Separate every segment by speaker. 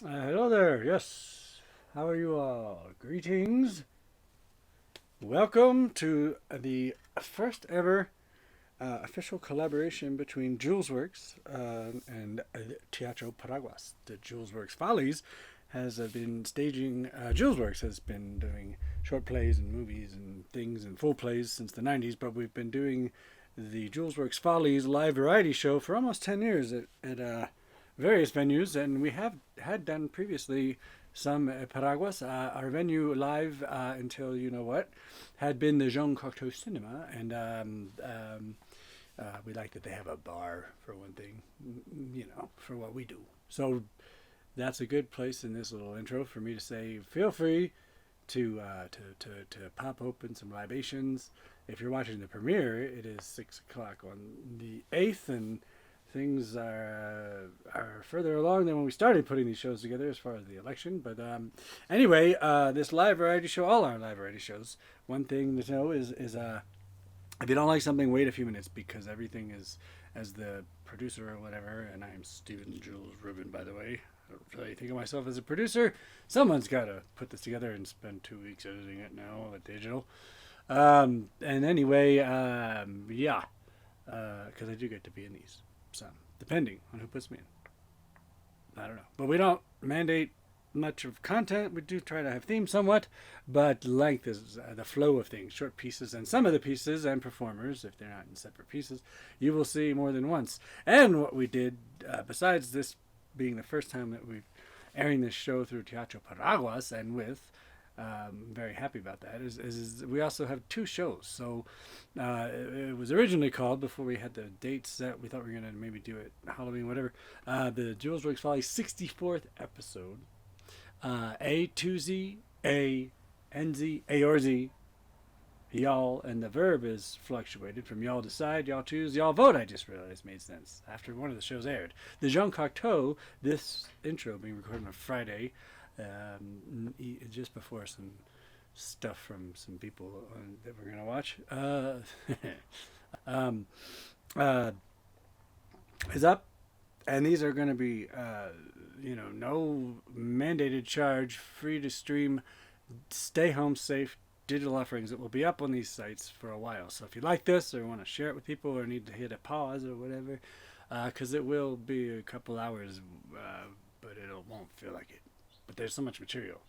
Speaker 1: Hello there. Yes. How are you all? Greetings. Welcome to the first ever official collaboration between Julesworks and Teatro Paraguas. The Julesworks Follies has been staging. Julesworks has been doing short plays and movies and things and full plays since the 90s, but we've been doing the Julesworks Follies live variety show for almost 10 years at various venues, and we have had done previously some at Paraguas. Our venue live until you know what had been the Jean Cocteau Cinema, and we like that they have a bar for one thing, for what we do. So that's a good place in this little intro for me to say, feel free to pop open some libations. If you're watching the premiere, it is 6 o'clock on the 8th, and things are further along than when we started putting these shows together as far as the election. But anyway, this live variety show, all our live variety shows, one thing to know is if you don't like something, wait a few minutes, because everything is, as the producer or whatever, and I'm Stephen Jules Rubin, by the way. I don't really think of myself as a producer. Someone's got to put this together and spend 2 weeks editing it now with digital. And anyway, yeah, because I do get to be in these. So, depending on who puts me in. I don't know. But we don't mandate much of content. We do try to have themes somewhat, but length is the flow of things, short pieces, and some of the pieces and performers, if they're not in separate pieces, you will see more than once. And what we did, besides this being the first time that we're airing this show through Teatro Paraguas and with, very happy about that, is we also have two shows. So it was originally called, before we had the dates set, we thought we were going to maybe do it Halloween, whatever, the Julesworks Follies 64th episode. A to Z, A, N Z, A or Z, y'all, and the verb is fluctuated from y'all decide, y'all choose, y'all vote. I just realized made sense after one of the shows aired. The Jean Cocteau, this intro being recorded on Friday, just before some stuff from some people that we're going to watch, um, uh, is up. And these are going to be, no mandated charge, free to stream, stay home safe digital offerings that will be up on these sites for a while. So if you like this or want to share it with people or need to hit a pause or whatever, because it will be a couple hours, but it won't feel like it. But there's so much material.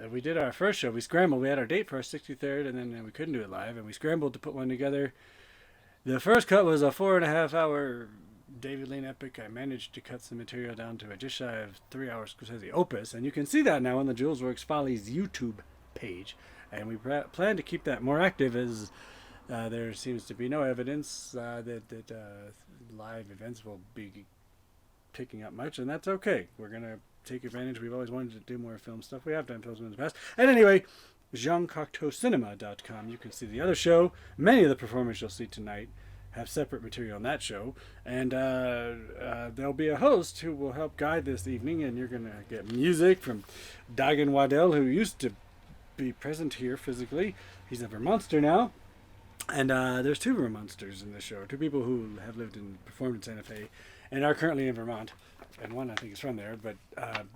Speaker 1: We did our first show. We scrambled. We had our date for our 63rd, and then we couldn't do it live, and we scrambled to put one together. The first cut was a 4.5 hour David Lean epic. I managed to cut some material down to just shy of 3 hours Scorsese opus, and you can see that now on the Julesworks Follies YouTube page. And we plan to keep that more active, as there seems to be no evidence that live events will be picking up much, and that's okay. We're gonna take advantage. We've always wanted to do more film stuff. We have done films in the past. And anyway, JeanCocteauCinema.com. You can see the other show. Many of the performers you'll see tonight have separate material on that show, and there'll be a host who will help guide this evening, and you're going to get music from Dagan Waddell, who used to be present here physically. He's a Vermonster now, and there's two Vermonsters in the show, two people who have lived and performed in Santa Fe and are currently in Vermont, and one I think is from there, but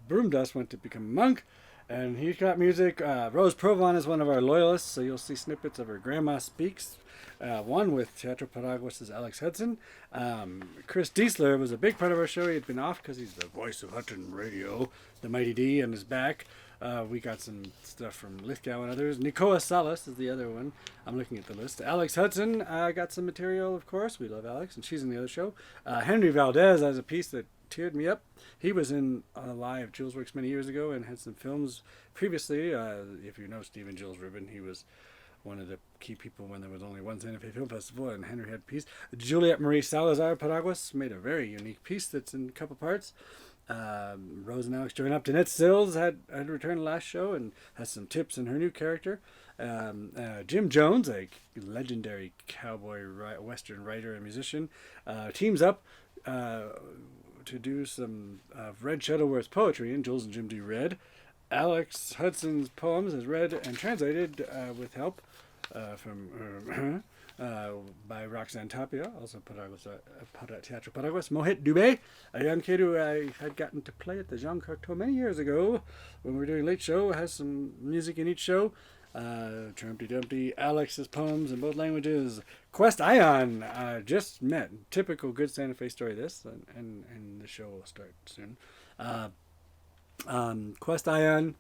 Speaker 1: Broomdust went to become a monk, and he's got music. Rose Provon is one of our loyalists, so you'll see snippets of her Grandma Speaks. One with Teatro Paraguas' Alex Hudson. Chris Diesler was a big part of our show. He had been off because he's the voice of Hutton Radio, the Mighty D, on his back. We got some stuff from Lithgow and others. Nicoa Salas is the other one. I'm looking at the list. Alex Hudson got some material, of course. We love Alex, and she's in the other show. Henry Valdez has a piece that teared me up. He was in live Julesworks many years ago and had some films previously. If you know Stephen Jules Rubin, he was one of the key people when there was only one Santa Fe Film Festival, and Henry had a piece. Juliet Marie Salazar Paraguas made a very unique piece that's in a couple parts. Rose and Alex joined up. Danette Sills had returned last show and has some tips in her new character. Jim Jones, a legendary cowboy western writer and musician, teams up to do some Red Shuttleworth's poetry, and Jules and Jim do read. Alex Hudson's poems is read and translated with help from by Roxanne Tapia, also Teatro Paraguas. Mohit Dubé, a young kid who I had gotten to play at the Jean Cocteau many years ago when we were doing Late Show, has some music in each show. Trumpty Dumpty, Alex's poems in both languages. Quest Ion, just met. Typical good Santa Fe story, this, and the show will start soon. Quest Ion,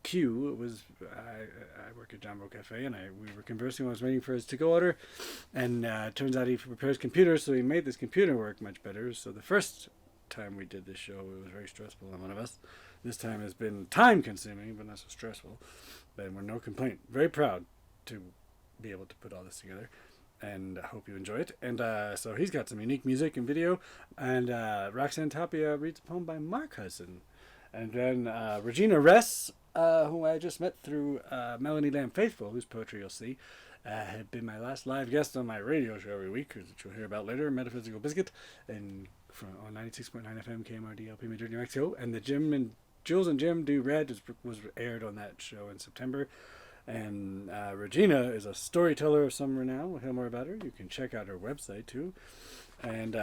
Speaker 1: Q was, I work at Jumbo Cafe, and we were conversing while I was waiting for his to-go order, and turns out he prepares computers, so he made this computer work much better. So the first time we did this show, it was very stressful on one of us. This time has been time-consuming, but not so stressful. But we're no complaint. Very proud to be able to put all this together, and I hope you enjoy it. And so he's got some unique music and video, and Roxanne Tapia reads a poem by Mark Hudson. And then Regina Ress, who I just met through Melanie Lamb Faithful, whose poetry you'll see, had been my last live guest on my radio show every week, which you'll hear about later, Metaphysical Biscuit, and on 96.9 FM KMRD LP Madrid, New Mexico. And the Jules and Jim Do Red was aired on that show in September. And Regina is a storyteller of some renown. We'll hear more about her. You can check out her website too. And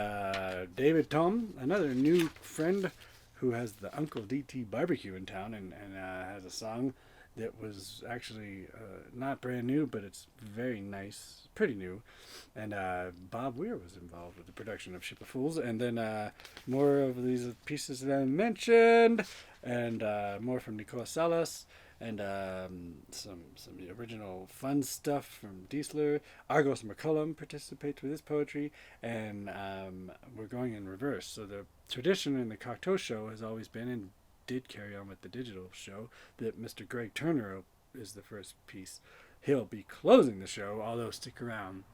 Speaker 1: David Tom, another new friend who has the Uncle DT barbecue in town, and has a song that was actually not brand new, but it's very nice, pretty new. And Bob Weir was involved with the production of Ship of Fools. And then more of these pieces that I mentioned, and more from Nicola Salas, and some original fun stuff from Diesler. Argos McCullum participates with his poetry, and we're going in reverse. So the tradition in the Cocteau show has always been, and did carry on with the digital show, that Mr. Greg Turner is the first piece. He'll be closing the show, although stick around.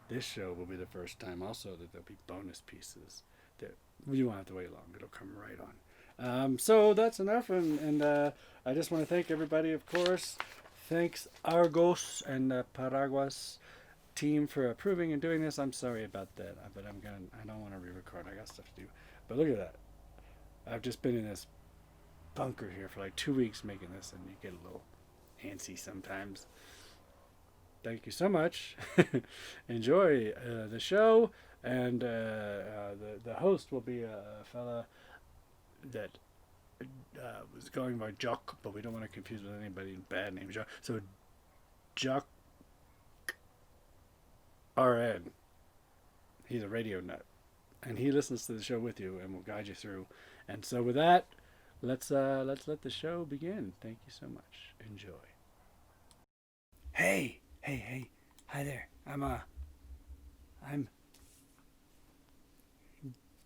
Speaker 1: This show will be the first time also that there'll be bonus pieces that you won't have to wait long. It'll come right on. So that's enough, and I just want to thank everybody, of course. Thanks Argos and the Paraguas team for approving and doing this. I'm sorry about that, but I don't want to re-record. I got stuff to do. But look at that. I've just been in this bunker here for like 2 weeks making this, and you get a little antsy sometimes. Thank you so much. Enjoy the show, and the host will be a fella that was going by Jock, but we don't want to confuse with anybody bad name Jock. So Jock RN. He's a radio nut, and he listens to the show with you and will guide you through. And so with that, let's let the show begin. Thank you so much. Enjoy. Hey, hi there. I'm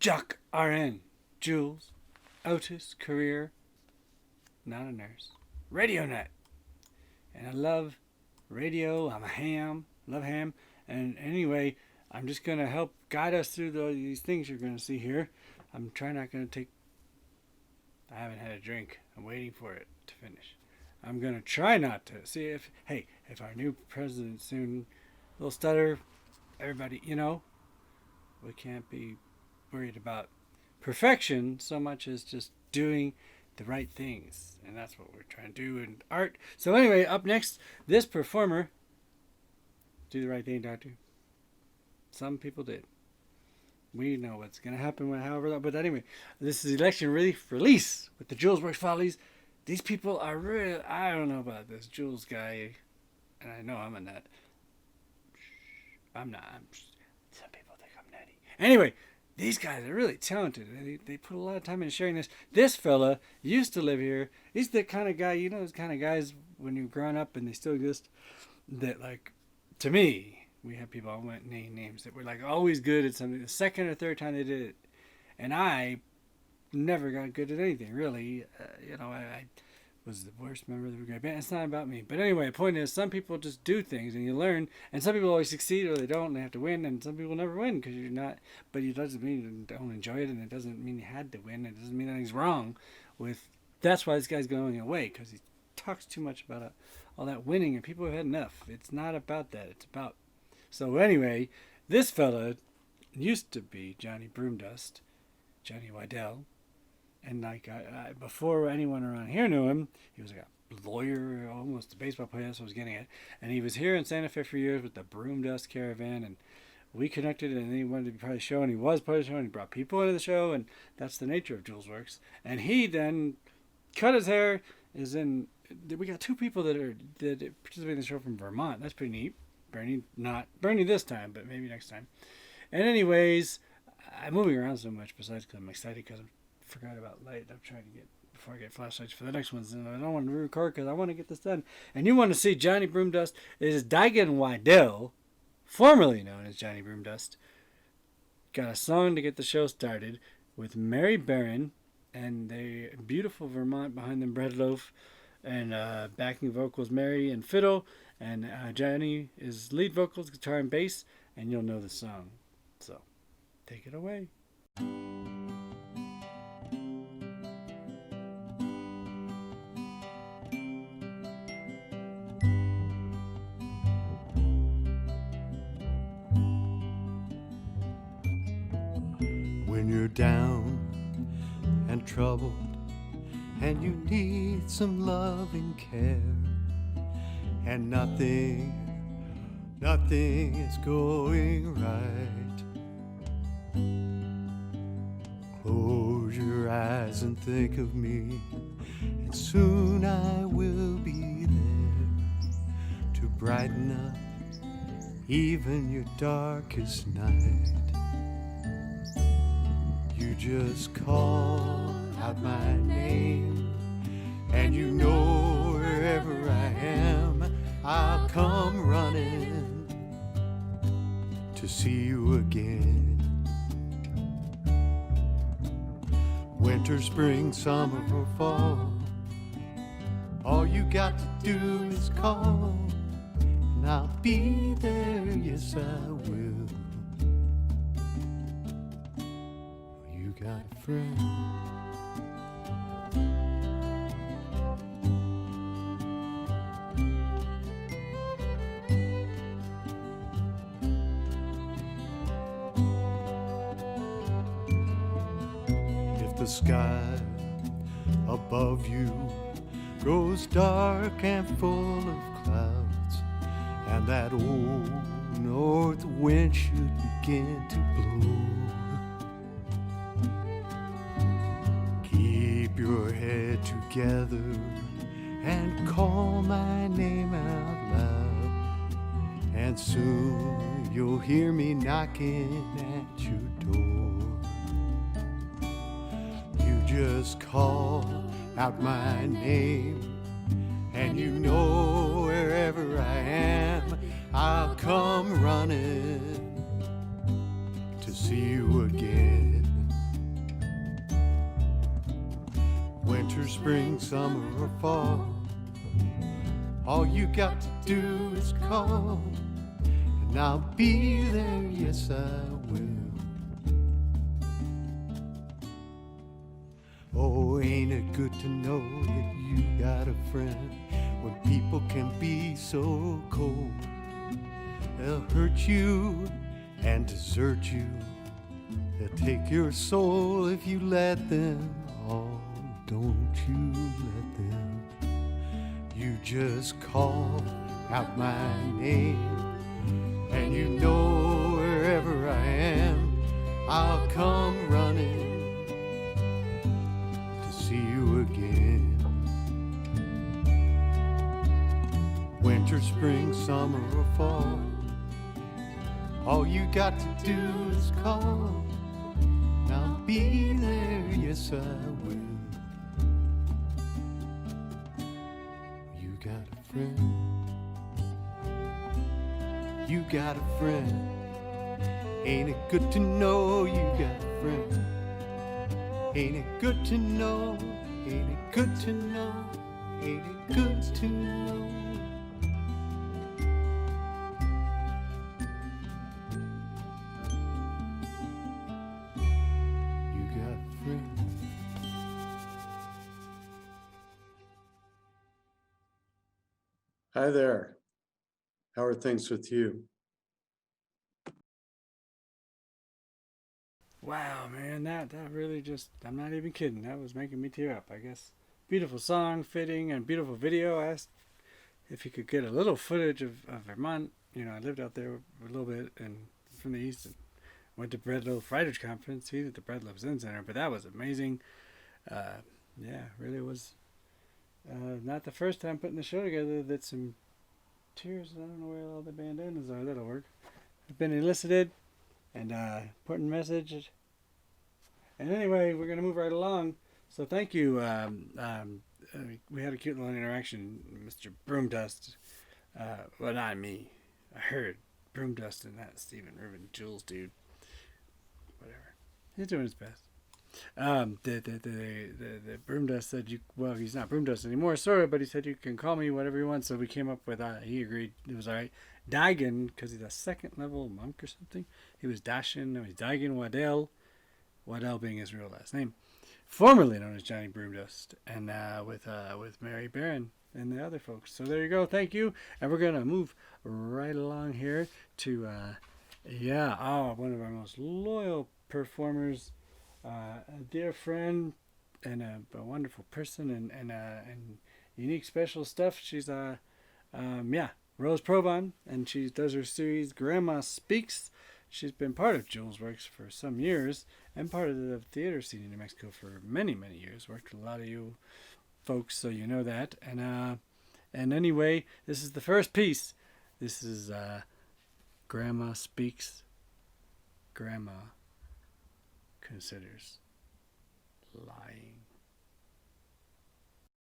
Speaker 1: Jock RN. Jules, Otis, career, not a nurse, radio nut. And I love radio. I'm a ham, love ham. And anyway, I'm just going to help guide us through these things you're going to see here. I'm not going to take, I haven't had a drink. I'm waiting for it to finish. I'm going to try not to. See if our new president soon, a little stutter, everybody, we can't be worried about perfection so much as just doing the right things. And that's what we're trying to do in art. So anyway, up next, this performer, do the right thing, doctor. Some people did. We know what's going to happen however. But anyway, this is election relief release with the Julesworks Follies. These people are real. I don't know about this Jules guy. And I know I'm a nut. I'm not. Some people think I'm nutty. Anyway, these guys are really talented. They put a lot of time into sharing this. This fella used to live here. He's the kind of guy, those kind of guys when you're growing up and they still exist, that like, to me, we have people, I won't name names, that were like always good at something. The second or third time they did it. And I never got good at anything, really. I was the worst member of the great band. It's not about me. But anyway, the point is, some people just do things and you learn. And some people always succeed or they don't and they have to win. And some people never win because you're not. But it doesn't mean you don't enjoy it. And it doesn't mean you had to win. It doesn't mean anything's wrong with. That's why this guy's going away, because he talks too much about all that winning. And people have had enough. It's not about that. It's about. So anyway, this fella used to be Johnny Broomdust, Johnny Wydell. And like before anyone around here knew him, he was like a lawyer, almost a baseball player. That's what I was getting at. And he was here in Santa Fe for years with the Broom Dust Caravan, and we connected, and he wanted to be part of the show, and he was part of the show, and he brought people into the show, and that's the nature of Julesworks. And he then cut his hair. We got 2 people that participate in the show from Vermont. That's pretty neat. Not Bernie this time, but maybe next time. And anyways, I'm moving around so much besides because I'm excited because I forgot about light. I'm trying to get, before I get flashlights for the next ones, and I don't want to record because I want to get this done. And you want to see Johnny Broomdust. It is Digan Wydell, formerly known as Johnny Broomdust, got a song to get the show started with Mary Barron and the beautiful Vermont behind them breadloaf, and backing vocals Mary and fiddle, and Johnny is lead vocals, guitar and bass, and you'll know the song. So take it away.
Speaker 2: When you're down and troubled and you need some loving care, and nothing is going right, close your eyes and think of me, and soon I will be there to brighten up even your darkest night. You just call out my name, and you know wherever I am, I'll come running to see you again. Winter, spring, summer, or fall, all you got to do is call, and I'll be there, yes I will. You got a friend. The sky above you grows dark and full of clouds, and that old north wind should begin to blow. Keep your head together and call my name out loud, and soon you'll hear me knocking at your door. Just call out my name, and you know wherever I am, I'll come running to see you again. Winter, spring, summer, or fall, all you got to do is call, and I'll be there, yes I will. Oh, ain't it good to know that you got a friend when people can be so cold? They'll hurt you and desert you. They'll take your soul if you let them. Oh, don't you let them. You just call out my name, and you know wherever I am, I'll come running see you again. Winter, spring, summer, or fall, all you got to do is call, and I'll be there, yes I will. You got a friend. You got a friend. Ain't it good to know you got a friend? Ain't it good to know? Ain't it good to know? Ain't it good to know? You got a friend. Hi there. How are things with you?
Speaker 1: Wow, man, that really just, I'm not even kidding. That was making me tear up. I guess beautiful song, fitting, and beautiful video. I asked if he could get a little footage of Vermont. I lived out there a little bit and from the east and went to Breadloaf Writers Conference. He's at the Breadloaf Zen Center, but that was amazing. Yeah, really was not the first time putting the show together that some tears, I don't know where all the bandanas are, that'll work, have been elicited, and important message. And anyway, we're going to move right along. So thank you. We had a cute little interaction, Mr. Broomdust. Well, not me. I heard Broomdust and that Stephen Irvin Jules dude. Whatever. He's doing his best. The Broomdust said he's not Broomdust anymore, sorry, but he said you can call me whatever you want. So we came up with, he agreed it was all right. Daigen, because he's a second level monk or something. He was Dashin, no, he's Daigen Waddell. Waddell being his real last name. Formerly known as Johnny Broomdust, and with Mary Barron and the other folks. So there you go. Thank you. And we're gonna move right along here to one of our most loyal performers, a dear friend, and a wonderful person, and unique special stuff. She's Rose Provan, and she does her series Grandma Speaks. She's been part of Julesworks for some years and part of the theater scene in New Mexico for many, many years. Worked with a lot of you folks, so you know that. And anyway, this is the first piece. This is Grandma Speaks. Grandma considers lying.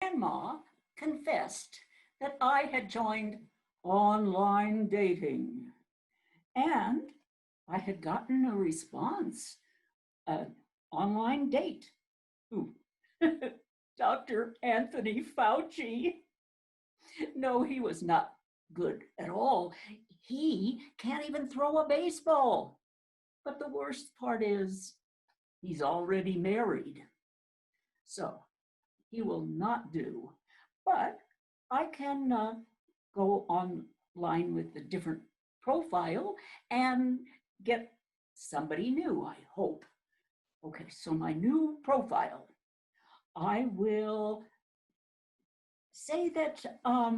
Speaker 3: Grandma confessed that I had joined online dating, and I had gotten a response, an online date. Who? Dr. Anthony Fauci. No, he was not good at all. He can't even throw a baseball. But the worst part is he's already married. So he will not do. But I can go online with a different profile and get somebody new, I hope. Okay, so my new profile, I will say that, I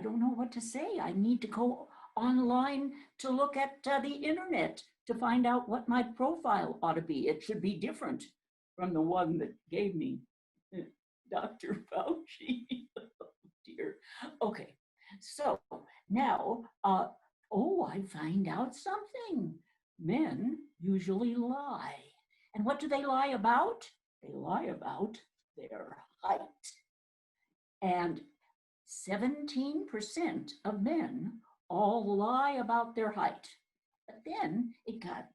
Speaker 3: don't know what to say. I need to go online to look at the internet to find out what my profile ought to be. It should be different from the one that gave me Dr. Fauci. Oh, dear. Okay, so now, I find out something. Men usually lie. And what do they lie about? They lie about their height. And 17% of men all lie about their height. But then it got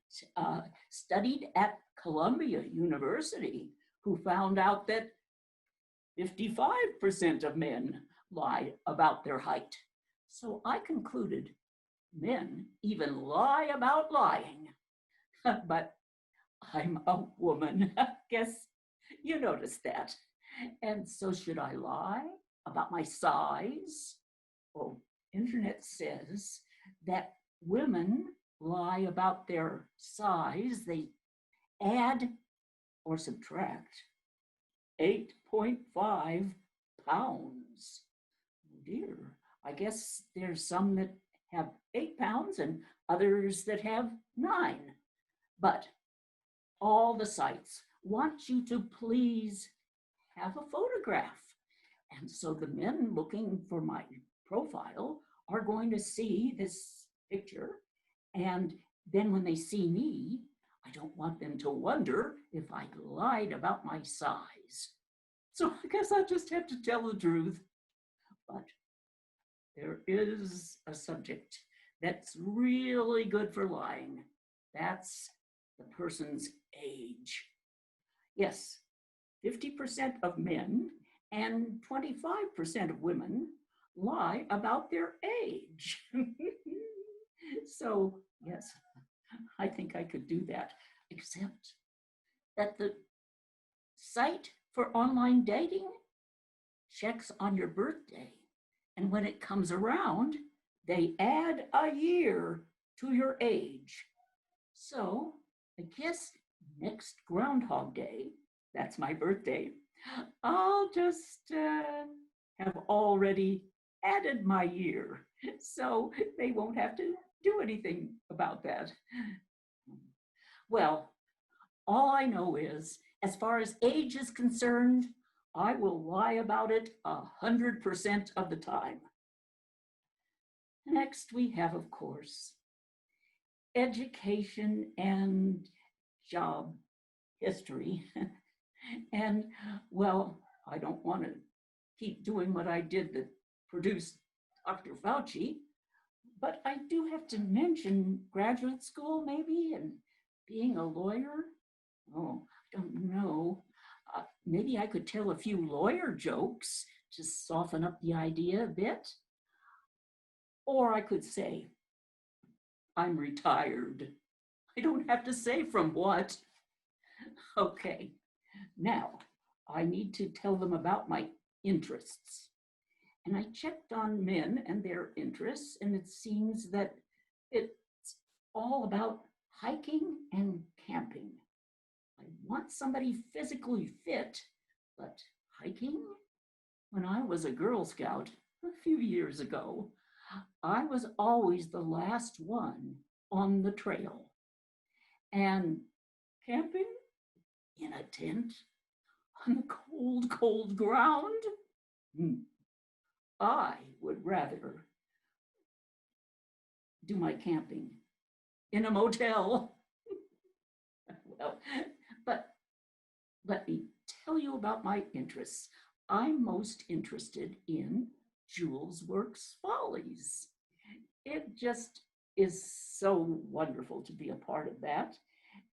Speaker 3: studied at Columbia University, who found out that 55% of men lie about their height. So I concluded men even lie about lying. But I'm a woman. Guess you noticed that. And so should I lie about my size? Well, internet says that women lie about their size. They add or subtract 8.5 pounds. Oh dear, I guess there's some that have 8 pounds and others that have 9. But all the sites want you to please have a photograph. And so the men looking for my profile are going to see this picture. And then when they see me, I don't want them to wonder if I lied about my size. So I guess I just have to tell the truth. But there is a subject that's really good for lying. That's the person's age. Yes, 50% of men and 25% of women lie about their age. So yes, I think I could do that, except that the site for online dating checks on your birthday. And when it comes around, they add a year to your age. So I guess next Groundhog Day, that's my birthday, I'll just have already added my year, so they won't have to do anything about that. Well, all I know is, as far as age is concerned, I will lie about it 100% of the time. Next, we have, of course, education and job history. And, well, I don't want to keep doing what I did that produced Dr. Fauci, but I do have to mention graduate school, maybe, and being a lawyer. Oh, I don't know. Maybe I could tell a few lawyer jokes to soften up the idea a bit. Or I could say, I'm retired. I don't have to say from what. Okay, now I need to tell them about my interests. And I checked on men and their interests, and it seems that it's all about hiking and camping. I want somebody physically fit, but hiking? When I was a Girl Scout a few years ago, I was always the last one on the trail. And camping in a tent on the cold, cold ground? I would rather do my camping in a motel. Well, but let me tell you about my interests. I'm most interested in Julesworks Follies. It just is so wonderful to be a part of that.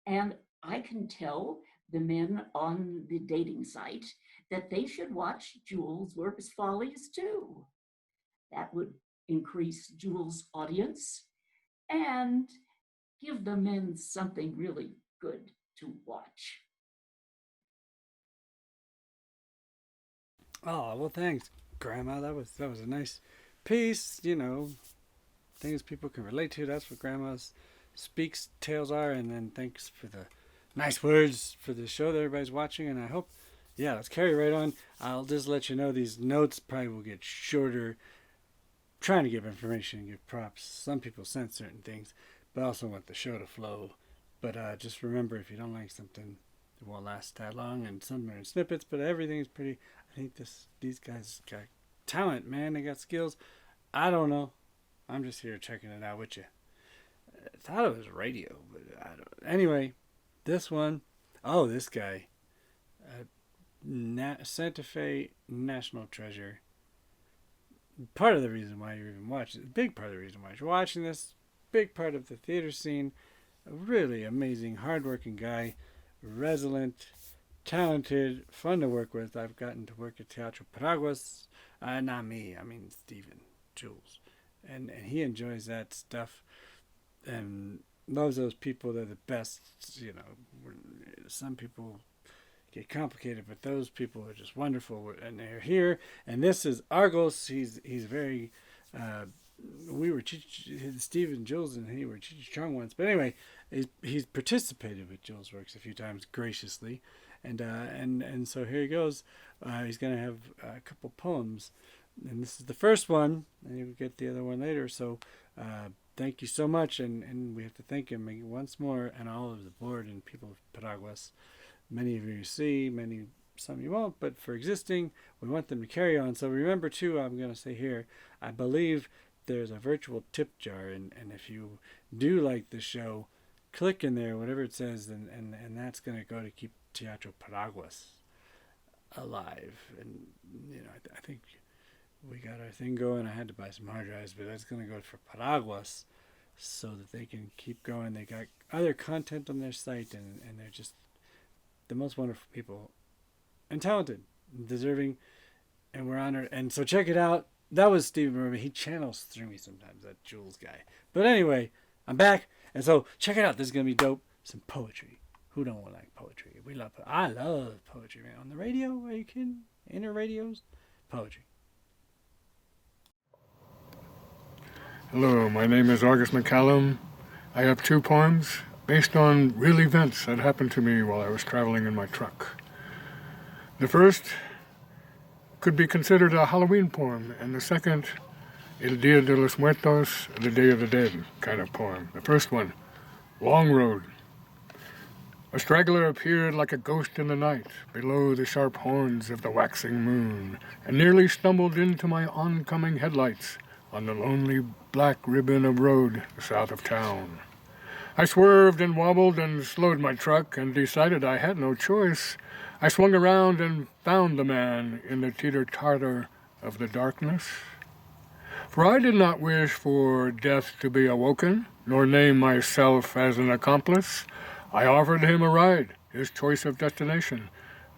Speaker 3: And I can tell the men on the dating site that they should watch Julesworks Follies too. That would increase Jules' audience and give the men something really good to watch.
Speaker 1: Oh, well, thanks, Grandma. That was a nice piece. You know, things people can relate to. That's what Grandma's speaks tales are. And then thanks for the nice words for the show that everybody's watching. And I hope, yeah, let's carry right on. I'll just let you know these notes probably will get shorter. Trying to give information and give props. Some people sense certain things, but I also want the show to flow. But just remember, if you don't like something, it won't last that long. And some are in snippets, but everything's pretty. I think these guys got talent, man. They got skills. I don't know. I'm just here checking it out with you. I thought it was radio, but I don't. Anyway, this one. Oh, this guy. Santa Fe National Treasure. Part of the reason why you're even watching, big part of the reason why you're watching this, big part of the theater scene, a really amazing, hardworking guy, resilient, talented, fun to work with. I've gotten to work at Teatro Paraguas, not me, I mean Steven, Jules, and he enjoys that stuff, and loves those people. They're the best, you know. Some people get complicated, but those people are just wonderful, and they're here. And this is Argos. He's very we were Steve and Jules and he were strong once, but anyway, he's participated with Julesworks a few times graciously, and so here he goes. He's gonna have a couple poems, and this is the first one, and you'll get the other one later. So thank you so much, and we have to thank him once more, and all of the board and people of Paraguas. Many of you see, some you won't, but for existing, we want them to carry on. So remember too, I'm going to say here, I believe there's a virtual tip jar, and if you do like the show, click in there, whatever it says, and that's going to go to keep Teatro Paraguas alive. And, you know, I think we got our thing going. I had to buy some hard drives, but that's going to go for Paraguas so that they can keep going. They got other content on their site, and they're just the most wonderful people and talented, and deserving, and we're honored. And so check it out. That was Steven. Remember, he channels through me sometimes, that Jules guy. But anyway, I'm back, and so check it out. This is gonna be dope. Some poetry. Who don't like poetry? We love. I love poetry, man. On the radio? Are you kidding? Inner radios, poetry.
Speaker 4: Hello, my name is August McCallum. I have two poems. based on real events that happened to me while I was traveling in my truck. The first could be considered a Halloween poem, and the second, El Dia de los Muertos, the Day of the Dead kind of poem. The first one, Long Road. A straggler appeared like a ghost in the night, below the sharp horns of the waxing moon, and nearly stumbled into my oncoming headlights on the lonely black ribbon of road south of town. I swerved and wobbled and slowed my truck and decided I had no choice. I swung around and found the man in the teeter-totter of the darkness. For I did not wish for death to be awoken, nor name myself as an accomplice. I offered him a ride, his choice of destination,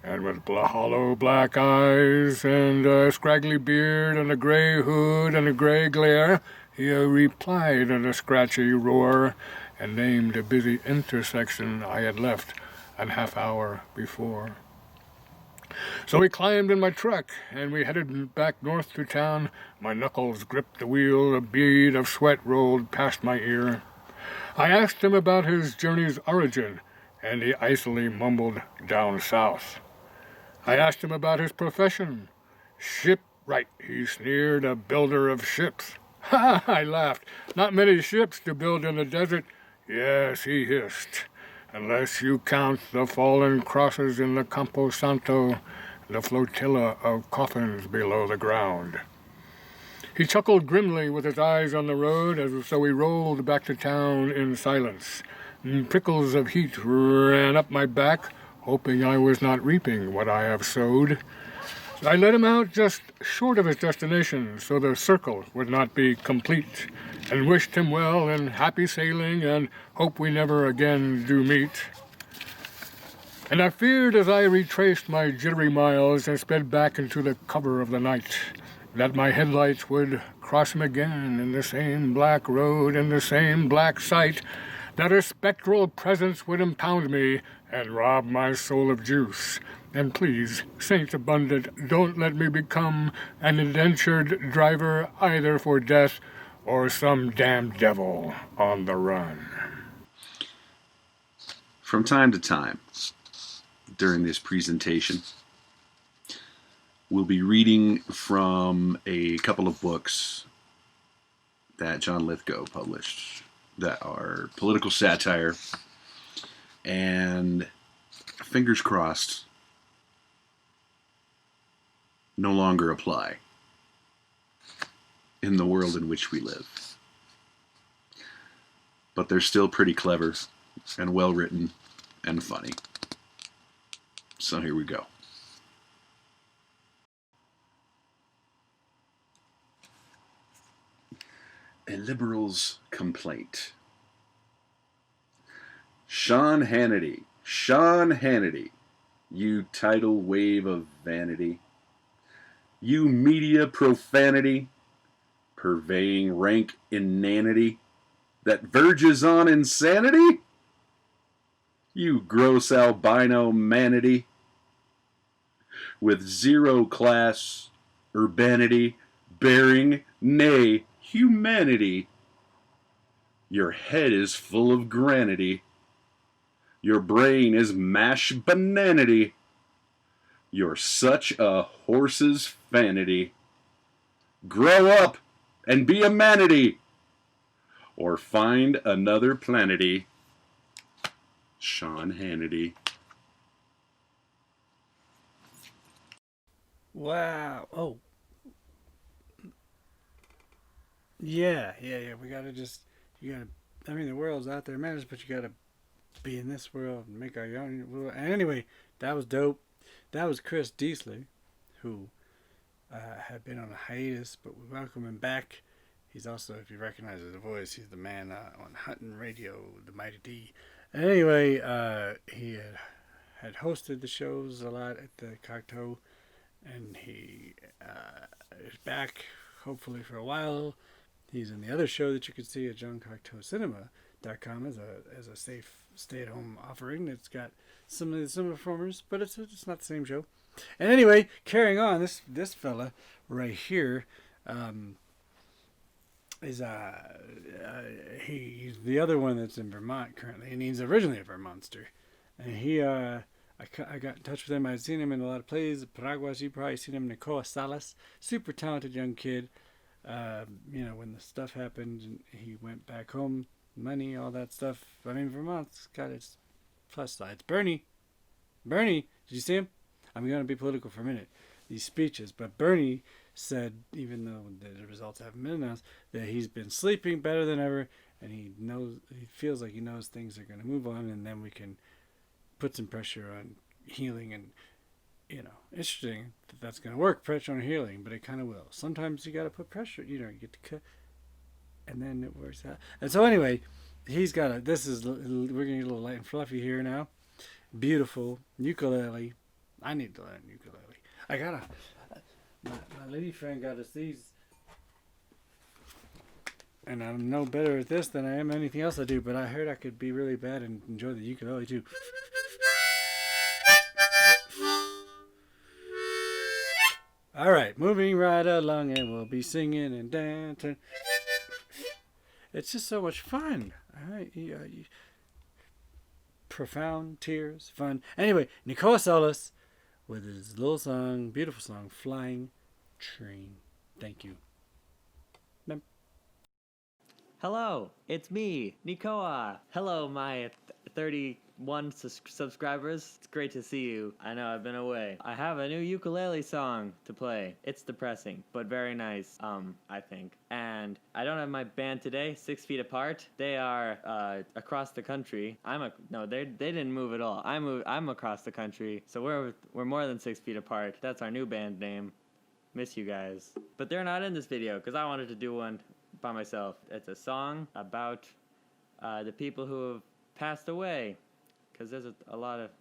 Speaker 4: and with hollow black eyes and a scraggly beard and a gray hood and a gray glare, he replied in a scratchy roar and named a busy intersection I had left a half hour before. So we climbed in my truck, and we headed back north to town. My knuckles gripped the wheel, a bead of sweat rolled past my ear. I asked him about his journey's origin, and he icily mumbled, down south. I asked him about his profession. Shipwright, he sneered, a builder of ships. Ha! I laughed. Not many ships to build in the desert. Yes, he hissed. Unless you count the fallen crosses in the Campo Santo, the flotilla of coffins below the ground. He chuckled grimly with his eyes on the road, as so we rolled back to town in silence. Prickles of heat ran up my back, hoping I was not reaping what I have sowed. I let him out just short of his destination, so the circle would not be complete, and wished him well and happy sailing, and hope we never again do meet. And I feared as I retraced my jittery miles and sped back into the cover of the night, that my headlights would cross him again in the same black road, in the same black sight, that a spectral presence would impound me and rob my soul of juice. And please, saints abundant, don't let me become an indentured driver either for death or some damned devil on the run.
Speaker 5: From time to time, during this presentation, we'll be reading from a couple of books that John Lithgow published that are political satire, and fingers crossed, no longer apply in the world in which we live. But they're still pretty clever and well written and funny. So here we go. A liberal's complaint. Sean Hannity, you tidal wave of vanity, you media profanity, purveying rank inanity that verges on insanity, you gross albino manity, with zero class urbanity, bearing, nay, humanity. Your head is full of granity. Your brain is mash bananity. You're such a horse's vanity. Grow up and be a manatee, or find another planety. Sean Hannity.
Speaker 1: Wow. Oh. Yeah. We gotta I mean, the world's out there, man, but you gotta be in this world and make our own world. And anyway, that was dope. That was Chris Deasley, who had been on a hiatus, but we welcome him back. He's also, if you recognize his voice, he's the man on Hunting Radio, the Mighty D. Anyway, he had hosted the shows a lot at the Cocteau, and he is back, hopefully for a while. He's in the other show that you can see at JohnCocteauCinema.com as a safe stay-at-home offering. It's got some performers, but it's not the same show. And anyway, carrying on, this fella right here, is he's the other one that's in Vermont currently, and he's originally a Vermonster. And I got in touch with him. I'd seen him in a lot of plays. Paraguas, you probably seen him. Nicola Salas, super talented young kid. When the stuff happened, and he went back home, money, all that stuff. I mean, Vermont's got its plus sides. Bernie, did you see him? I'm going to be political for a minute. These speeches, but Bernie said, even though the results haven't been announced, that he's been sleeping better than ever, and he feels like he knows things are going to move on, and then we can put some pressure on healing. And interesting that's going to work, pressure on healing, but it kind of will. Sometimes you got to put pressure. You get to cut, and then it works out. And so anyway, he's got we're going to get a little light and fluffy here now. Beautiful ukulele. I need to learn ukulele. My lady friend got us these, and I'm no better at this than I am anything else I do, but I heard I could be really bad and enjoy the ukulele too. All right, moving right along, and we'll be singing and dancing. It's just so much fun. All right, profound tears, fun. Anyway, Nicola Salas with his little song, beautiful song, Flying Train. Thank you.
Speaker 6: Hello, it's me, Nikoa. Hello, my 31 subscribers. It's great to see you. I know I've been away. I have a new ukulele song to play. It's depressing, but very nice, I think. And I don't have my band today, 6 Feet Apart. They are across the country. They didn't move at all. I'm across the country, so we're more than 6 feet apart. That's our new band name. Miss you guys. But they're not in this video because I wanted to do one by myself. It's a song about the people who have passed away, because there's a lot of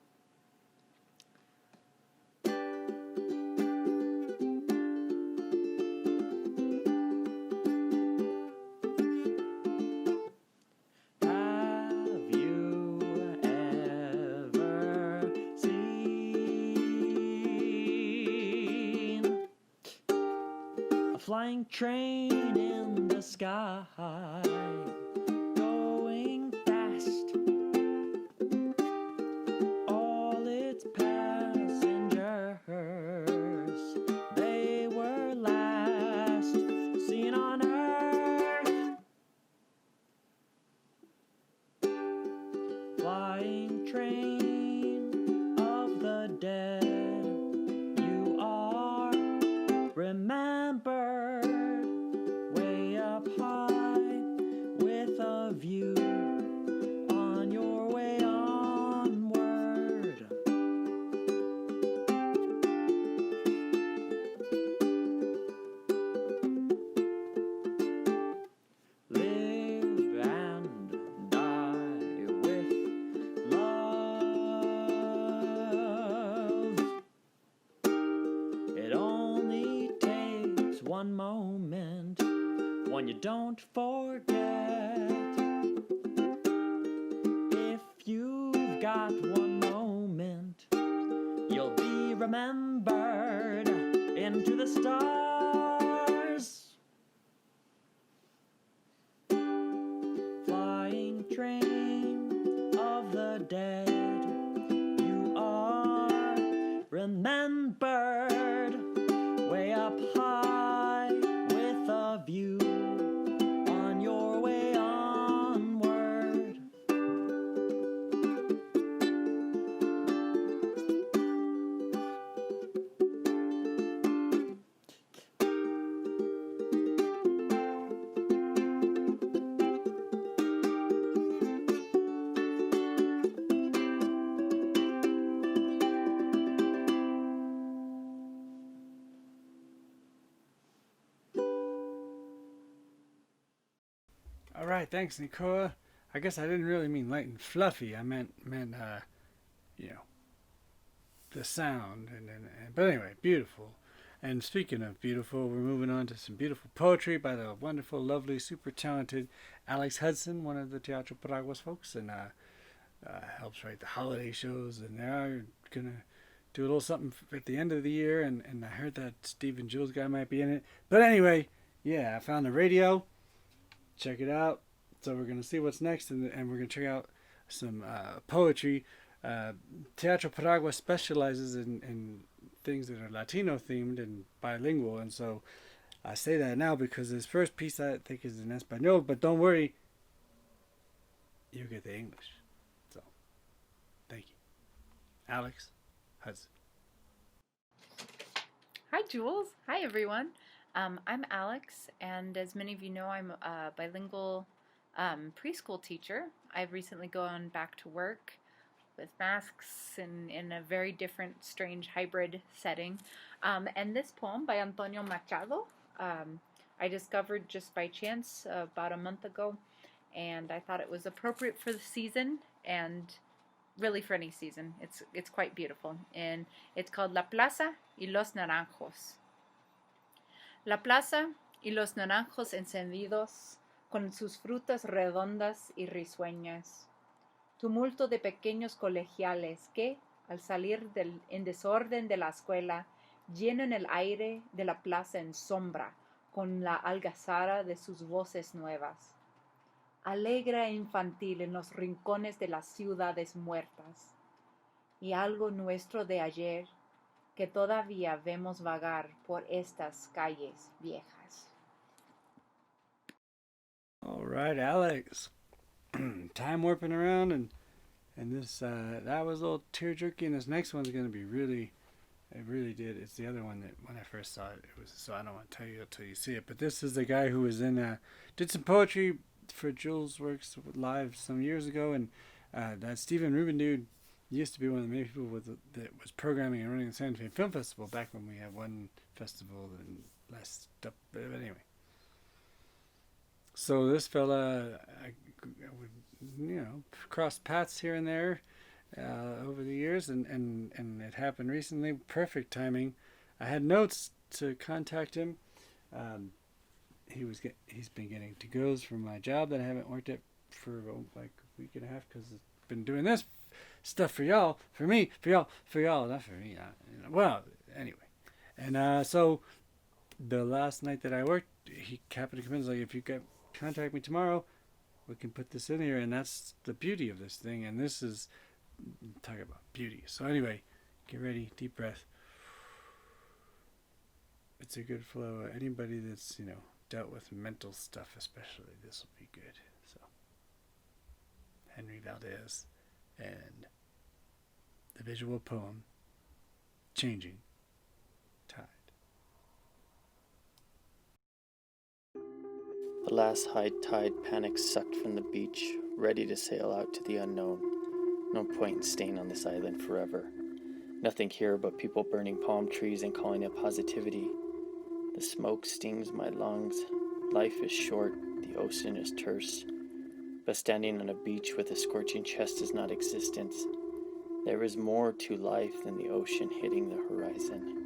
Speaker 6: Have you ever seen a flying train in the sky, going fast? All its passengers, they were last seen on Earth. Flying train of the dead, you are remembered. Way up high with a view on your way onward. Live and die with love. It only takes one moment, one you don't forget. If you've got one moment, you'll be remembered into the stars. Flying train of the dead, you are remembered. Way up high with a view on your way onward.
Speaker 1: All right, thanks, Nicola. I guess I didn't really mean light and fluffy. I meant the sound. But anyway, beautiful. And speaking of beautiful, we're moving on to some beautiful poetry by the wonderful, lovely, super talented Alex Hudson, one of the Teatro Paraguas folks, and helps write the holiday shows. And they're gonna do a little something at the end of the year. And I heard that Steve and Jules guy might be in it. But anyway, yeah, I found the radio. check it out. So we're going to see what's next, and we're going to check out some poetry. Teatro Paraguas specializes in things that are Latino themed and bilingual, and so I say that now because this first piece I think is in Espanol, but don't worry, you get the English. So, thank you. Alex Hudson.
Speaker 7: Hi, Jules. Hi, everyone. I'm Alex, and as many of you know, I'm a bilingual preschool teacher. I've recently gone back to work with masks in a very different, strange hybrid setting. And this poem by Antonio Machado, I discovered just by chance about a month ago, and I thought it was appropriate for the season, and really for any season. It's quite beautiful, and it's called La Plaza y los Naranjos. La plaza y los naranjos encendidos con sus frutas redondas y risueñas. Tumulto de pequeños colegiales que, al salir en desorden de la escuela, llenan el aire de la plaza en sombra con la algazara de sus voces nuevas. Alegre e infantil en los rincones de las ciudades muertas. Y algo nuestro de ayer que todavía vemos vagar por estas calles viejas.
Speaker 1: All right, Alex. Time warping around, and this that was a little tear jerky, and this next one's gonna be really, it really did. It's the other one that when I first saw it, it was, so I don't want to tell you until you see it. But this is the guy who was in did some poetry for Julesworks Live some years ago, and that Stephen Rubin dude used to be one of the many people that was programming and running the San Fe Film Festival back when we had one festival and less stuff. But anyway. So this fella, I would, cross paths here and there over the years, and it happened recently. Perfect timing. I had notes to contact him. He's been getting to-goes from my job that I haven't worked at for like a week and a half because I've been doing this stuff for y'all, for me, for y'all, not for me. Well, anyway. And so the last night that I worked, he happened to come in and was like, if you contact me tomorrow, we can put this in here, and that's the beauty of this thing. And this is talking about beauty. So anyway, get ready, deep breath. It's a good flow. Anybody that's dealt with mental stuff, especially, this will be good. So Henry Valdez and the visual poem Changing Tide.
Speaker 8: The last high tide panic sucked from the beach, ready to sail out to the unknown. No point in staying on this island forever. Nothing here but people burning palm trees and calling it positivity. The smoke stings my lungs. Life is short, the ocean is terse. But standing on a beach with a scorching chest is not existence. There is more to life than the ocean hitting the horizon.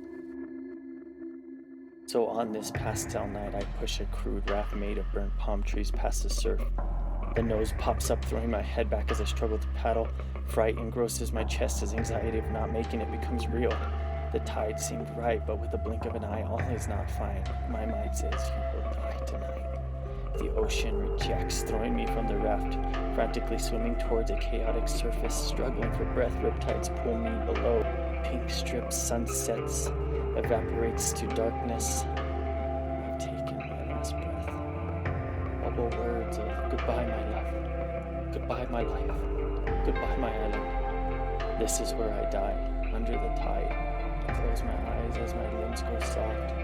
Speaker 8: So on this pastel night, I push a crude raft made of burnt palm trees past the surf. The nose pops up, throwing my head back as I struggle to paddle. Fright engrosses my chest as anxiety of not making it becomes real. The tide seemed right, but with a blink of an eye, all is not fine. My mind says, you will die tonight. The ocean rejects, throwing me from the raft, frantically swimming towards a chaotic surface, struggling for breath. Riptides pull me below. Pink strips, sunsets, evaporates to darkness. I've taken my last breath. Bubble words of goodbye, my love. Goodbye, my life. Goodbye, my island. This is where I die, under the tide. I close my eyes as my limbs go soft.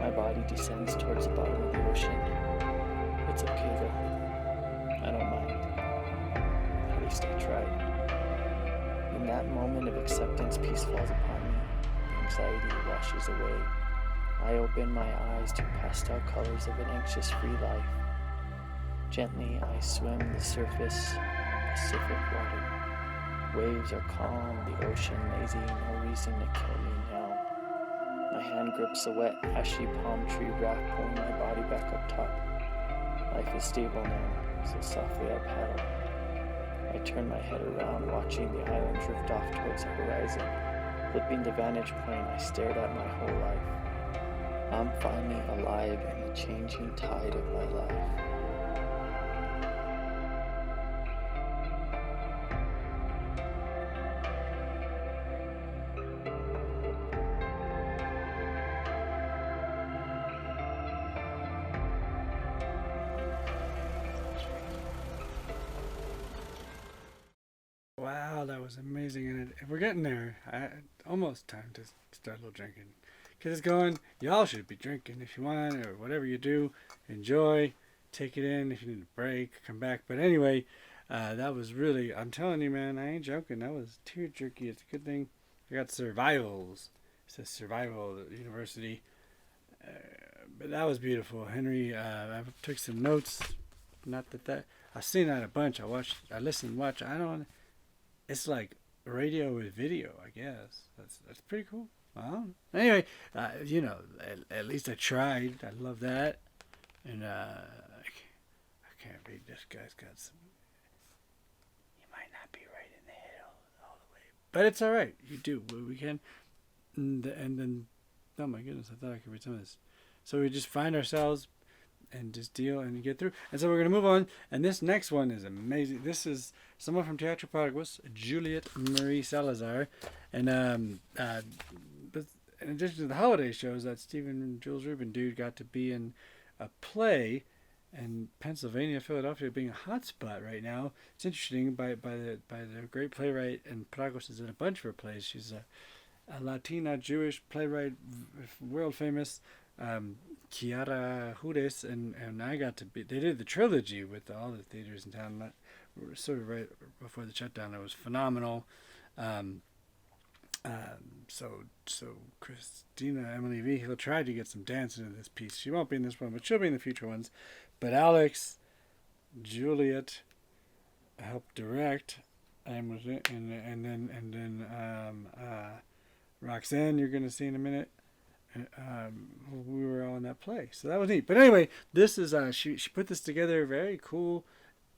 Speaker 8: My body descends towards the bottom of the ocean. It's okay though. I don't mind. At least I tried. In that moment of acceptance, peace falls upon me. The anxiety washes away. I open my eyes to pastel colors of an anxious free life. Gently I swim the surface, Pacific water. Waves are calm, the ocean lazy, no reason to kill me now. My hand grips a wet, ashy palm tree raft, pulling my body back up top. Life is stable now, so softly I paddle. I turn my head around, watching the island drift off towards the horizon. Flipping the vantage point, I stared at my whole life. I'm finally alive in the changing tide of my life.
Speaker 1: wow, that was amazing. And we're getting there. Almost time to start a little drinking. Because it's going, y'all should be drinking if you want, or whatever you do. Enjoy. Take it in. If you need a break, come back. But anyway, that was really, I'm telling you, man, I ain't joking. That was tear jerky. It's a good thing. I got survivals. It says survival university. But that was beautiful. Henry, I took some notes. Not that I've seen that a bunch. I listened, watch. It's like radio with video, I guess. That's pretty cool. Well, anyway, at least I tried. I love that. And I can't read. This guy's got some. He might not be right in the head all the way, but it's all right. You do. We can. And then, oh my goodness, I thought I could read some of this. So we just find ourselves and just deal and get through. And so we're going to move on. And this next one is amazing. This is someone from Teatro Paraguas, Juliet Marie Salazar. And but in addition to the holiday shows, that Stephen and Jules Rubin dude got to be in a play in Pennsylvania, Philadelphia, being a hot spot right now. It's interesting by the great playwright, and Paraguas is in a bunch of her plays. She's a Latina Jewish playwright, world famous. Chiara Judes, and I got to be. They did the trilogy with all the theaters in town. Sort of right before the shutdown. It was phenomenal. So Christina Emily Vigil tried to get some dance into this piece. She won't be in this one, but she'll be in the future ones. But Alex, Juliet helped direct, and then Roxanne, you're gonna see in a minute. We were all in that play, so that was neat. But anyway, this is she put this together, very cool.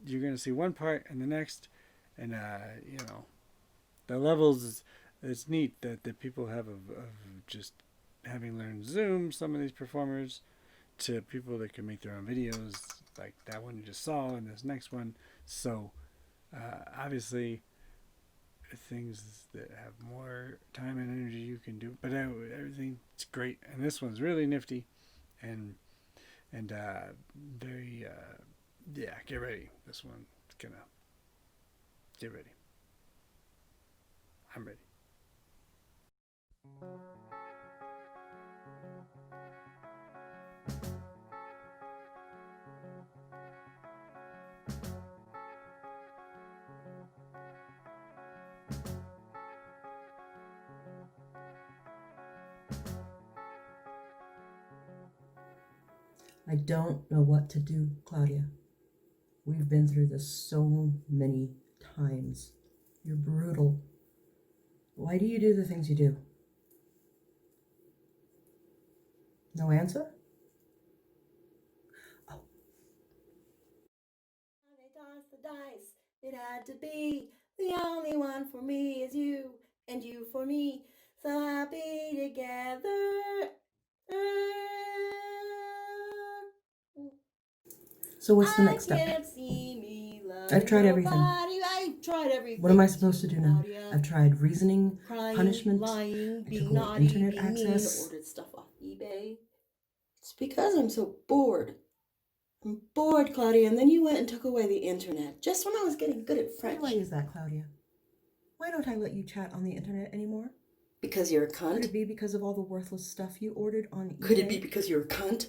Speaker 1: You're gonna see one part and the next, and the levels. It's neat that people have of just having learned Zoom. Some of these performers to people that can make their own videos, like that one you just saw, and this next one. So obviously, things that have more time and energy you can do, but everything's great, and this one's really nifty, and very get ready. This one's gonna get ready. I'm ready.
Speaker 9: I don't know what to do, Claudia. We've been through this so many times. You're brutal. Why do you do the things you do? No answer? Oh. They tossed the dice. It had to be. The only one for me is you, and you for me. So happy together. So what's the next step? I've tried everything. What am I supposed to do now? I've tried reasoning, punishment, I took away internet access. Ordered stuff off eBay. It's because I'm so bored. I'm bored, Claudia, and then you went and took away the internet just when I was getting good at French. Why is that, Claudia? Why don't I let you chat on the internet anymore? Because you're a cunt? Could it be because of all the worthless stuff you ordered on eBay? Could it be because you're a cunt?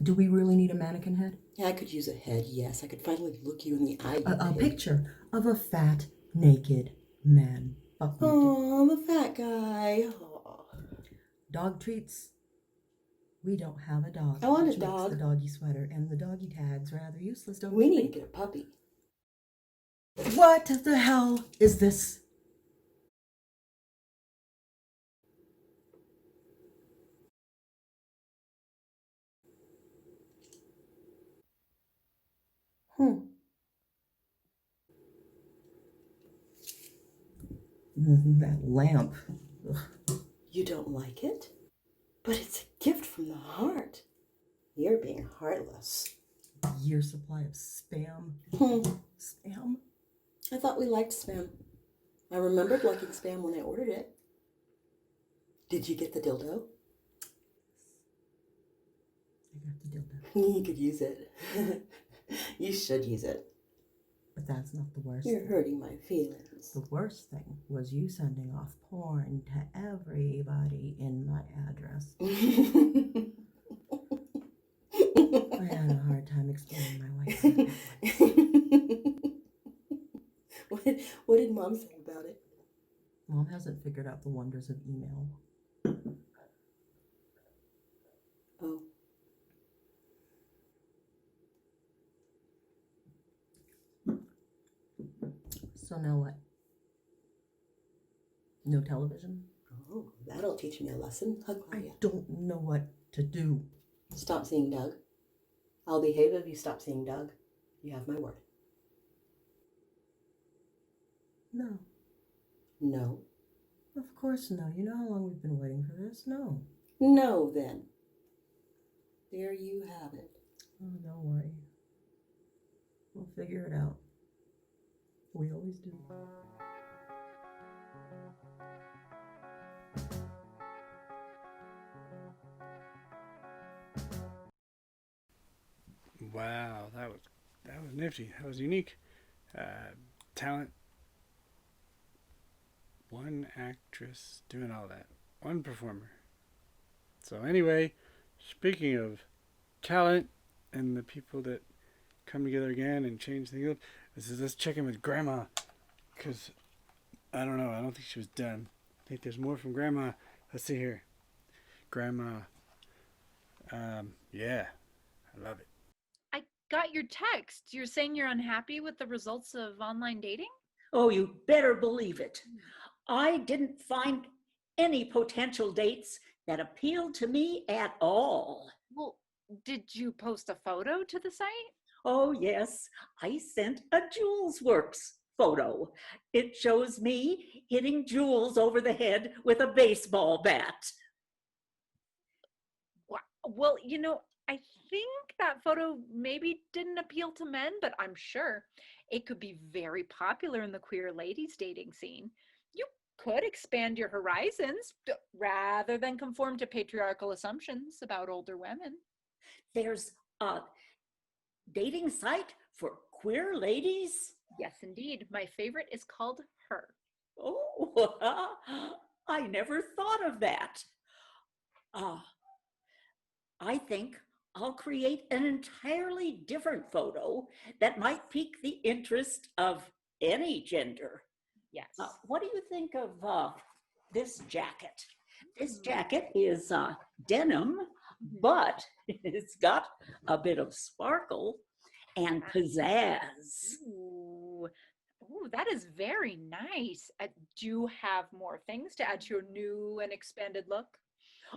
Speaker 9: Do we really need a mannequin head? Yeah, I could use a head, yes. I could finally look you in the eye. A picture of a fat, naked man. Oh, the fat guy. Oh. Dog treats. We don't have a dog. I want a dog. Makes the doggy sweater and the doggy tags rather useless, don't we? We need to get a puppy. What the hell is this? That lamp. Ugh. You don't like it? But it's a gift from the heart. You're being heartless. A year's supply of spam. Spam? I thought we liked spam. I remembered liking spam when I ordered it. Did you get the dildo? I got the dildo. You could use it. You should use it. But that's not the worst.
Speaker 10: You're hurting my feelings.
Speaker 9: The worst thing was you sending off porn to everybody in my address. I had a hard time explaining my wife.
Speaker 10: What did Mom say about it?
Speaker 9: Mom hasn't figured out the wonders of email.
Speaker 10: Oh.
Speaker 9: So now what? No television?
Speaker 10: Oh, that'll teach me a lesson. Huh,
Speaker 9: I
Speaker 10: Claudia?
Speaker 9: don't know what to do.
Speaker 10: Stop seeing Doug. I'll behave if you stop seeing Doug. You have my word.
Speaker 9: No.
Speaker 10: No.
Speaker 9: Of course no. You know how long we've been waiting for this? No.
Speaker 10: No, then. There you have it.
Speaker 9: Oh, don't worry. We'll figure it out. We always do.
Speaker 1: Wow, that was nifty. That was unique. Talent. One actress doing all that. One performer. So anyway, speaking of talent and the people that come together again and change things up, let's check in with Grandma, because I don't know. I don't think she was done. I think there's more from Grandma. Let's see here. Grandma. Yeah, I love it.
Speaker 7: I got your text. You're saying you're unhappy with the results of online dating?
Speaker 3: Oh, you better believe it. I didn't find any potential dates that appealed to me at all.
Speaker 7: Well, did you post a photo to the site?
Speaker 3: Oh, yes, I sent a Julesworks photo. It shows me hitting Jules over the head with a baseball bat.
Speaker 7: Well, I think that photo maybe didn't appeal to men, but I'm sure it could be very popular in the queer ladies dating scene. You could expand your horizons rather than conform to patriarchal assumptions about older women.
Speaker 3: There's a dating site for queer ladies?
Speaker 7: Yes, indeed. My favorite is called Her.
Speaker 3: Oh, I never thought of that. I think I'll create an entirely different photo that might pique the interest of any gender.
Speaker 7: Yes.
Speaker 3: What do you think of this jacket? This jacket is denim, but it's got a bit of sparkle and pizzazz.
Speaker 7: Ooh, that is very nice. Do you have more things to add to your new and expanded look?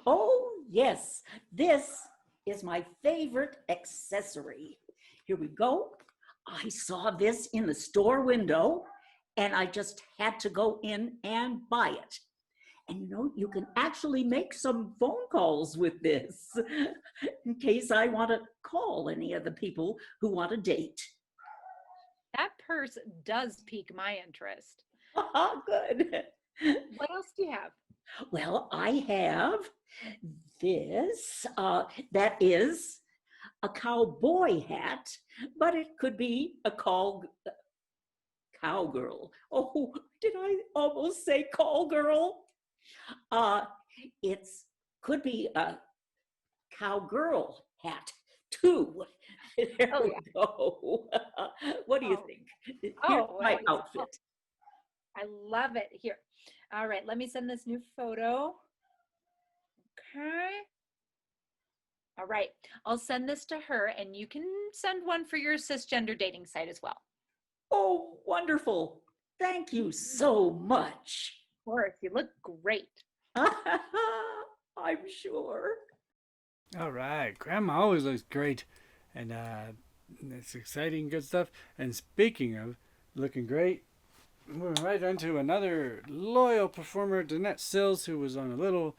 Speaker 3: Oh, yes. This is my favorite accessory. Here we go. I saw this in the store window, and I just had to go in and buy it. And you can actually make some phone calls with this in case I want to call any of the people who want to date.
Speaker 7: That purse does pique my interest.
Speaker 3: Good.
Speaker 7: What else do you have?
Speaker 3: Well, I have this, that is a cowboy hat, but it could be a cowgirl. Oh, did I almost say call girl? It's could be a cowgirl hat too. There we go. What do you think? Here's my outfit.
Speaker 7: I love it. Here. All right, let me send this new photo. Okay. All right, I'll send this to her, and you can send one for your cisgender dating site as well.
Speaker 3: Oh, wonderful. Thank you so much.
Speaker 7: Of course, you look great.
Speaker 3: I'm sure.
Speaker 1: All right, Grandma always looks great, and it's exciting, good stuff. And speaking of looking great, moving right on to another loyal performer, Danette Sills, who was on a little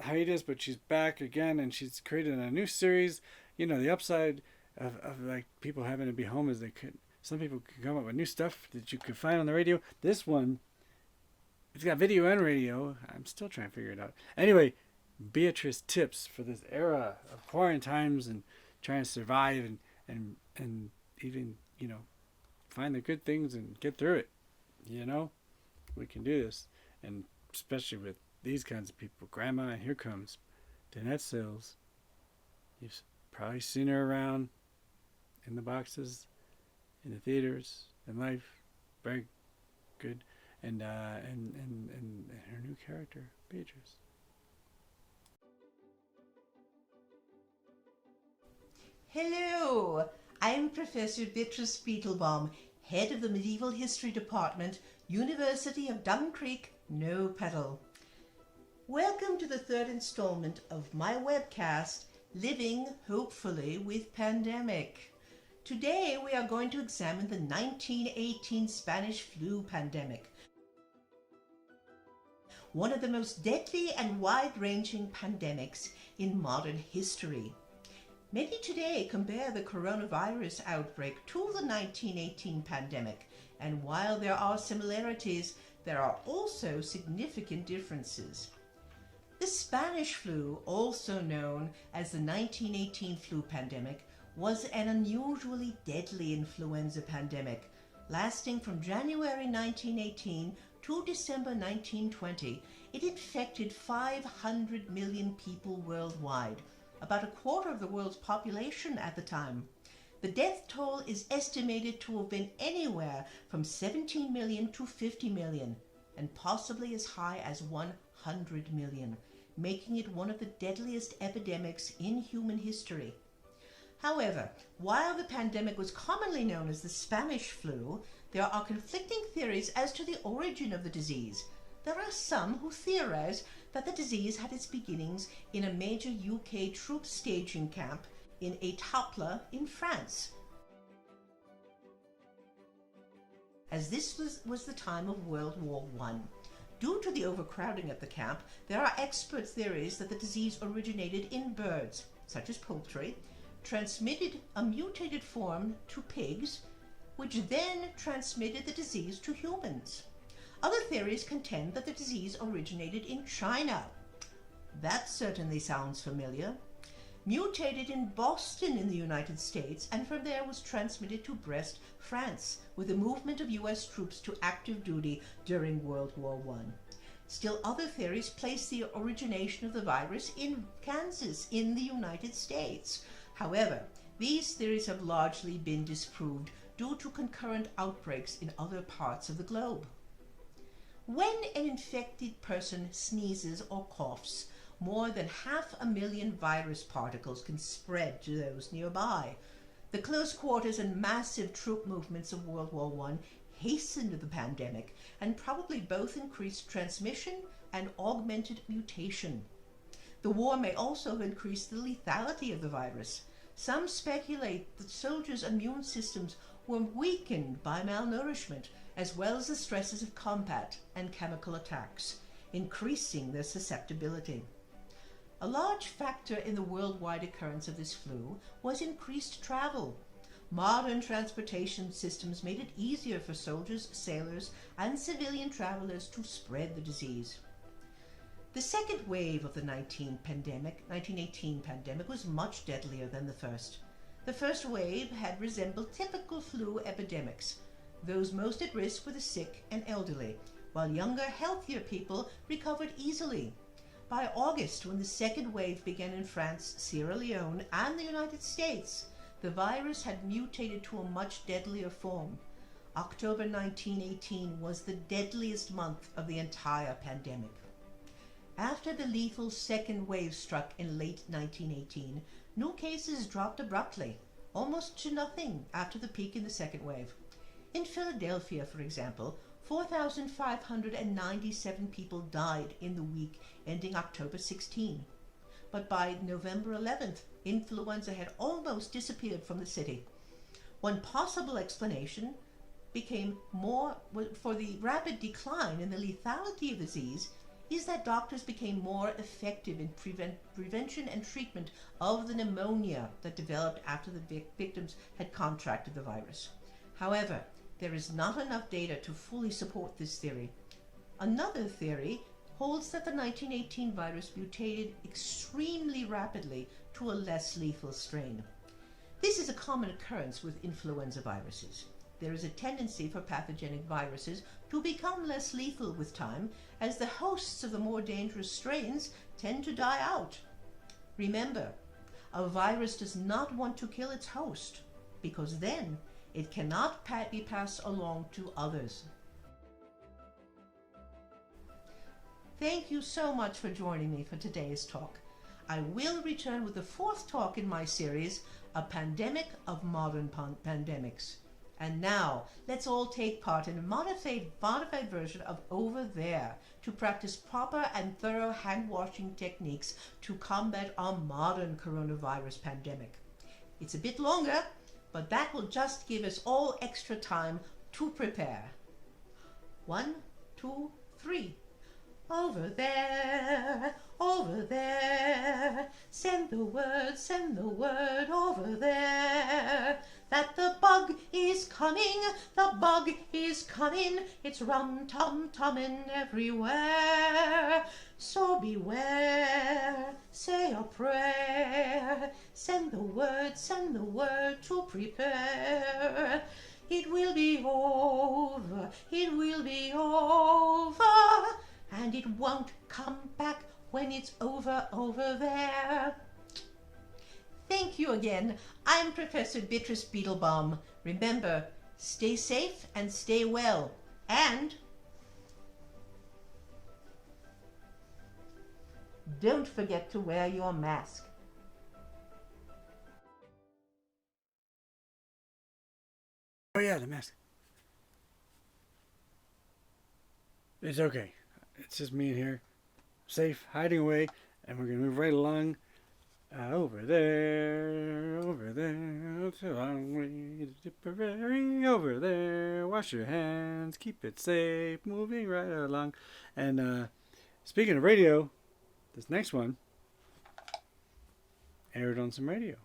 Speaker 1: hiatus, but she's back again, and she's created a new series. The upside of like people having to be home is some people can come up with new stuff that you can find on the radio. This one, it's got video and radio. I'm still trying to figure it out. Anyway, Beatrice tips for this era of QuaranTimes and trying to survive and even find the good things and get through it. You know, we can do this. And especially with these kinds of people. Grandma, here comes Danette Sills. You've probably seen her around in the boxes, in the theaters, in life. Very good. And her new character, Beatrice.
Speaker 11: Hello, I'm Professor Beatrice Beetlebaum, head of the Medieval History Department, University of Dumb Creek, No Pedal. Welcome to the third installment of my webcast, Living Hopefully with Pandemic. Today we are going to examine the 1918 Spanish flu pandemic, one of the most deadly and wide-ranging pandemics in modern history. Many today compare the coronavirus outbreak to the 1918 pandemic, and while there are similarities, there are also significant differences. The Spanish flu, also known as the 1918 flu pandemic, was an unusually deadly influenza pandemic, lasting from January 1918 to December 1920. It infected 500 million people worldwide, about a quarter of the world's population at the time. The death toll is estimated to have been anywhere from 17 million to 50 million, and possibly as high as 100 million, making it one of the deadliest epidemics in human history. However, while the pandemic was commonly known as the Spanish flu, there are conflicting theories as to the origin of the disease. There are some who theorize that the disease had its beginnings in a major UK troop staging camp in Étaples in France, as this was the time of World War I. Due to the overcrowding at the camp, there are expert theories that the disease originated in birds, such as poultry, transmitted a mutated form to pigs, which then transmitted the disease to humans. Other theories contend that the disease originated in China. That certainly sounds familiar. Mutated in Boston in the United States, and from there was transmitted to Brest, France, with the movement of US troops to active duty during World War I. Still other theories place the origination of the virus in Kansas in the United States. However, these theories have largely been disproved due to concurrent outbreaks in other parts of the globe. When an infected person sneezes or coughs, more than 500,000 virus particles can spread to those nearby. The close quarters and massive troop movements of World War I hastened the pandemic and probably both increased transmission and augmented mutation. The war may also have increased the lethality of the virus. Some speculate that soldiers' immune systems were weakened by malnourishment, as well as the stresses of combat and chemical attacks, increasing their susceptibility. A large factor in the worldwide occurrence of this flu was increased travel. Modern transportation systems made it easier for soldiers, sailors, and civilian travelers to spread the disease. The second wave of the 1918 pandemic was much deadlier than the first. The first wave had resembled typical flu epidemics. Those most at risk were the sick and elderly, while younger, healthier people recovered easily. By August, when the second wave began in France, Sierra Leone, and the United States, the virus had mutated to a much deadlier form. October 1918 was the deadliest month of the entire pandemic. After the lethal second wave struck in late 1918, new cases dropped abruptly, almost to nothing after the peak in the second wave. In Philadelphia, for example, 4,597 people died in the week ending October 16. But by November 11th, influenza had almost disappeared from the city. One possible explanation for the rapid decline in the lethality of the disease is that doctors became more effective in prevention and treatment of the pneumonia that developed after the victims had contracted the virus. However, there is not enough data to fully support this theory. Another theory holds that the 1918 virus mutated extremely rapidly to a less lethal strain. This is a common occurrence with influenza viruses. There is a tendency for pathogenic viruses to become less lethal with time, as the hosts of the more dangerous strains tend to die out. Remember, a virus does not want to kill its host, because then it cannot be passed along to others. Thank you so much for joining me for today's talk. I will return with the fourth talk in my series, A Pandemic of Modern Pandemics. And now, let's all take part in a modified version of Over There to practice proper and thorough hand-washing techniques to combat our modern coronavirus pandemic. It's a bit longer, but that will just give us all extra time to prepare. 1, 2, 3. Over there, send the word over there. That the bug is coming, it's rum-tum-tumming everywhere. So beware, say a prayer, send the word to prepare. It will be over, and it won't come back when it's over there. Thank you again. I'm Professor Beatrice Beetlebaum. Remember, stay safe and stay well. And don't forget to wear your mask.
Speaker 1: Oh yeah, the mask. It's okay. It's just me in here, safe, hiding away, and we're gonna move right along. Over there, it's a long way to Tipperary. Over there, wash your hands, keep it safe, moving right along. And speaking of radio, this next one aired on some radio,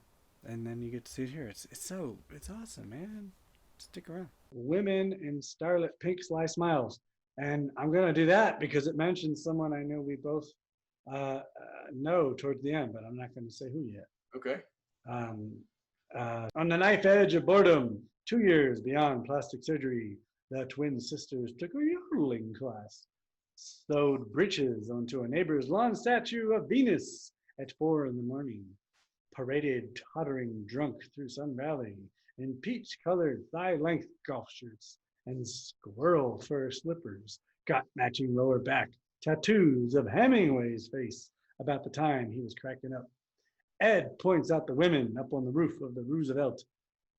Speaker 1: and then you get to see it here. It's awesome, man. Stick around. Women in Starlit Pink Sly Smiles. And I'm going to do that because it mentions someone I know we both know towards the end, but I'm not going to say who yet.
Speaker 5: Okay.
Speaker 1: On the knife edge of boredom, 2 years beyond plastic surgery, the twin sisters took a yodeling class, sewed breeches onto a neighbor's lawn statue of Venus at 4 a.m, paraded tottering drunk through Sun Valley in peach-colored thigh-length golf shirts and squirrel fur slippers, got matching lower back tattoos of Hemingway's face about the time he was cracking up. Ed points out the women up on the roof of the Roosevelt.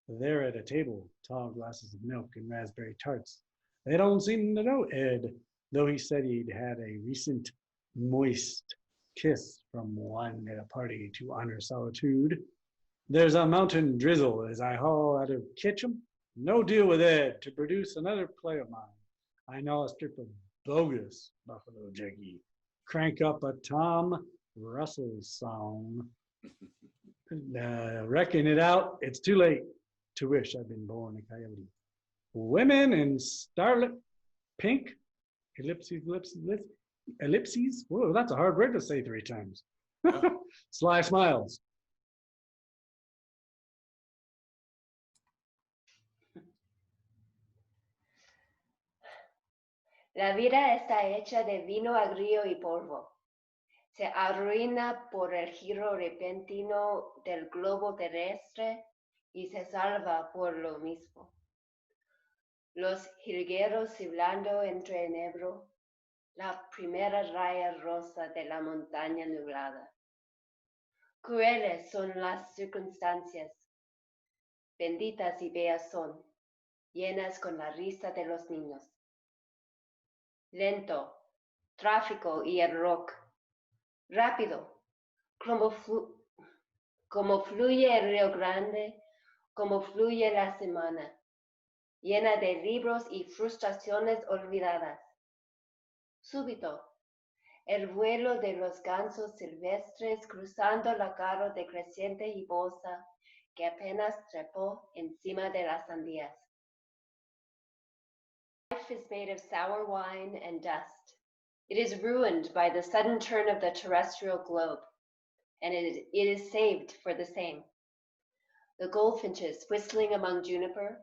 Speaker 1: They're at a table, tall glasses of milk and raspberry tarts. They don't seem to know Ed, though he said he'd had a recent moist kiss from one at a party to honor solitude. There's a mountain drizzle as I haul out of Kitchum. No deal with Ed to produce another play of mine. I know a strip of bogus Buffalo Jiggy. Crank up a Tom Russell song. Reckon it out, it's too late to wish I'd been born a coyote. Women in starlit pink, ellipses. Whoa, that's a hard word to say 3 times. Sly Smiles.
Speaker 12: La vida está hecha de vino agrio y polvo. Se arruina por el giro repentino del globo terrestre y se salva por lo mismo. Los jilgueros silbando entre enebro, la primera raya rosa de la montaña nublada. Crueles son las circunstancias, benditas y bellas son, llenas con la risa de los niños. Lento, tráfico y el rock. Rápido, como fluye el Río Grande, como fluye la semana, llena de libros y frustraciones olvidadas. Súbito, el vuelo de los gansos silvestres cruzando la carro decreciente y bosa que apenas trepó encima de las sandías. Life is made of sour wine and dust. It is ruined by the sudden turn of the terrestrial globe, and it is saved for the same. The goldfinches whistling among juniper,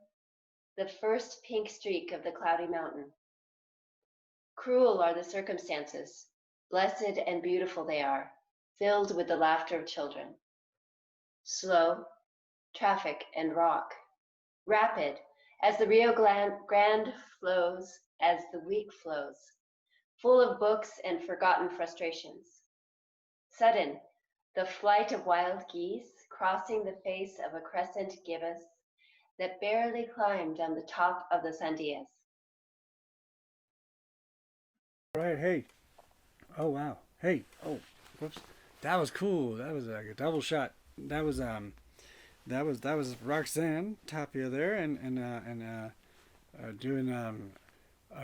Speaker 12: the first pink streak of the cloudy mountain. Cruel are the circumstances, blessed and beautiful they are, filled with the laughter of children. Slow, traffic and rock, rapid, as the Rio Grande flows, as the week flows, full of books and forgotten frustrations. Sudden, the flight of wild geese crossing the face of a crescent gibbous that barely climbed on the top of the sandias.
Speaker 1: All right, hey. Oh, wow. Hey, oh, whoops. That was cool. That was like a double shot. That was Roxanne Tapia there, and doing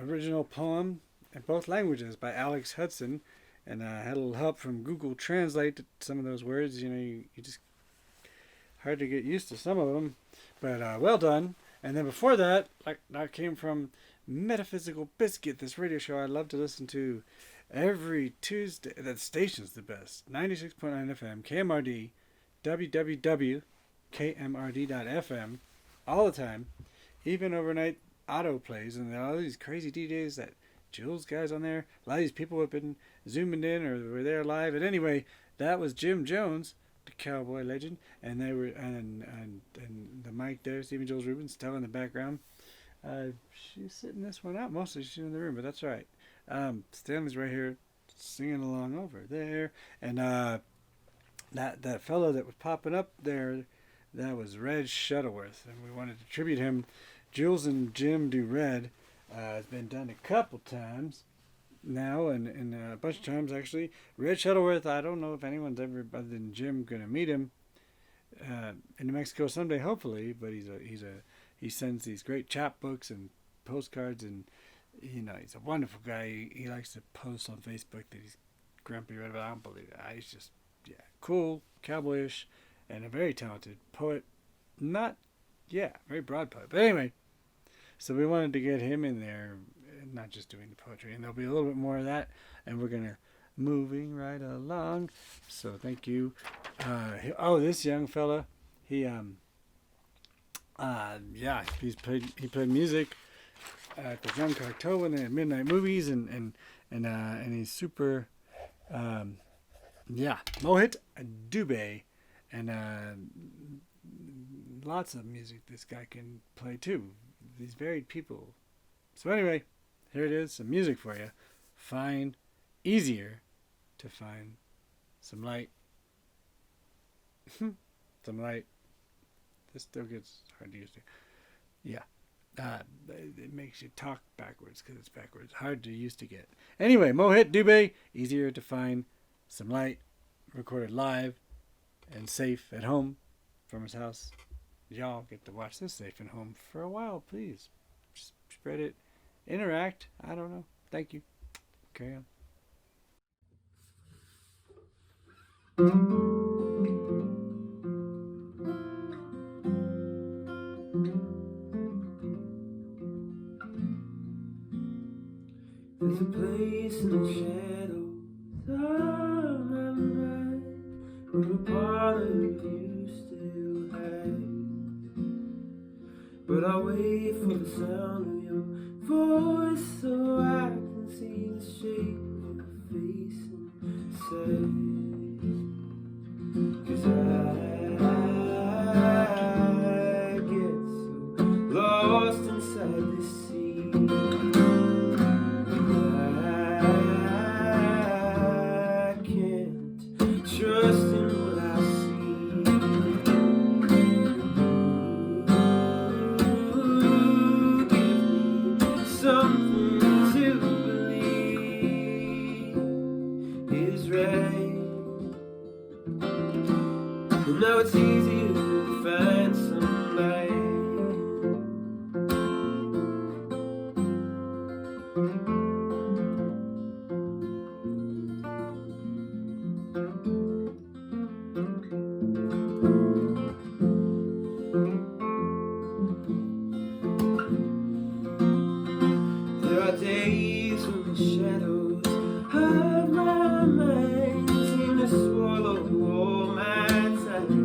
Speaker 1: original poem in both languages by Alex Hudson, and had a little help from Google Translate to some of those words. You know, you just hard to get used to some of them, but well done. And then before that, like that came from Metaphysical Biscuit, this radio show I love to listen to every Tuesday. That station's the best. 96.9 FM, KMRD, www.kmrd.fm, all the time. Even overnight auto plays, and there are all these crazy DJs, that Jules guys on there. A lot of these people have been zooming in or were there live. And anyway, that was Jim Jones, the cowboy legend, and they were and the mic there, Stephen Jules Rubin, still in the background. She's sitting this one out. Mostly she's in the room, but that's all right. Stanley's right here singing along over there. And that fellow that was popping up there, that was Red Shuttleworth, and we wanted to tribute him. Jules and Jim do Red. It's been done a couple times now, and a bunch of times actually. Red Shuttleworth, I don't know if anyone's ever, other than Jim, gonna meet him in New Mexico someday, hopefully. But he sends these great chapbooks and postcards, and you know, he's a wonderful guy. He likes to post on Facebook that he's grumpy right about. I don't believe that. He's just cool, cowboyish, and a very talented poet. Very broad poet. But anyway, so we wanted to get him in there, not just doing the poetry, and there'll be a little bit more of that, and we're gonna moving right along. So thank you. This young fella, he played music at the Jean Cocteau when they had midnight movies, and he's super, Mohit Dubé, and lots of music this guy can play too. These varied people. So anyway, here it is, some music for you. Easier to find some light. Some light. This still gets hard to use. Yeah. It makes you talk backwards because it's backwards. Hard to used to get. Anyway, Mohit Dubé, Easier to Find Some Light, recorded live and safe at home from his house. Y'all get to watch this safe and home for a while, please. Just spread it. Interact. I don't know. Thank you. Carry on.
Speaker 13: There's a place in the shadows of my mind where a part of you still hides. But I'll wait for the sound of your voice so I can see the shape of your face inside. 'Cause I get so lost inside this sea. Trust in what I see. Give me something to believe is right. And now it's easier to find some light. There are days when the shadows of my mind seem to swallow all my time,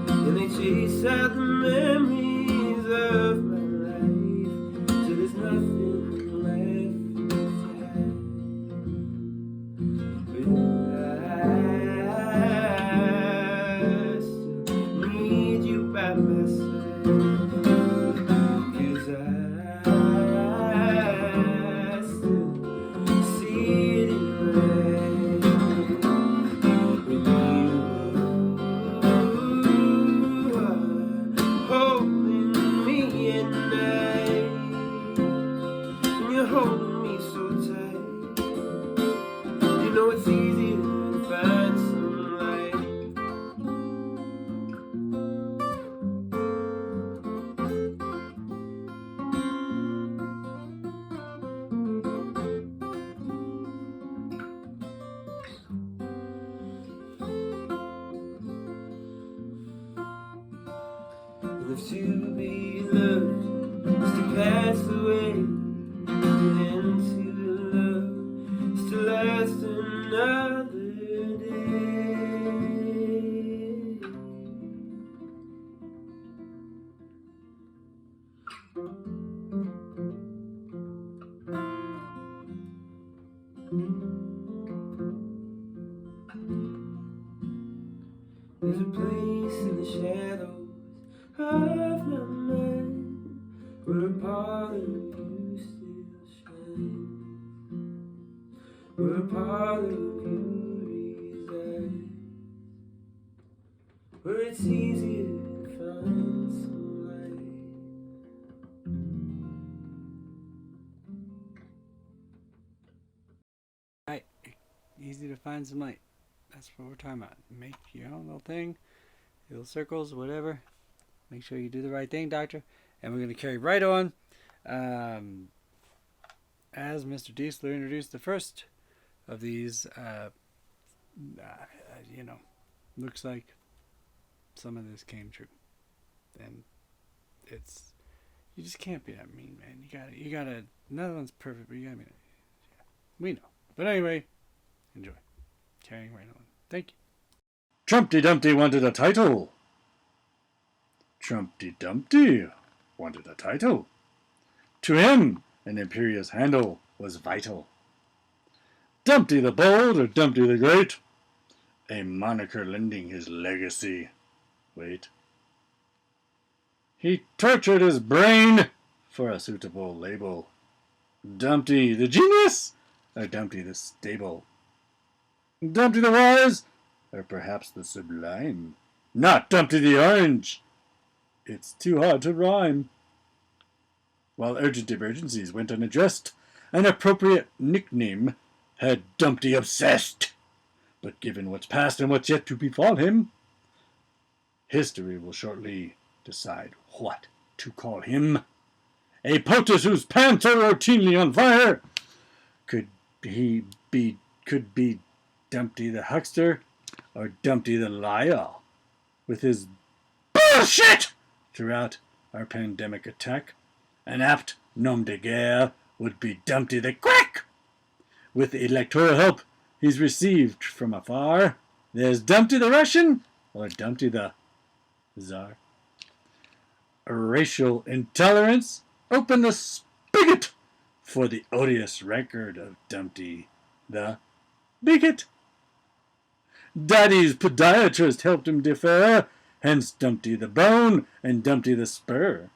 Speaker 13: and they chase out the memories of live to be loved is to pass away, and to love is to last another day. There's a place in the shadows of my mind where a part of you still shines, where a part of you resides, where it's easier to find some light.
Speaker 1: Right. Easy to find some light. That's what we're talking about. Make your own little thing, little circles, whatever. Make sure you do the right thing, Doctor. And we're going to carry right on. As Mr. Diesler introduced the first of these, looks like some of this came true. And you just can't be that mean, man. You gotta, another one's perfect, but you gotta be, yeah, we know. But anyway, enjoy. Carrying right on. Thank you.
Speaker 14: Trumpty Dumpty wanted a title. Trumpty Dumpty wanted a title. To him, an imperious handle was vital. Dumpty the Bold or Dumpty the Great, a moniker lending his legacy. Wait. He tortured his brain for a suitable label. Dumpty the Genius or Dumpty the Stable? Dumpty the Wise, or perhaps the Sublime? Not Dumpty the Orange. It's too hard to rhyme. While urgent emergencies went unaddressed, an appropriate nickname had Dumpty obsessed. But given what's past and what's yet to befall him, history will shortly decide what to call him. A POTUS whose pants are routinely on fire. Could be Dumpty the Huckster or Dumpty the Liar, with his bullshit throughout our pandemic attack. An apt nom de guerre would be Dumpty the Quack. With electoral help he's received from afar, there's Dumpty the Russian or Dumpty the Czar. Racial intolerance, open the spigot for the odious record of Dumpty the Bigot. Daddy's podiatrist helped him defer, hence Dumpty the Bone and Dumpty the Spur.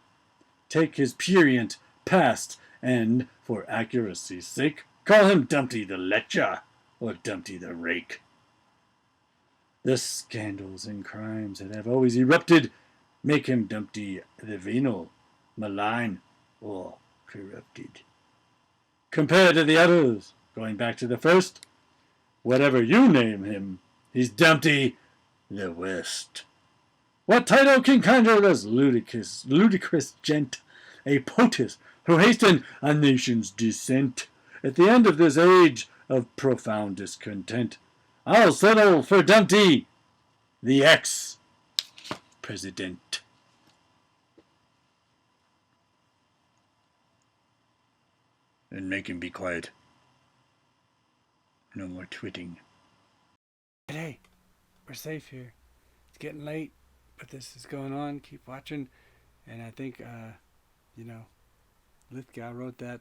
Speaker 14: Take his prurient past and, for accuracy's sake, call him Dumpty the Lecher or Dumpty the Rake. The scandals and crimes that have always erupted make him Dumpty the Venal, malign, or corrupted. Compared to the others, going back to the first, whatever you name him, he's Dumpty the West. What title can conjure this ludicrous gent? A POTUS who hastened a nation's descent. At the end of this age of profound discontent, I'll settle for Dumpty, the ex-president. And make him be quiet. No more twitting.
Speaker 1: Hey, we're safe here. It's getting late, but this is going on. Keep watching. And I think, Lithgow wrote that.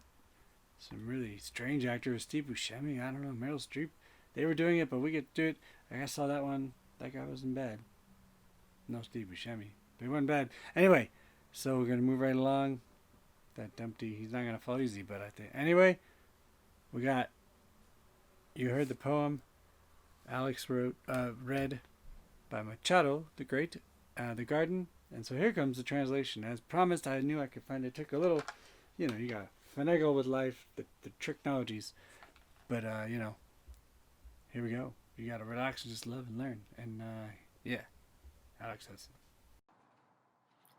Speaker 1: Some really strange actors, Steve Buscemi, I don't know, Meryl Streep. They were doing it, but we get to do it. I saw that one. That guy wasn't bad. No Steve Buscemi. But he wasn't bad. Anyway, so we're going to move right along. That Dumpty, he's not going to fall easy, but I think. Anyway, you heard the poem Alex read by Machado the Great, The Garden. And so here comes the translation. As promised, I knew I could find it. Took a little, you got to finagle with life, the technologies. But, here we go. You got to relax and just love and learn. And, Alex has it.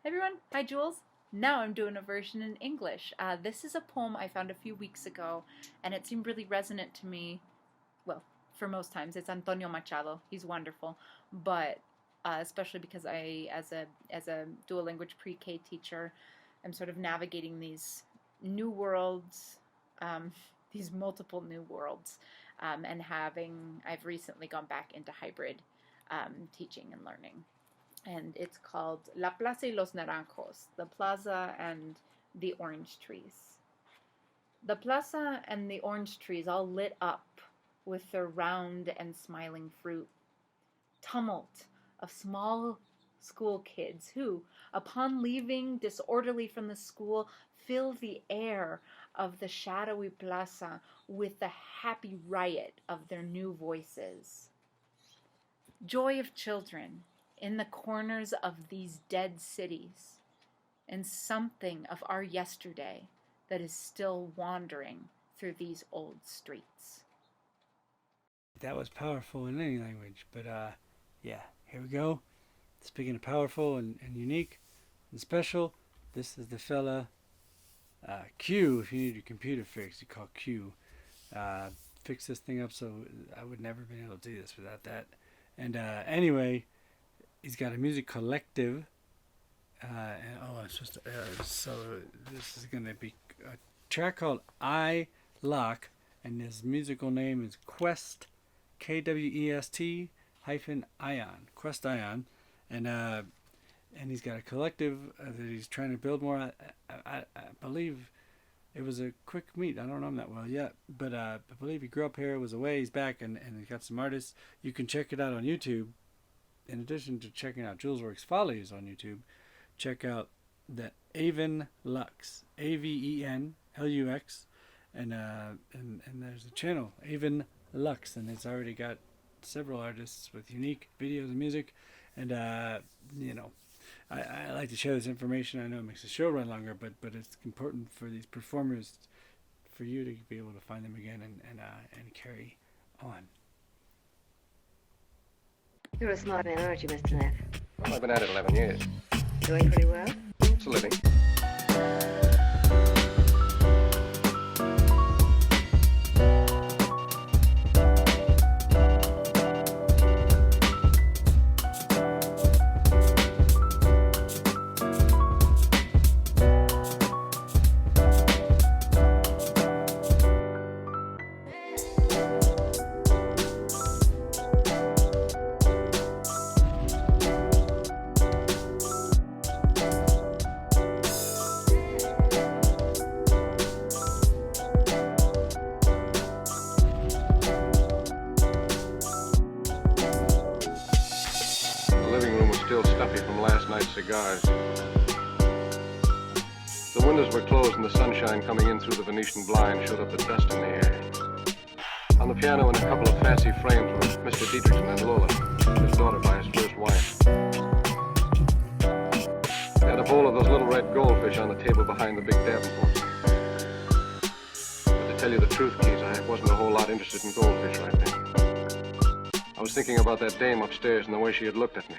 Speaker 7: Hey everyone, hi Jules. Now I'm doing a version in English. This is a poem I found a few weeks ago, and it seemed really resonant to me. Well, for most times, it's Antonio Machado. He's wonderful. But especially because I, as a dual language pre-K teacher, am sort of navigating these new worlds, these multiple new worlds, and I've recently gone back into hybrid teaching and learning. And it's called La Plaza y los Naranjos, the plaza and the orange trees. The plaza and the orange trees all lit up with their round and smiling fruit. Tumult of small school kids who, upon leaving disorderly from the school, fill the air of the shadowy plaza with the happy riot of their new voices. Joy of children in the corners of these dead cities, and something of our yesterday that is still wandering through these old streets.
Speaker 1: That was powerful in any language, but yeah, here we go. Speaking of powerful and unique and special, this is the fella Q. If you need your computer fixed, you call Q. Fix this thing up, so I would never been able to do this without that. And anyway, he's got a music collective. So this is going to be a track called I Lock, and his musical name is Quest, KWEST -Ion, Quest Ion, and he's got a collective that he's trying to build more. I believe it was a quick meet. I don't know him that well yet, but I believe he grew up here, was away, he's back, and he's got some artists. You can check it out on YouTube. In addition to checking out Julesworks Follies on YouTube, check out the Aven Lux, AVENLUX, and there's a channel, Aven Lux, and it's already got several artists with unique videos and music, and you know, I like to share this information. I know it makes the show run longer, but it's important for these performers, for you to be able to find them again and carry on.
Speaker 12: You're a smart man, aren't you, Mr. Neff?
Speaker 15: Well, I've been at it 11 years.
Speaker 12: Doing pretty well?
Speaker 15: It's a living. Cigars. The windows were closed and the sunshine coming in through the Venetian blind showed up the dust in the air. On the piano in a couple of fancy frames were Mr. Dietrichson and Lola, his daughter by his first wife. They had a bowl of those little red goldfish on the table behind the big Davenport. But to tell you the truth, Keys, I wasn't a whole lot interested in goldfish right then. I was thinking about that dame upstairs and the way she had looked at me.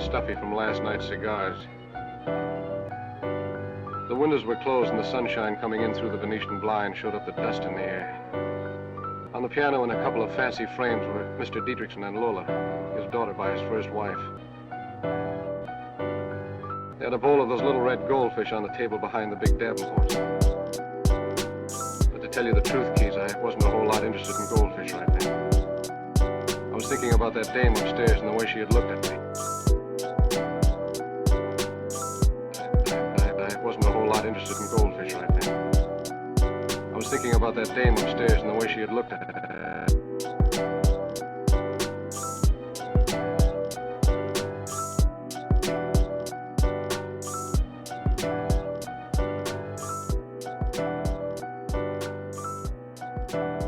Speaker 15: Stuffy from last night's cigars. The windows were closed and the sunshine coming in through the Venetian blind showed up the dust in the air. On the piano in a couple of fancy frames were Mr. Dietrichson and Lola, his daughter by his first wife. They had a bowl of those little red goldfish on the table behind the big Davenports. But to tell you the truth, Keys, I wasn't a whole lot interested in goldfish right then. I was thinking about that dame upstairs and the way she had looked at me. I wasn't a whole lot interested in goldfish right then. I was thinking about that dame upstairs and the way she had looked at it.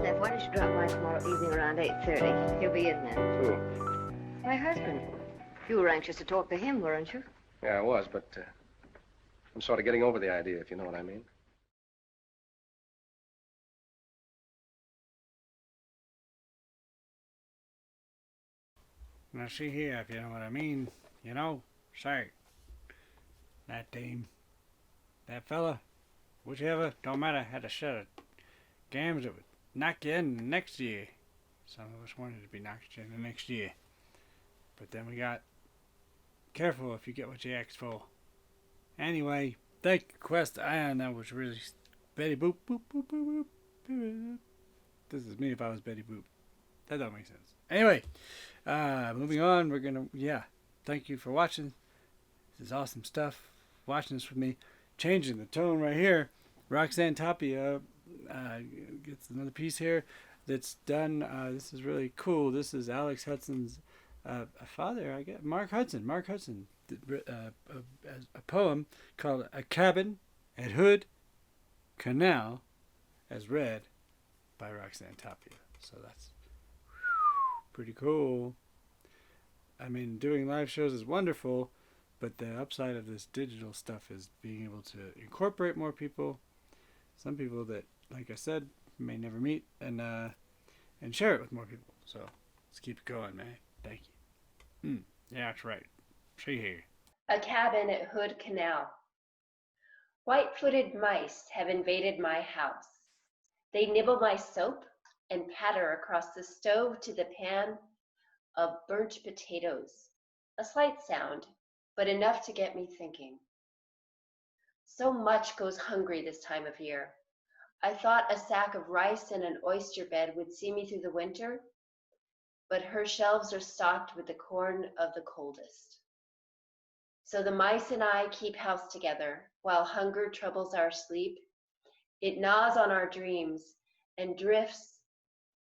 Speaker 12: Nev, why don't you drop by tomorrow evening around 8:30? He'll be in then.
Speaker 15: Who?
Speaker 12: My husband. You were anxious to talk to him, weren't you?
Speaker 15: Yeah, I was, but I'm sort of getting over the idea, if you know what I mean.
Speaker 1: Now see here, if you know what I mean, you know, say, that dame, that fella, whichever, don't matter, had a set of games that would knock you in the next year. Some of us wanted to be knocked in the next year. But then we got careful if you get what you asked for. Anyway, thank you, Quest Iron. That was really Betty Boop, boop, boop, boop, boop. This is me if I was Betty Boop. That don't make sense. Anyway, moving on, we're gonna, thank you for watching. This is awesome stuff. Watching this with me, changing the tone right here. Roxanne Tapia gets another piece here that's done. This is really cool. This is Alex Hudson's father, I guess. Mark Hudson. Mark Hudson did a poem called "A Cabin at Hood Canal," as read by Roxanne Tapia. So that's pretty cool. I mean, doing live shows is wonderful, but the upside of this digital stuff is being able to incorporate more people. Some people that, like I said, may never meet, and share it with more people. So let's keep it going, man. Thank you. Yeah, that's right. See here.
Speaker 12: A cabin at Hood Canal. White-footed mice have invaded my house. They nibble my soap and patter across the stove to the pan of burnt potatoes. A slight sound, but enough to get me thinking. So much goes hungry this time of year. I thought a sack of rice and an oyster bed would see me through the winter, but her shelves are stocked with the corn of the coldest. So the mice and I keep house together while hunger troubles our sleep. It gnaws on our dreams and drifts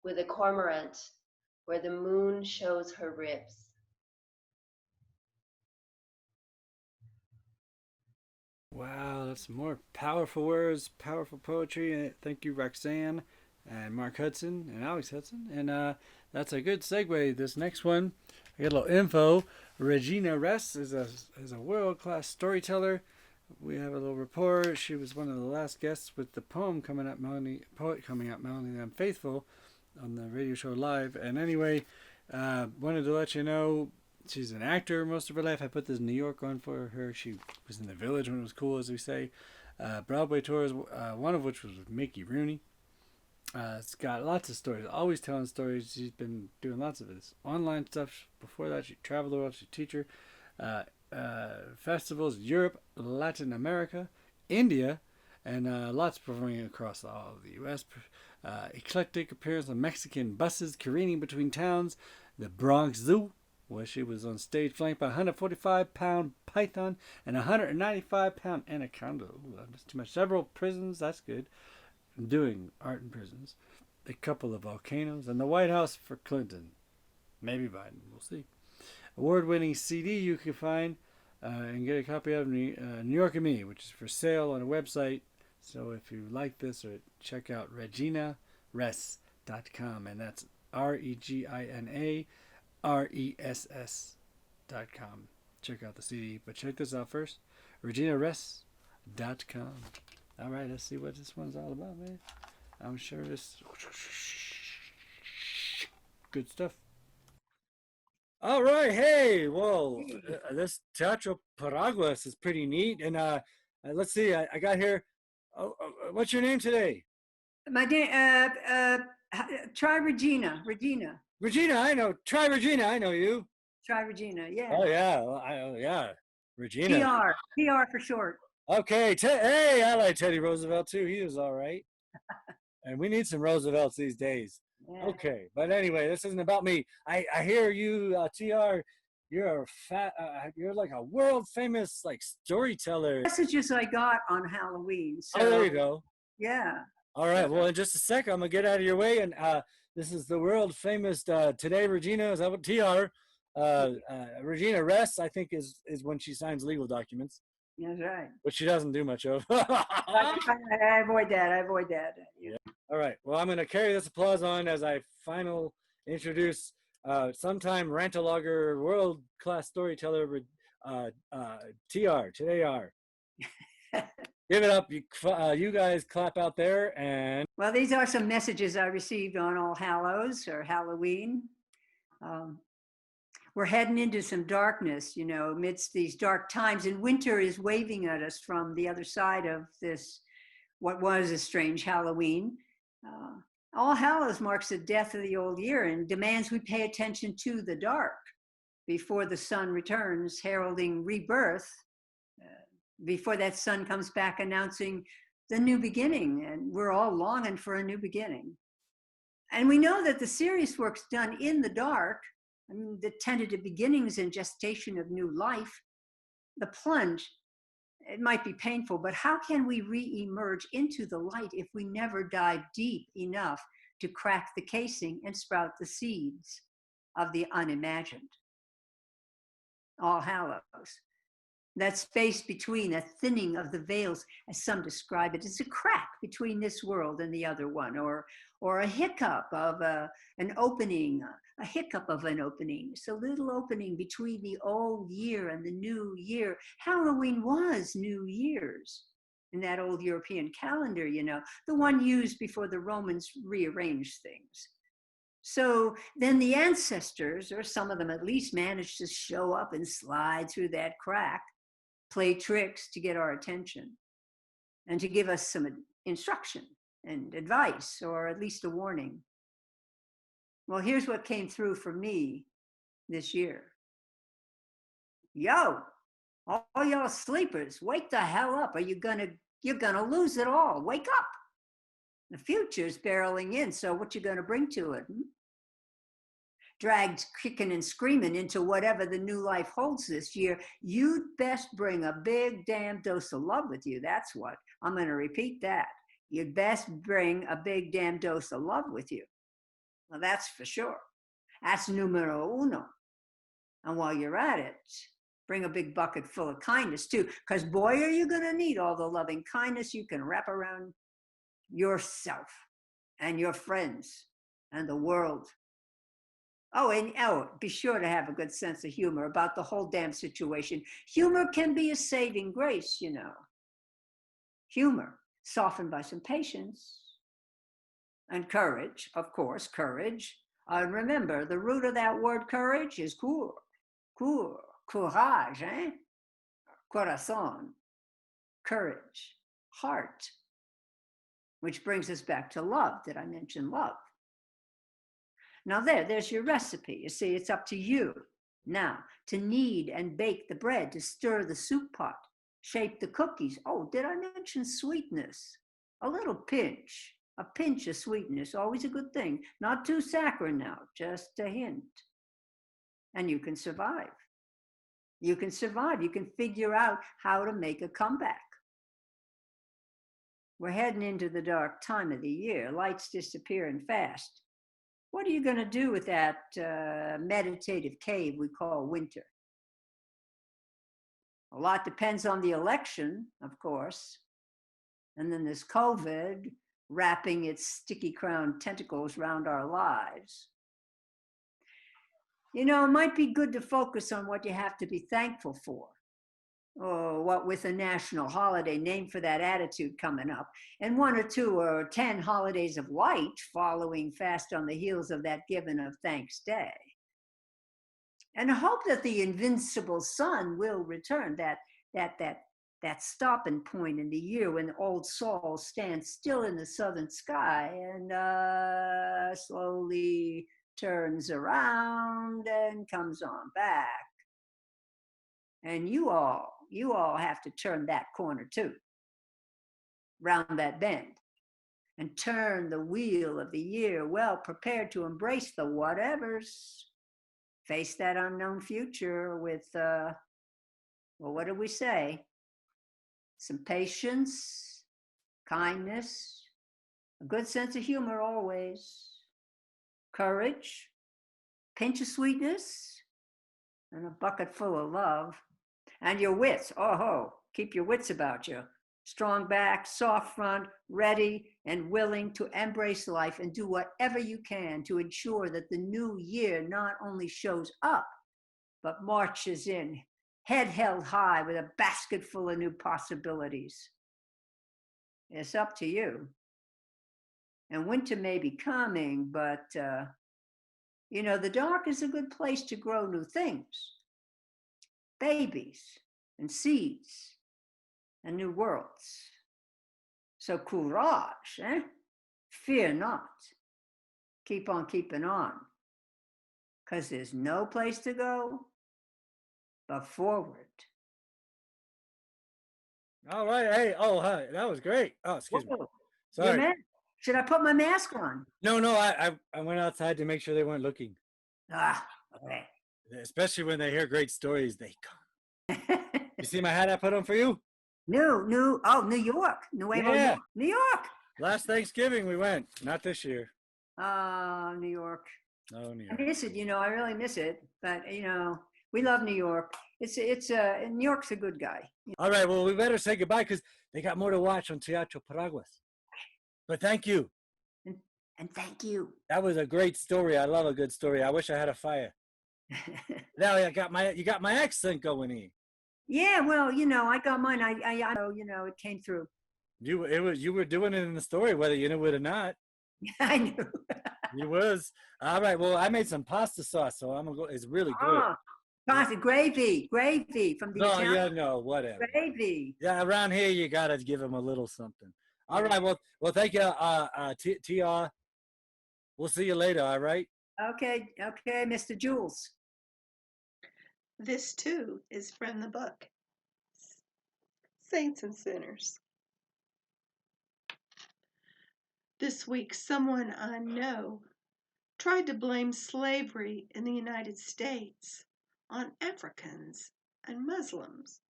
Speaker 12: with a cormorant where the moon shows her ribs.
Speaker 1: Wow, that's some more powerful words, powerful poetry. Thank you, Roxanne, and Mark Hudson, and Alex Hudson. And that's a good segue. This next one, I got a little info. Regina Ress is a world-class storyteller. We have a little report. She was one of the last guests with the poet coming up, Melanie, I'm Faithful, on the radio show live. And anyway, wanted to let you know she's an actor most of her life. I put this New York on for her. She was in the Village when it was cool, as we say. Broadway tours, one of which was with Mickey Rooney. It's got lots of stories, always telling stories. She's been doing lots of this online stuff. Before that, she traveled the world. She's a teacher. Festivals, Europe, Latin America, India, and lots performing across all of the U.S. Eclectic appearance on Mexican buses careening between towns. The Bronx Zoo, where she was on stage flanked by a 145-pound python and a 195-pound anaconda. Ooh, that's too much. Several prisons, that's good. Doing art in prisons. A couple of volcanoes. And the White House for Clinton. Maybe Biden, we'll see. Award-winning CD you can find and get a copy of New York and Me, which is for sale on a website. So if you like this, or check out ReginaRess.com, and that's ReginaRess.com. Check out the CD, but check this out first. ReginaRess.com. All right, let's see what this one's all about, man. I'm sure it's good stuff. All right, hey, well, this Teatro Paraguas is pretty neat, and let's see, I got here. What's your name today?
Speaker 16: My name, try Regina. Regina,
Speaker 1: I know. Try Regina, I know you.
Speaker 16: Try Regina, yeah.
Speaker 1: Oh yeah, yeah, Regina.
Speaker 16: PR for short.
Speaker 1: Okay, hey, I like Teddy Roosevelt too. He was all right. And we need some Roosevelts these days. Yeah. Okay, but anyway, this isn't about me. I hear you, TR. You're you're like a world famous like storyteller.
Speaker 16: Messages I got on Halloween. So,
Speaker 1: oh, there you go.
Speaker 16: Yeah.
Speaker 17: All right. Well, in just a sec, I'm gonna get out of your way, and this is the world famous today. Regina, is that what TR? Regina rests, I think, is when she signs legal documents,
Speaker 16: That's right.
Speaker 17: which she doesn't do much of.
Speaker 16: I avoid that. I avoid that.
Speaker 17: Yeah. All right. Well, I'm gonna carry this applause on as I introduce sometime rantaloger, world class storyteller, TR. Today are. Give it up, you guys clap out there. And
Speaker 16: well, these are some messages I received on All Hallows or Halloween. We're heading into some darkness, you know, amidst these dark times, and winter is waving at us from the other side of this, what was a strange Halloween. All Hallows marks the death of the old year and demands we pay attention to the dark before the sun returns, heralding rebirth. Before that sun comes back announcing the new beginning, and we're all longing for a new beginning. And we know that the serious work's done in the dark. I mean, the tentative beginnings and gestation of new life, the plunge, it might be painful, but how can we re-emerge into the light if we never dive deep enough to crack the casing and sprout the seeds of the unimagined? All Hallows. That space between, a thinning of the veils, as some describe it, is a crack between this world and the other one, or a hiccup of an opening, a hiccup of an opening. It's a little opening between the old year and the new year. Halloween was New Year's in that old European calendar, you know, the one used before the Romans rearranged things. So then the ancestors, or some of them at least, managed to show up and slide through that crack, play tricks to get our attention and to give us some instruction and advice, or at least a warning. Well, here's what came through for me this year. Yo, all y'all sleepers, wake the hell up, or you're gonna lose it all. Wake up. The future's barreling in, so what you gonna bring to it? Dragged kicking and screaming into whatever the new life holds this year, you'd best bring a big damn dose of love with you. That's what. I'm going to repeat that. You'd best bring a big damn dose of love with you. Well, that's for sure. That's numero uno. And while you're at it, bring a big bucket full of kindness too, because boy, are you going to need all the loving kindness you can wrap around yourself and your friends and the world. Oh, and be sure to have a good sense of humor about the whole damn situation. Humor can be a saving grace, you know. Humor, softened by some patience and courage, of course, courage. Remember, the root of that word courage is courage, eh? Corazón, courage, heart, which brings us back to love. Did I mention love? Now there's your recipe. You see, it's up to you now to knead and bake the bread, to stir the soup pot, shape the cookies. Oh, did I mention sweetness? A little pinch, a pinch of sweetness, always a good thing. Not too saccharine now, just a hint. And you can survive. You can survive. You can figure out how to make a comeback. We're heading into the dark time of the year. Lights disappearing fast. What are you going to do with that meditative cave we call winter? A lot depends on the election, of course. And then there's COVID wrapping its sticky crowned tentacles around our lives. You know, it might be good to focus on what you have to be thankful for, or what with a national holiday named for that attitude coming up, and 1 or 2 or 10 holidays of light following fast on the heels of that given of thanks day. And hope that the invincible sun will return, that stopping point in the year when old Sol stands still in the southern sky and slowly turns around and comes on back. And you all have to turn that corner too, round that bend, and turn the wheel of the year well prepared to embrace the whatevers, face that unknown future with, well, what did we say? Some patience, kindness, a good sense of humor always, courage, pinch of sweetness, and a bucket full of love. And your wits, keep your wits about you. Strong back, soft front, ready and willing to embrace life and do whatever you can to ensure that the new year not only shows up, but marches in, head held high with a basket full of new possibilities. It's up to you. And winter may be coming, but, the dark is a good place to grow new things. Babies and seeds and new worlds. So courage, eh? Fear not. Keep on keeping on. Because there's no place to go but forward.
Speaker 17: All right. Hey, hi. That was great. Oh, excuse me. Sorry.
Speaker 16: Should I put my mask on?
Speaker 17: No, I went outside to make sure they weren't looking.
Speaker 16: Okay.
Speaker 17: Especially when they hear great stories, they come. You see my hat I put on for you?
Speaker 16: New York.
Speaker 17: Yeah.
Speaker 16: New York.
Speaker 17: Last Thanksgiving we went. Not this year.
Speaker 16: New York.
Speaker 17: Oh, New
Speaker 16: I
Speaker 17: York.
Speaker 16: miss it, I really miss it. But, we love New York. New York's a good guy.
Speaker 17: All right, well, we better say goodbye because they got more to watch on Teatro Paraguas. But thank you.
Speaker 16: And thank you.
Speaker 17: That was a great story. I love a good story. I wish I had a fire. Now you got my accent going in.
Speaker 16: Yeah, well, I got mine. I it came through.
Speaker 17: You were doing it in the story, whether you knew it or not.
Speaker 16: I knew.
Speaker 17: You was. All right, well, I made some pasta sauce, so I'm gonna go. It's really good.
Speaker 16: Pasta gravy from the Italian.
Speaker 17: Whatever.
Speaker 16: Gravy.
Speaker 17: Yeah, around here you gotta give them a little something. All right, well, thank you, TR. We'll see you later. All right.
Speaker 16: Okay, Mr. Jules.
Speaker 18: This too is from the book, Saints and Sinners. This week, someone I know tried to blame slavery in the United States on Africans and Muslims.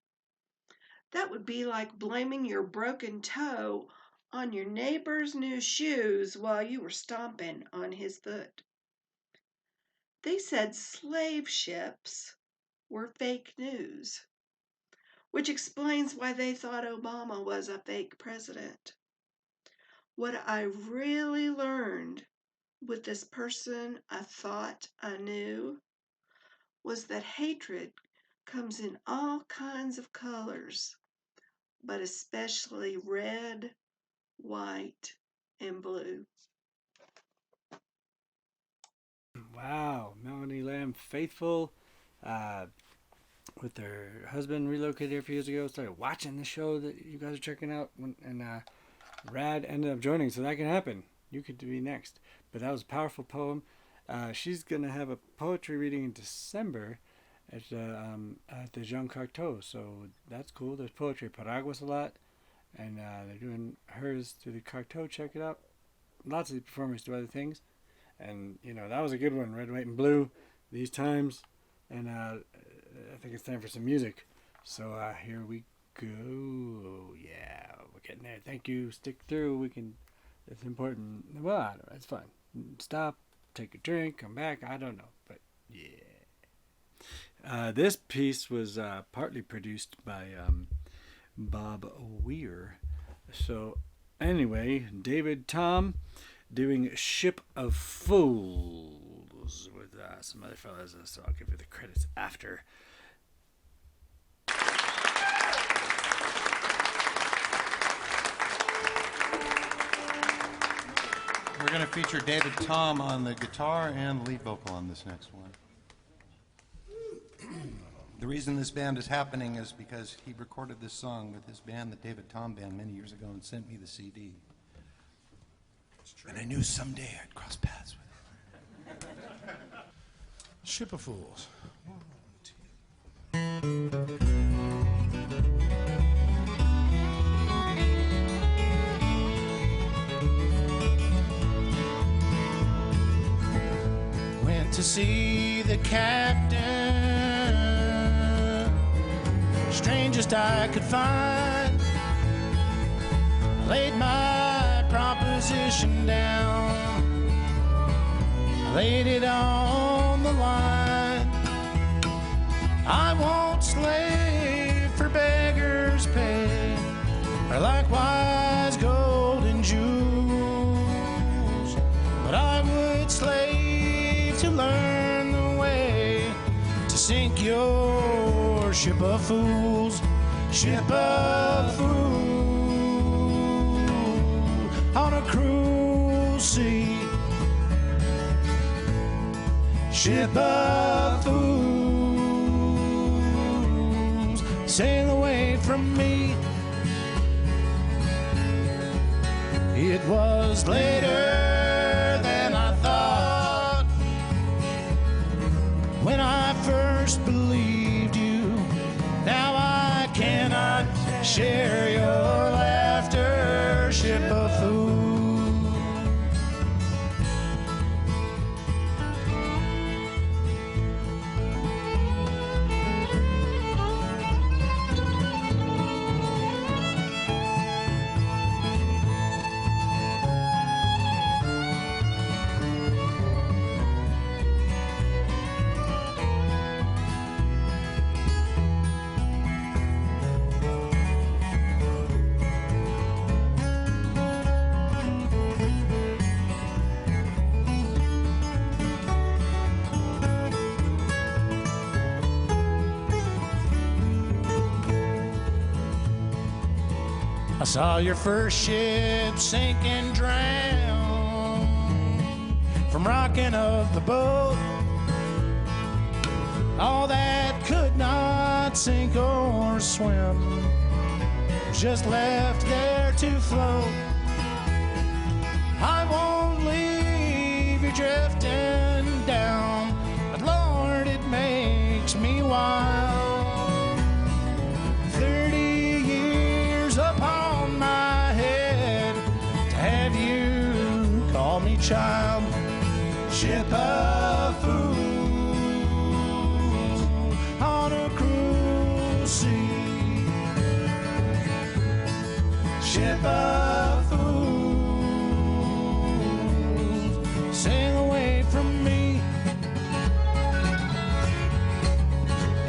Speaker 18: That would be like blaming your broken toe on your neighbor's new shoes while you were stomping on his foot. They said slave ships were fake news, which explains why they thought Obama was a fake president. What I really learned with this person I thought I knew was that hatred comes in all kinds of colors, but especially red, white, and blue.
Speaker 1: Wow, Melanie Lamb Faithful, with her husband relocated here a few years ago, started watching the show that you guys are checking out, and Rad ended up joining, so that can happen. You could be next. But that was a powerful poem. She's going to have a poetry reading in December at the Jean Carteau, so that's cool. There's Poetry Paraguas a lot, and they're doing hers through the Carteau. Check it out. Lots of performers do other things, and that was a good one. Red, white, and blue these times, and I think it's time for some music. So here we go. Yeah, we're getting there. Thank you. Stick through. It's important. Well, I don't know. It's fun. Stop, take a drink, come back. I don't know, but yeah. This piece was partly produced by Bob Weir. So anyway, David Tom doing Ship of Fools with some other fellas. So I'll give you the credits after.
Speaker 2: We're going to feature David Tom on the guitar and lead vocal on this next one. The reason this band is happening is because he recorded this song with his band, the David Tom Band, many years ago and sent me the CD. And I knew someday I'd cross paths with him. Ship of Fools. 1, 2. To see the captain, strangest I could find. Laid my proposition
Speaker 19: position down, laid it on the line. I won't slave for beggars' pay, or likewise gold and jewels, but I would slave to learn the way to sink your ship of fools, ship of fools, on a cruel sea, ship of fools, sail away from me. It was later than I thought when I first believed you. Now I cannot share your laughter, ship of fools. I saw your first ship sink and drown from rocking of the boat. All that could not sink or swim was just left there to float. I won't leave you drifting down, but Lord, it makes me wild. 30 years upon my head to have you call me child, ship of fools on a cruel sea, ship of fools, sail away from me.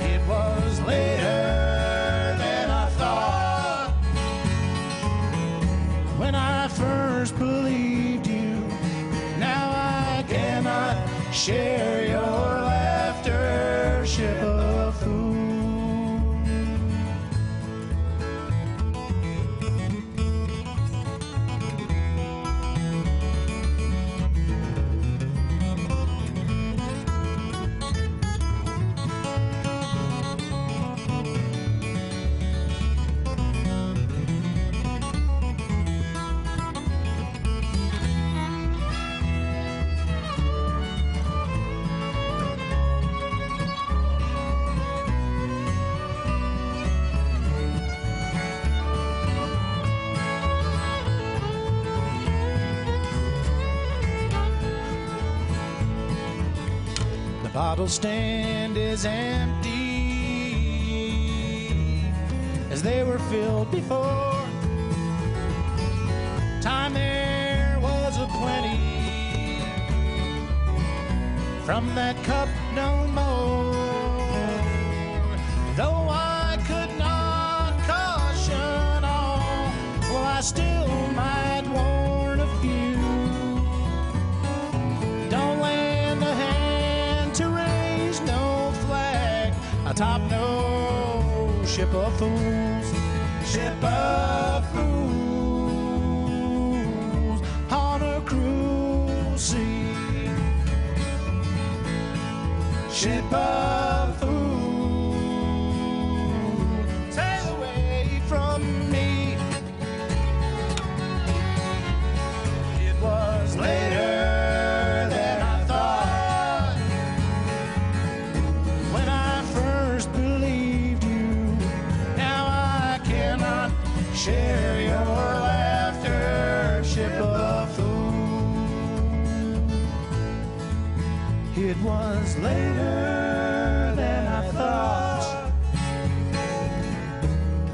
Speaker 19: It was later than I thought when I first believed you. Now I cannot share your laughter, ship of fools. The bottle stand is empty as they were filled before. Time there was a plenty, from that cup no more. Though I could not caution all, well, I still might warn a few. Don't lend a hand to raise no flag atop no ship of fools, ship of fools on a cruel sea, ship of fools, sail away from me. It was later than I thought when I first believed you. Now I cannot share your laughter, ship of fools. It was later than I thought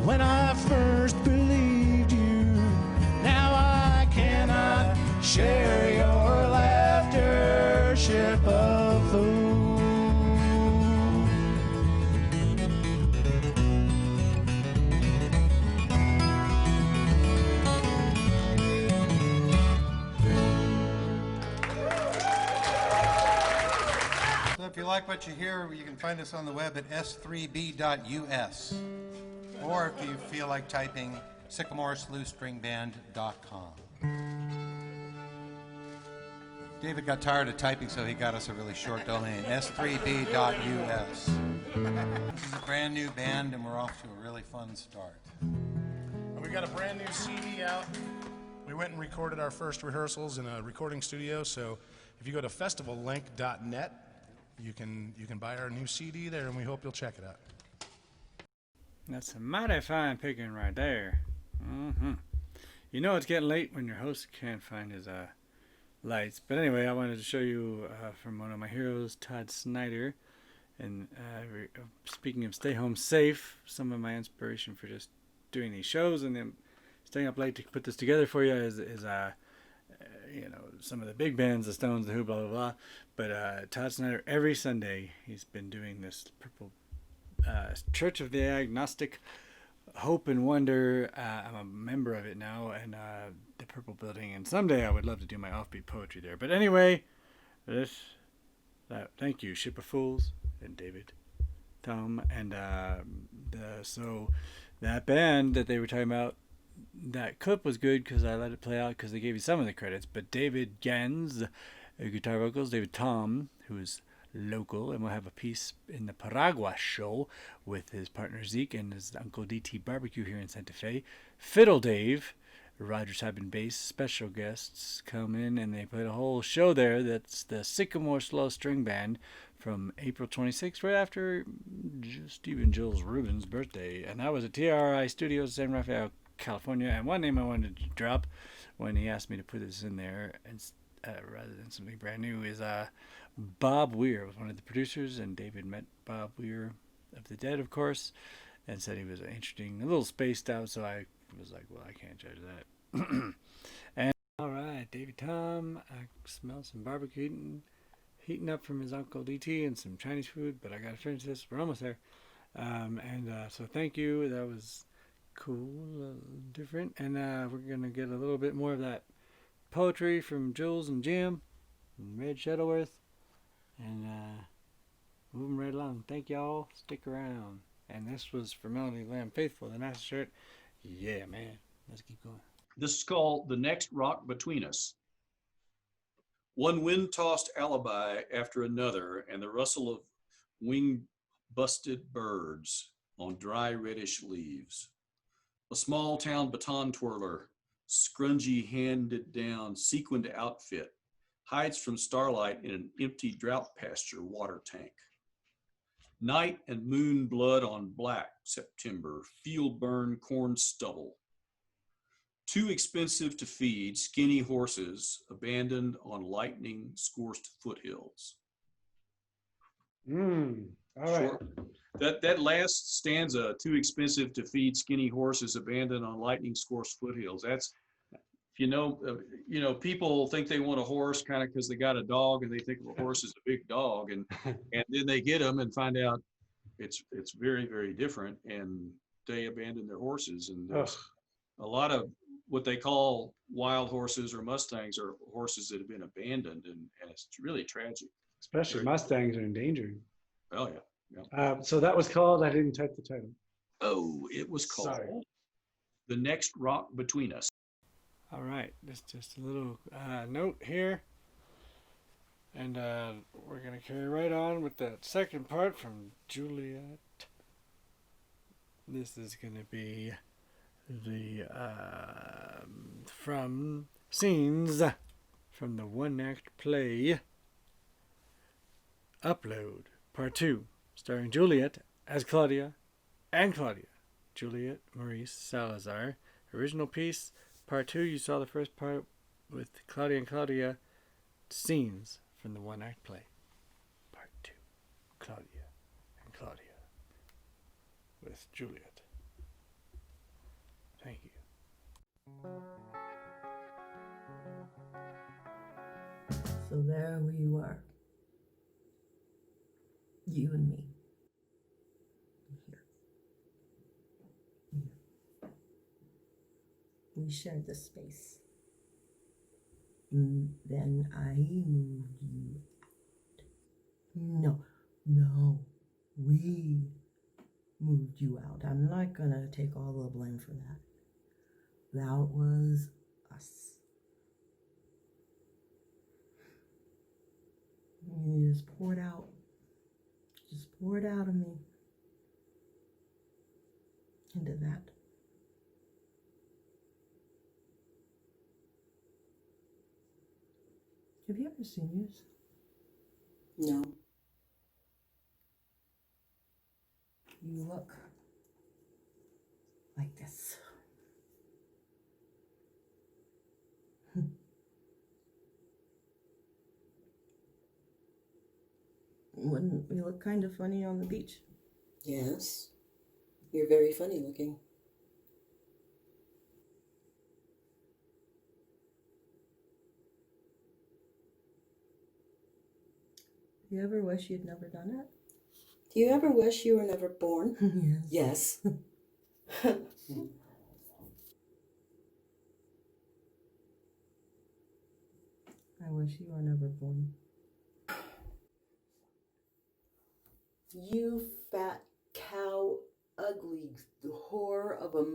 Speaker 19: when I first believed you. Now I cannot
Speaker 20: like what you hear, you can find us on the web at s3b.us. Or if you feel like typing, sycamoreslewstringband.com. David got tired of typing, so he got us a really short domain, s3b.us. This is a brand new band, and we're off to a really fun start.
Speaker 19: We got a brand new CD out. We went and recorded our first rehearsals in a recording studio, so if you go to festivallink.net, you can buy our new CD there, and we hope you'll check it out.
Speaker 1: That's a mighty fine picking right there. You know it's getting late when your host can't find his lights. But anyway, I wanted to show you from one of my heroes, Todd Snyder. And speaking of stay home safe, some of my inspiration for just doing these shows and then staying up late to put this together for you is you know, some of the big bands, the Stones, the Who, blah, blah, blah. But Todd Snyder, every Sunday, he's been doing this purple Church of the Agnostic Hope and Wonder. I'm a member of it now, and the Purple Building. And someday I would love to do my offbeat poetry there. But anyway, thank you, Ship of Fools and David, Tom, and so that band that they were talking about, that clip was good because I let it play out because they gave you some of the credits. But David Gans, guitar vocals, David Tom, who is local, and we'll have a piece in the Paraguas show with his partner Zeke and his Uncle DT Barbecue here in Santa Fe. Fiddle Dave, Roger Sabin bass, special guests come in and they put a whole show there. That's the Sycamore Slow String Band from April 26th, right after Stephen Jules Rubin's birthday. And that was at TRI Studios, San Rafael, California. And one name I wanted to drop when he asked me to put this in there, and rather than something brand new, is Bob Weir was one of the producers, and David met Bob Weir of the Dead, of course, and said he was interesting, a little spaced out, so I was like, well, I can't judge that. And all right, Davey Tom, I smell some barbecue heating up from his Uncle DT and some Chinese food, but I gotta finish this. We're almost there. So thank you. That was cool, different, and we're gonna get a little bit more of that poetry from Jules and Jim and Red Shuttleworth, and moving right along. Thank y'all. Stick around. And this was for Melody Lamb Faithful, the nice shirt. Yeah, man. Let's keep going.
Speaker 21: This is called The Next Rock Between Us. One wind-tossed alibi after another, and the rustle of wing-busted birds on dry reddish leaves. A small-town baton twirler, scrungy handed down, sequined outfit, hides from starlight in an empty drought pasture water tank. Night and moon blood on black September, field burn corn stubble. Too expensive to feed, skinny horses abandoned on lightning scorched foothills.
Speaker 1: All right.
Speaker 21: Sure. That last stanza, too expensive to feed, skinny horses abandoned on lightning scorched foothills. That's, you know, people think they want a horse kind of because they got a dog and they think a horse is a big dog, and then they get them and find out it's very, very different, and they abandon their horses. And there's a lot of what they call wild horses or Mustangs are horses that have been abandoned, and it's really tragic.
Speaker 1: Especially Mustangs are endangered.
Speaker 21: Oh yeah.
Speaker 1: So that was called, I didn't type the title.
Speaker 21: Oh, it was called
Speaker 1: Sorry.
Speaker 21: The Next Rock Between Us.
Speaker 1: All right, just a little note here. And we're going to carry right on with that second part from Juliet. This is going to be the from scenes from the one-act play Upload, Part 2, starring Juliet as Claudia and Claudia. Juliet Maurice Salazar. Original piece, Part 2. You saw the first part with Claudia and Claudia. Scenes from the one-act play. Part 2. Claudia and Claudia with Juliet. Thank you.
Speaker 9: So there we were. You and me. Here. We shared the space. Then I moved you out. No, No, we moved you out. I'm not gonna take all the blame for that. That was us. You just poured out. Just poured out of me into that. Have you ever seen yours?
Speaker 10: No.
Speaker 9: You look like this. Wouldn't we look kind of funny on the beach?
Speaker 10: Yes. You're very funny looking.
Speaker 9: Do you ever wish you'd never done it?
Speaker 10: Do you ever wish you were never born?
Speaker 9: Yes.
Speaker 10: Yes.
Speaker 9: I wish you were never born.
Speaker 10: You fat cow, ugly whore of a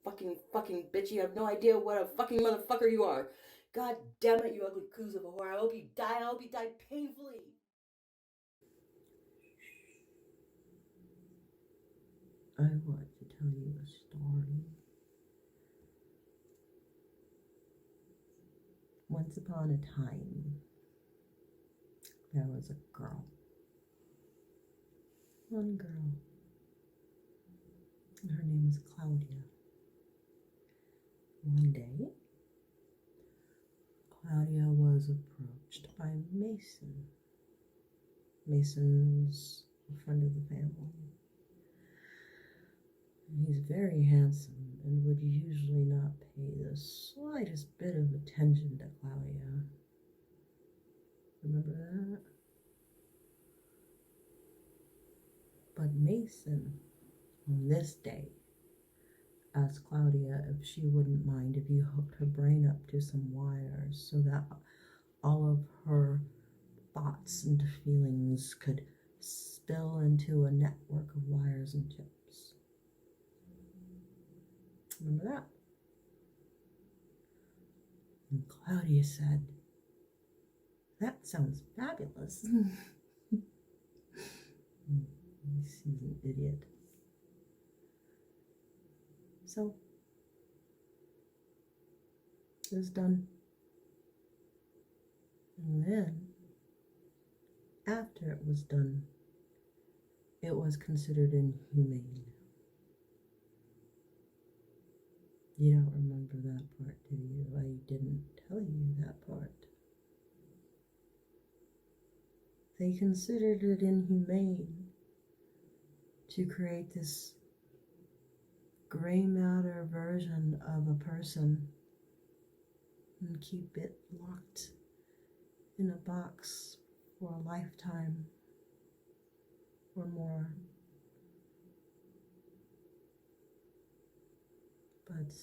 Speaker 10: fucking bitch. You have no idea what a fucking motherfucker you are. God damn it, you ugly coos of a whore. I hope you die. I hope you die painfully.
Speaker 9: I want to tell you a story. Once upon a time, there was a girl. One girl. And her name was Claudia. One day, Claudia was approached by Mason. Mason's a friend of the family. He's very handsome and would usually not pay the slightest bit of attention to Claudia. Remember that? But Mason, on this day, asked Claudia if she wouldn't mind if you hooked her brain up to some wires so that all of her thoughts and feelings could spill into a network of wires and chips. Remember that? And Claudia said, "That sounds fabulous." She's an idiot. So, it was done. And then, after it was done, it was considered inhumane. You don't remember that part, do you? I didn't tell you that part. They considered it inhumane to create this gray matter version of a person and keep it locked in a box for a lifetime or more. But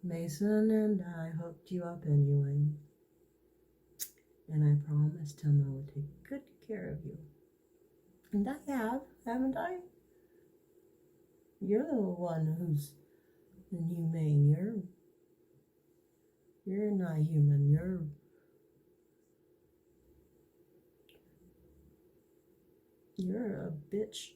Speaker 9: Mason and I hooked you up anyway. And I promised him I would take good care of you. And I have, haven't I? You're the one who's inhumane. You're not human. You're a bitch.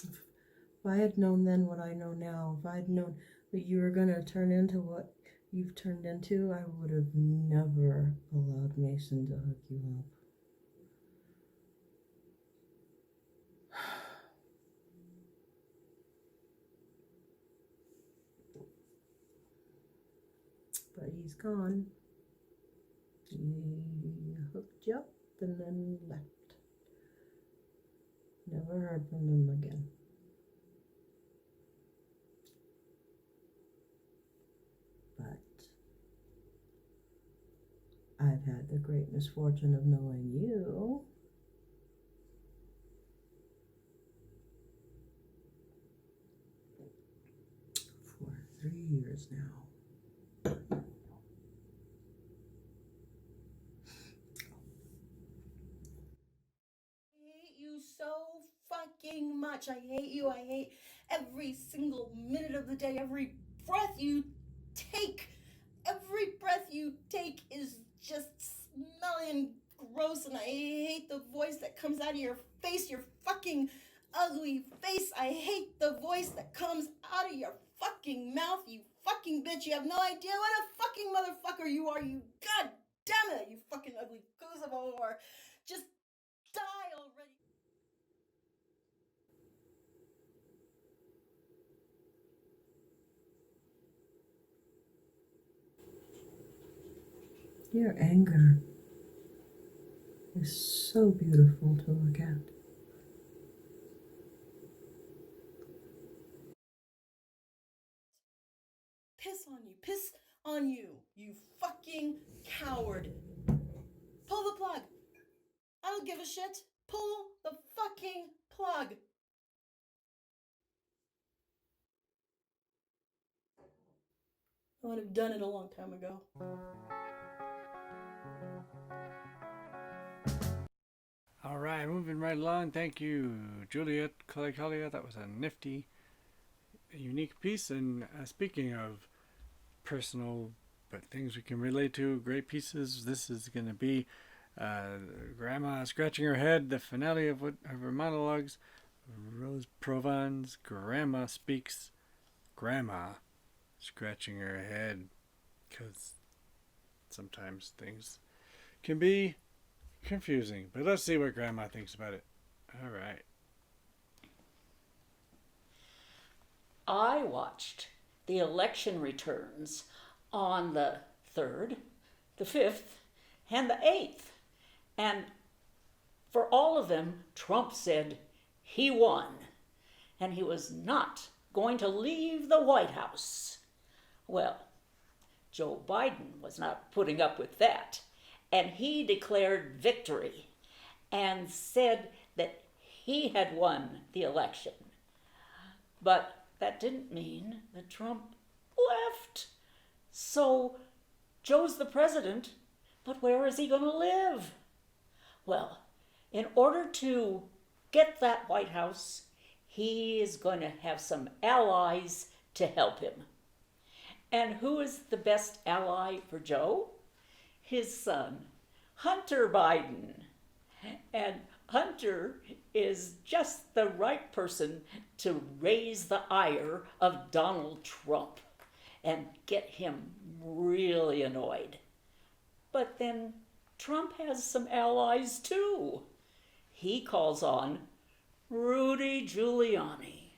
Speaker 9: If I had known then what I know now, if I had known that you were going to turn into what you've turned into, I would have never allowed Mason to hook you up. But he's gone. He hooked you up and then left. Never heard from him again. But I've had the great misfortune of knowing you. For 3 years now. fucking much. I hate you. I hate every single minute of the day, every breath you take. Every breath you take is just smelly and gross, and I hate the voice that comes out of your face, your fucking ugly face. I hate the voice that comes out of your fucking mouth, you fucking bitch. You have no idea what a fucking motherfucker you are, you god damn it, you fucking ugly goose of a whore. Just die already. Your anger is so beautiful to look at. Piss on you, you fucking coward. Pull the plug. I don't give a shit. Pull the fucking plug. I would have done it a long time ago.
Speaker 1: All right, moving right along. Thank you, Juliet Kalikalia. That was a nifty, unique piece. And speaking of personal but things we can relate to, great pieces, this is going to be Grandma Scratching Her Head, the finale of her monologues. Rose Provan's Grandma Speaks. Grandma Scratching Her Head, because sometimes things can be confusing. But let's see what Grandma thinks about it. All right.
Speaker 3: I watched the election returns on the 3rd, the 5th, and the 8th. And for all of them, Trump said he won. And he was not going to leave the White House. Well, Joe Biden was not putting up with that. And he declared victory and said that he had won the election. But that didn't mean that Trump left. So Joe's the president, but where is he going to live? Well, in order to get that White House, he is going to have some allies to help him. And who is the best ally for Joe? His son, Hunter Biden. And Hunter is just the right person to raise the ire of Donald Trump and get him really annoyed. But then Trump has some allies too. He calls on Rudy Giuliani.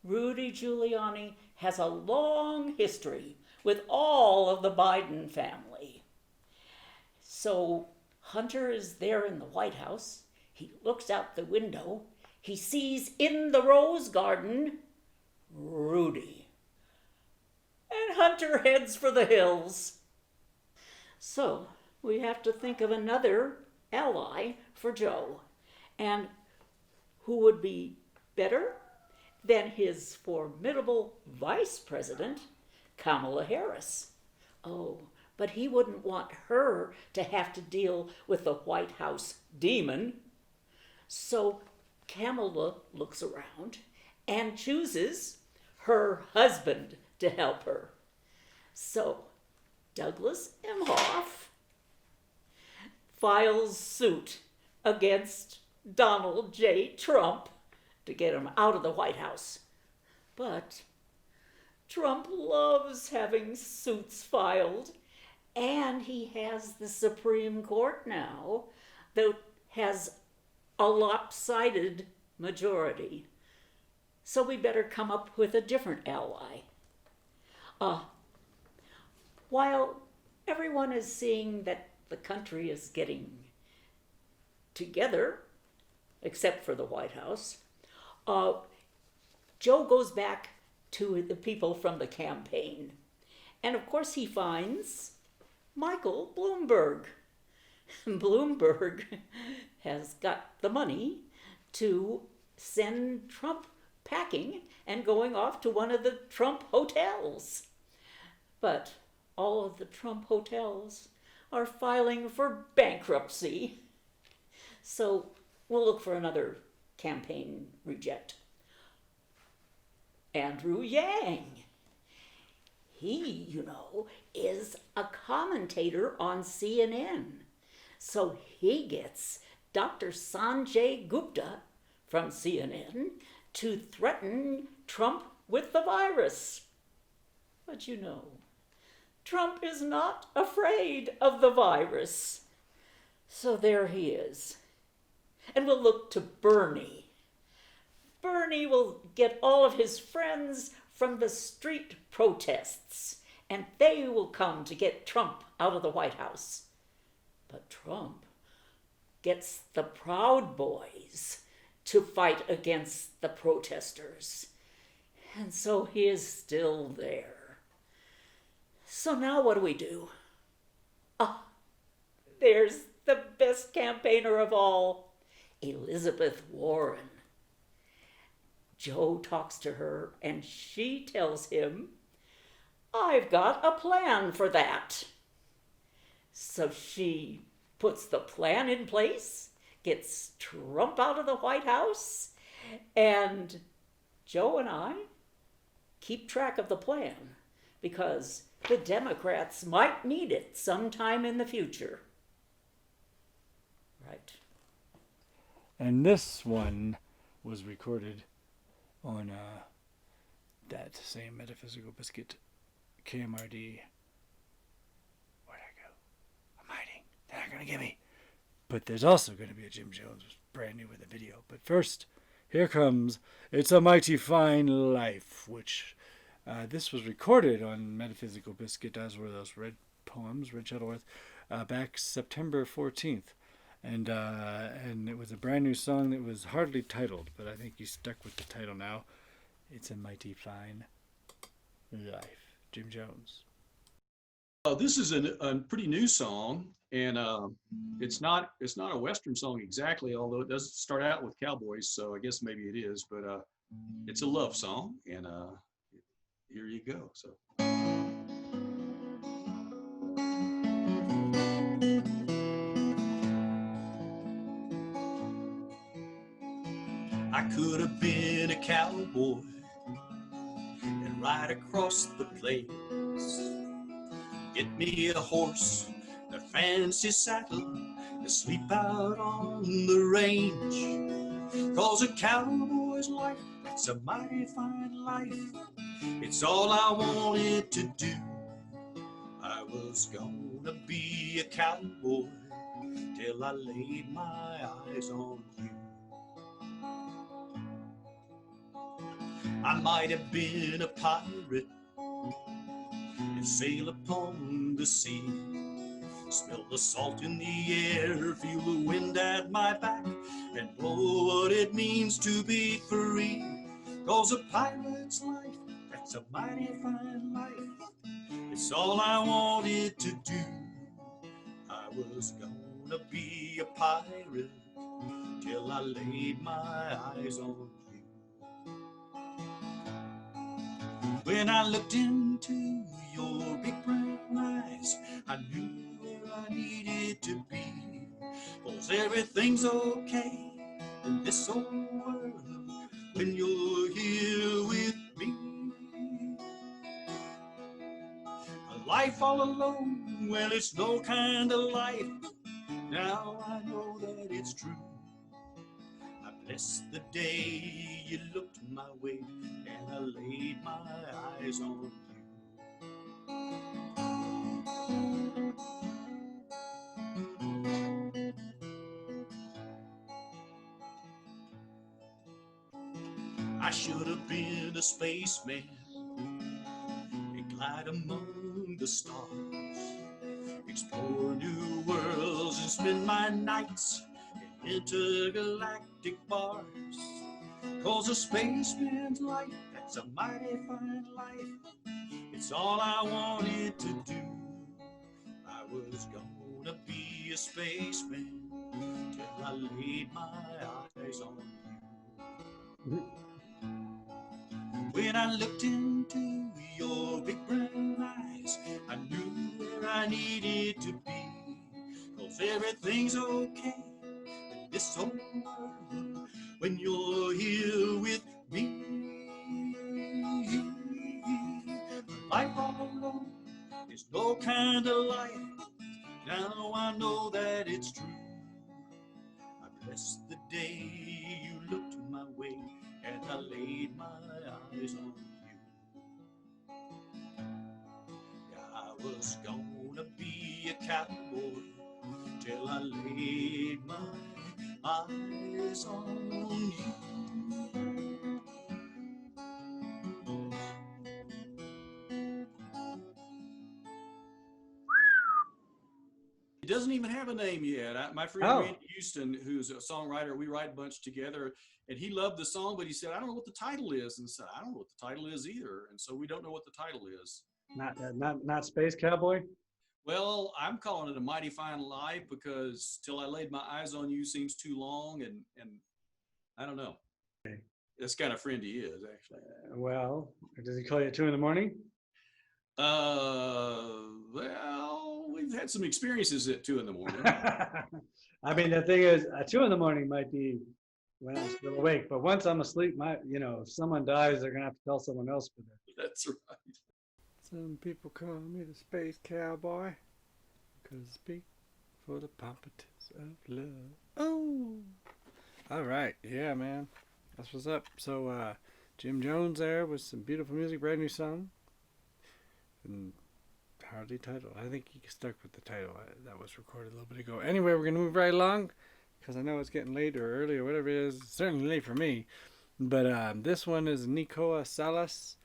Speaker 3: Rudy Giuliani has a long history with all of the Biden family. So Hunter is there in the White House. He looks out the window. He sees in the rose garden Rudy. And Hunter heads for the hills. So we have to think of another ally for Joe. And who would be better than his formidable vice president, Kamala Harris? Oh, but he wouldn't want her to have to deal with the White House demon. So Kamala looks around and chooses her husband to help her. So Douglas Emhoff files suit against Donald J. Trump to get him out of the White House. But Trump loves having suits filed, and he has the Supreme Court now that has a lopsided majority. So we better come up with a different ally. While everyone is seeing that the country is getting together, except for the White House, Joe goes back to the people from the campaign. And of course he finds Michael Bloomberg. Bloomberg has got the money to send Trump packing and going off to one of the Trump hotels. But all of the Trump hotels are filing for bankruptcy. So we'll look for another campaign reject? Andrew Yang. He, you know, is a commentator on CNN. So he gets Dr. Sanjay Gupta from CNN to threaten Trump with the virus. But you know, Trump is not afraid of the virus. So there he is. And we'll look to Bernie. Bernie will get all of his friends from the street protests, and they will come to get Trump out of the White House. But Trump gets the Proud Boys to fight against the protesters. And so he is still there. So now what do? There's the best campaigner of all, Elizabeth Warren. Joe talks to her and she tells him, I've got a plan for that. So she puts the plan in place, gets Trump out of the White House, and Joe and I keep track of the plan because the Democrats might need it sometime in the future. Right.
Speaker 1: And this one was recorded on that same Metaphysical Biscuit KMRD. Where'd I go? I'm hiding. They're not going to get me. But there's also going to be a Jim Jones brand new with a video. But first, here comes It's a Mighty Fine Life, which this was recorded on Metaphysical Biscuit, as were those red poems, Red Shuttleworth, back September 14th. And it was a brand new song that was hardly titled, but I think he's stuck with the title now. It's a Mighty Fine Life. Jim Jones.
Speaker 21: This is a pretty new song, and it's not a Western song exactly, although it does start out with cowboys, so I guess maybe it is, but it's a love song, and here you go. So. I could have been a cowboy and ride across the plains. Get me a horse, a fancy saddle, and sleep out on the range. 'Cause a cowboy's life, that's a mighty fine life. It's all I wanted to do. I was gonna be a cowboy till I laid my eyes on you. I might have been a pirate and sail upon the sea. Smell the salt in the air, feel the wind at my back, and know what it means to be free. 'Cause a pirate's life, that's a mighty fine life. It's all I wanted to do. I was gonna be a pirate till I laid my eyes on you. When I looked into your big brown eyes, I knew where I needed to be. 'Cause everything's okay in this old world when you're here with me. A life all alone, well, it's no kind of life. Now I know that it's true. I bless the day you looked my way and I laid my eyes on you. I should have been a spaceman and glide among the stars, explore new worlds and spend my nights in intergalactic bars. 'Cause a spaceman's life, that's a mighty fine life. It's all I wanted to do. I was gonna be a spaceman till I laid my eyes on you. When I looked into your big brown eyes, I knew where I needed to be. 'Cause everything's okay in this old world when you're here with me. Life all alone is no kind of life. Now I know that it's true. I bless the day you looked my way and I laid my eyes on you. Yeah, I was gonna be a cowboy till I laid my eyes on you. It doesn't even have a name yet. My friend Randy Houston, who's a songwriter, we write a bunch together, and he loved the song, but he said, I don't know what the title is. And I said, I don't know what the title is either. And so we don't know what the title is.
Speaker 1: Not Space Cowboy?
Speaker 21: Well, I'm calling it A Mighty Fine Life because Till I Laid My Eyes on You seems too long, and I don't know.
Speaker 1: Okay.
Speaker 21: That's kind of friend he is, actually.
Speaker 1: Well, does he call you at 2 a.m?
Speaker 21: Well, we've had some experiences at 2 a.m.
Speaker 1: I mean, the thing is, at 2 a.m. might be when I'm still awake, but once I'm asleep, if someone dies, they're gonna have to tell someone else for that.
Speaker 21: That's right.
Speaker 1: Some people call me the Space Cowboy because I speak for the competence of love. Oh, all right, yeah, man, that's what's up. So, Jim Jones there with some beautiful music, brand new song. And hardly title. I think he stuck with the title that was recorded a little bit ago. Anyway, we're going to move right along because I know it's getting late or early or whatever it is. It's certainly late for me. But this one is Nicoa Salas.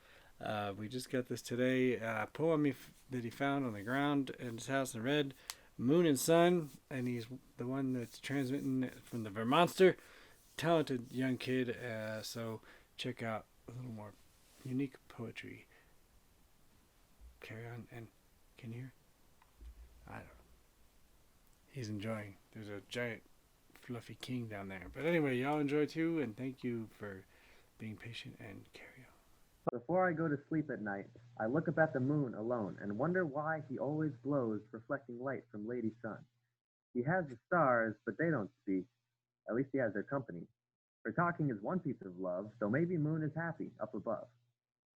Speaker 1: We just got this today. A poem that he found on the ground in his house and read, Moon and Sun. And he's the one that's transmitting from the Vermonster. Talented young kid. So check out a little more unique poetry. Carry on, and can you hear? I don't know. He's enjoying. There's a giant fluffy king down there. But anyway, y'all enjoy too, and thank you for being patient and carry on.
Speaker 4: Before I go to sleep at night, I look up at the moon alone and wonder why he always glows, reflecting light from Lady Sun. He has the stars, but they don't speak. At least he has their company. For talking is one piece of love, so maybe Moon is happy up above.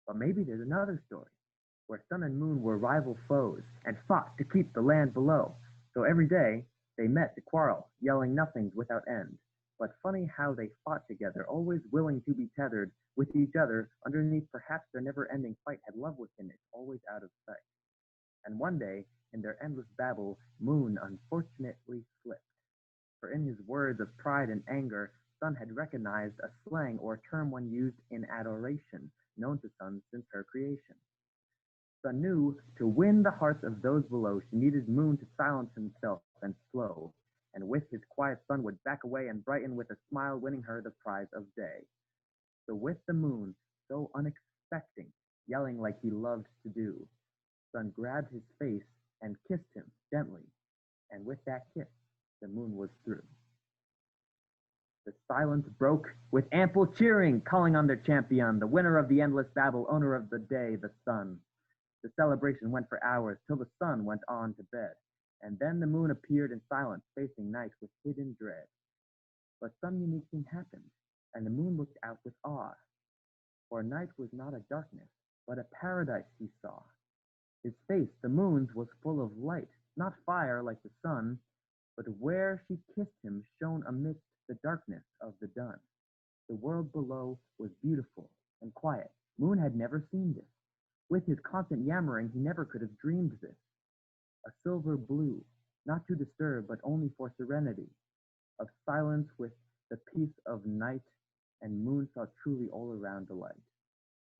Speaker 4: But maybe there's another story, where Sun and Moon were rival foes and fought to keep the land below. So every day they met to quarrel, yelling nothings without end. But funny how they fought together, always willing to be tethered with each other. Underneath perhaps their never-ending fight had love within it, always out of sight. And one day, in their endless babble, Moon unfortunately slipped. For in his words of pride and anger, Sun had recognized a slang or term one used in adoration, known to Sun since her creation. Sun knew to win the hearts of those below, she needed Moon to silence himself and slow, and with his quiet Sun would back away and brighten with a smile, winning her the prize of day. So with the Moon, so unexpecting, yelling like he loved to do, Sun grabbed his face and kissed him gently, and with that kiss, the Moon was through. The silence broke with ample cheering, calling on their champion, the winner of the endless battle, owner of the day, the Sun. The celebration went for hours, till the Sun went on to bed, and then the Moon appeared in silence, facing night with hidden dread. But some unique thing happened, and the Moon looked out with awe, for night was not a darkness, but a paradise he saw. His face, the Moon's, was full of light, not fire like the Sun, but where she kissed him shone amidst the darkness of the dun. The world below was beautiful and quiet. Moon had never seen this. With his constant yammering, he never could have dreamed this. A silver blue, not to disturb, but only for serenity, of silence with the peace of night, and Moon saw truly all around the light.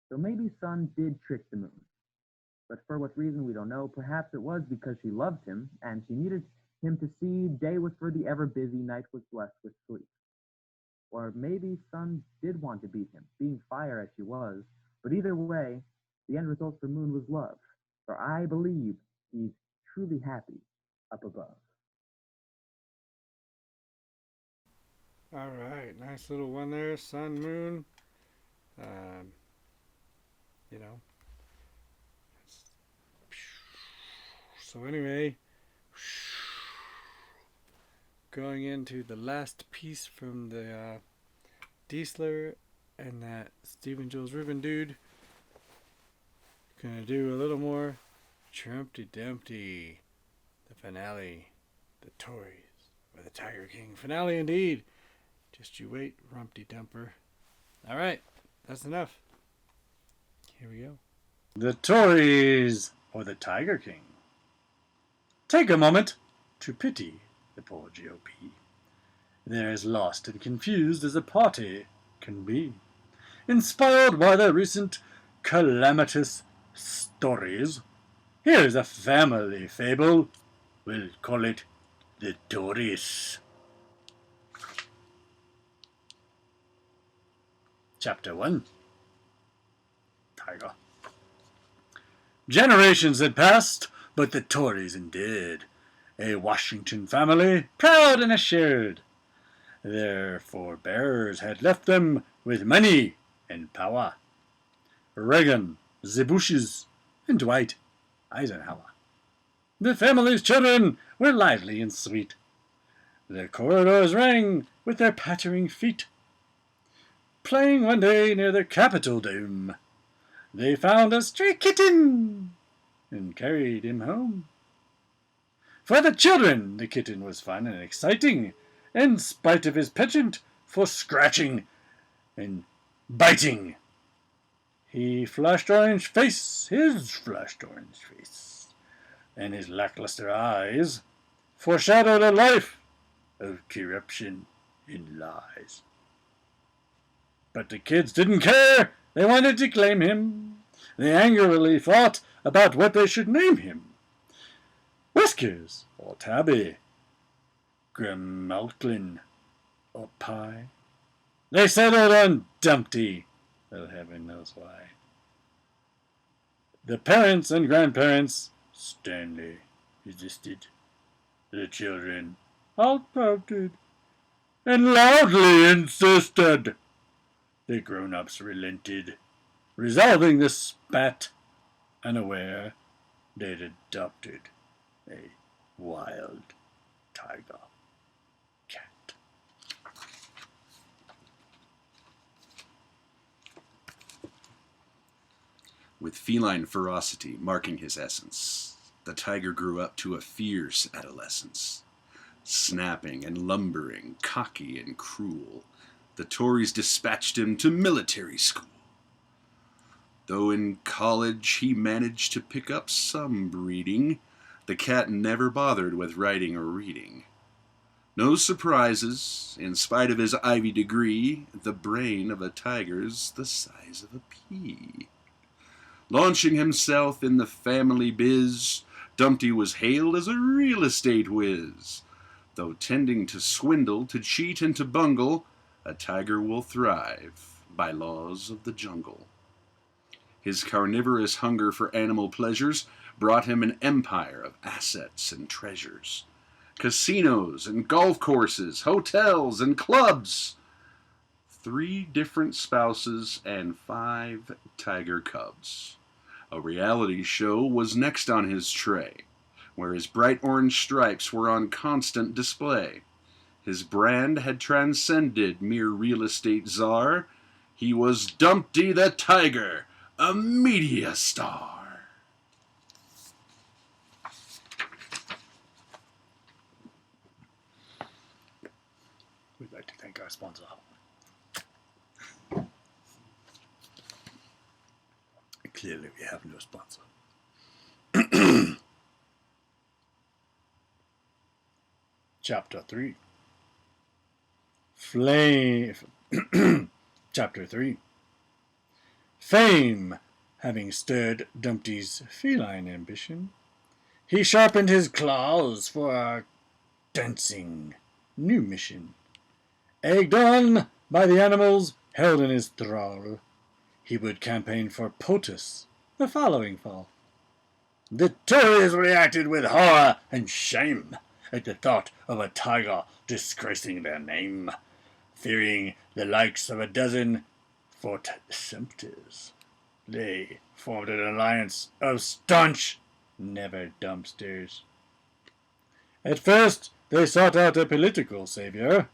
Speaker 4: So maybe Sun did trick the Moon, but for what reason we don't know. Perhaps it was because she loved him, and she needed him to see day was for the ever-busy, night was blessed with sleep. Or maybe Sun did want to beat him, being fire as she was, but either way, the end result for Moon was love, for I believe he's truly happy up above.
Speaker 1: All right, nice little one there, Sun, Moon. So anyway, going into the last piece from the Diesler and that Stephen Jules Rubin dude. Gonna do a little more Trumpty Dumpty. The finale. The Tories. Or the Tiger King. Finale indeed. Just you wait, Rumpty Dumper. Alright, that's enough. Here we go.
Speaker 14: The Tories or the Tiger King. Take a moment to pity the poor GOP. They're as lost and confused as a party can be. Inspired by their recent calamitous stories, here's a family fable. We'll call it The Tories. Chapter 1. Tiger. Generations had passed, but the Tories endured. A Washington family, proud and assured. Their forebears had left them with money and power. Reagan, the Bushes, and Dwight Eisenhower. The family's children were lively and sweet. The corridors rang with their pattering feet. Playing one day near the Capitol dome, they found a stray kitten and carried him home. For the children, the kitten was fun and exciting, in spite of his penchant for scratching and biting. He flushed orange face, his flushed orange face, and his lackluster eyes foreshadowed a life of corruption and lies. But the kids didn't care. They wanted to claim him. They angrily thought about what they should name him. Whiskers or Tabby, Grimalkin or Pie. They settled on Dumpty, though heaven knows why. The parents and grandparents sternly resisted. The children all pouted and loudly insisted. The grown-ups relented, resolving the spat, unaware they'd adopted a wild tiger cat.
Speaker 5: With feline ferocity marking his essence, the tiger grew up to a fierce adolescence. Snapping and lumbering, cocky and cruel, the Tories dispatched him to military school. Though in college he managed to pick up some breeding, the cat never bothered with writing or reading. No surprises, in spite of his Ivy degree, the brain of a tiger's the size of a pea. Launching himself in the family biz, Dumpty was hailed as a real estate whiz. Though tending to swindle, to cheat, and to bungle, a tiger will thrive by laws of the jungle. His carnivorous hunger for animal pleasures brought him an empire of assets and treasures. Casinos and golf courses, hotels and clubs. 3 different spouses and 5 tiger cubs. A reality show was next on his tray, where his bright orange stripes were on constant display. His brand had transcended mere real estate czar. He was Dumpty the Tiger, a media star.
Speaker 14: We'd like to thank our sponsor. Clearly we have no sponsor. Chapter 3. Chapter 3. Fame having stirred Dumpty's feline ambition, he sharpened his claws for a dancing new mission. Egged on by the animals held in his thrall, he would campaign for POTUS the following fall. The Tories reacted with horror and shame at the thought of a tiger disgracing their name, fearing the likes of a dozen Fort Sumters. They formed an alliance of staunch never dumpsters. At first, they sought out a political savior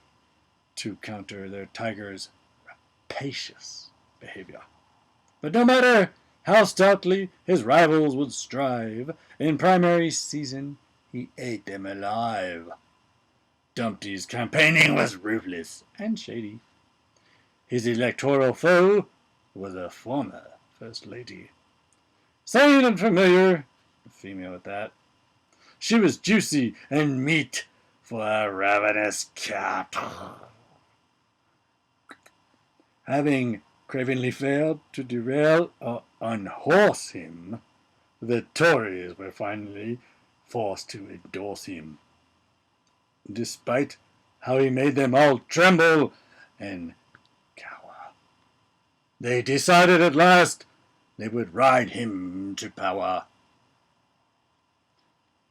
Speaker 14: to counter their tiger's rapacious behavior. But no matter how stoutly his rivals would strive, in primary season he ate them alive. Dumpty's campaigning was ruthless and shady. His electoral foe was a former First Lady. Sane and familiar, a female at that. She was juicy and meat for a ravenous cat. Having cravenly failed to derail or unhorse him, the Tories were finally forced to endorse him, despite how he made them all tremble and cower. They decided at last they would ride him to power.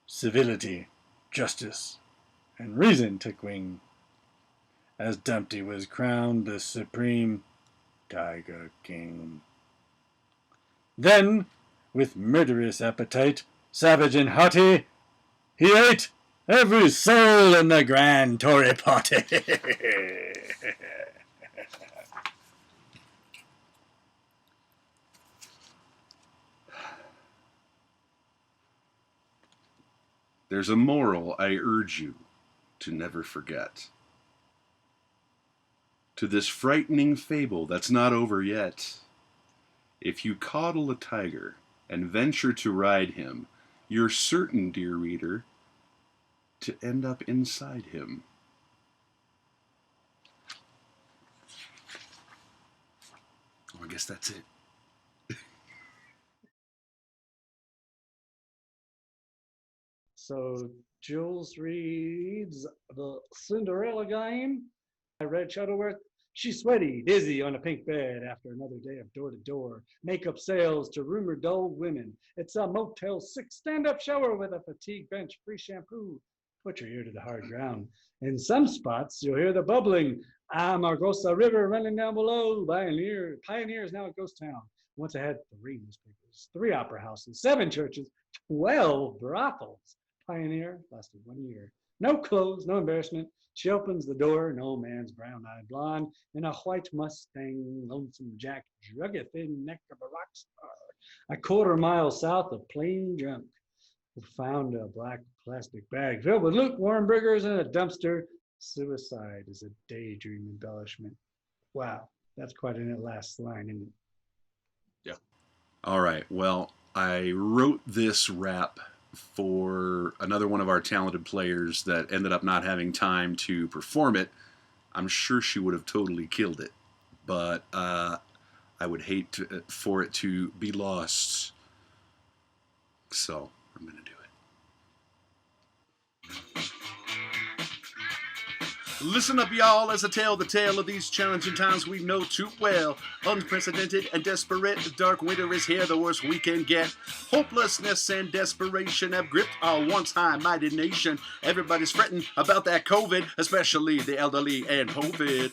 Speaker 14: Civility, justice, and reason took wing, as Dumpty was crowned the supreme Tiger King. Then, with murderous appetite, savage and haughty, he ate every soul in the grand Tory party.
Speaker 5: There's a moral I urge you to never forget. To this frightening fable that's not over yet, if you coddle a tiger and venture to ride him, you're certain, dear reader, to end up inside him. Oh, I guess that's it.
Speaker 1: So Jules reads The Cinderella Game. I read Shuttleworth. She's sweaty, dizzy on a pink bed after another day of door-to-door makeup sales to rumored old women. It's a Motel 6 stand-up shower with a fatigue bench, free shampoo. Put your ear to the hard ground. In some spots, you'll hear the bubbling. Argos River running down below. Pioneer is now a ghost town. Once I had 3 newspapers, 3 opera houses, 7 churches, 12 brothels. Pioneer lasted 1 year. No clothes, no embarrassment. She opens the door, an old man's brown-eyed blonde, in a white Mustang, lonesome Jack, druggeth in neck of a rock star. A quarter-mile south of Plain Drunk, we found a black plastic bag filled with lukewarm burgers and a dumpster. Suicide is a daydream embellishment. Wow, that's quite an last line, isn't it?
Speaker 5: Yeah. All right. Well, I wrote this rap for another one of our talented players that ended up not having time to perform it. I'm sure she would have totally killed it, but I would hate for it to be lost. So I'm going to do it. Listen up, y'all, as I tell the tale of these challenging times we know too well. Unprecedented and desperate, dark winter is here, the worst we can get. Hopelessness and desperation have gripped our once-high mighty nation. Everybody's fretting about that COVID, especially the elderly and COVID.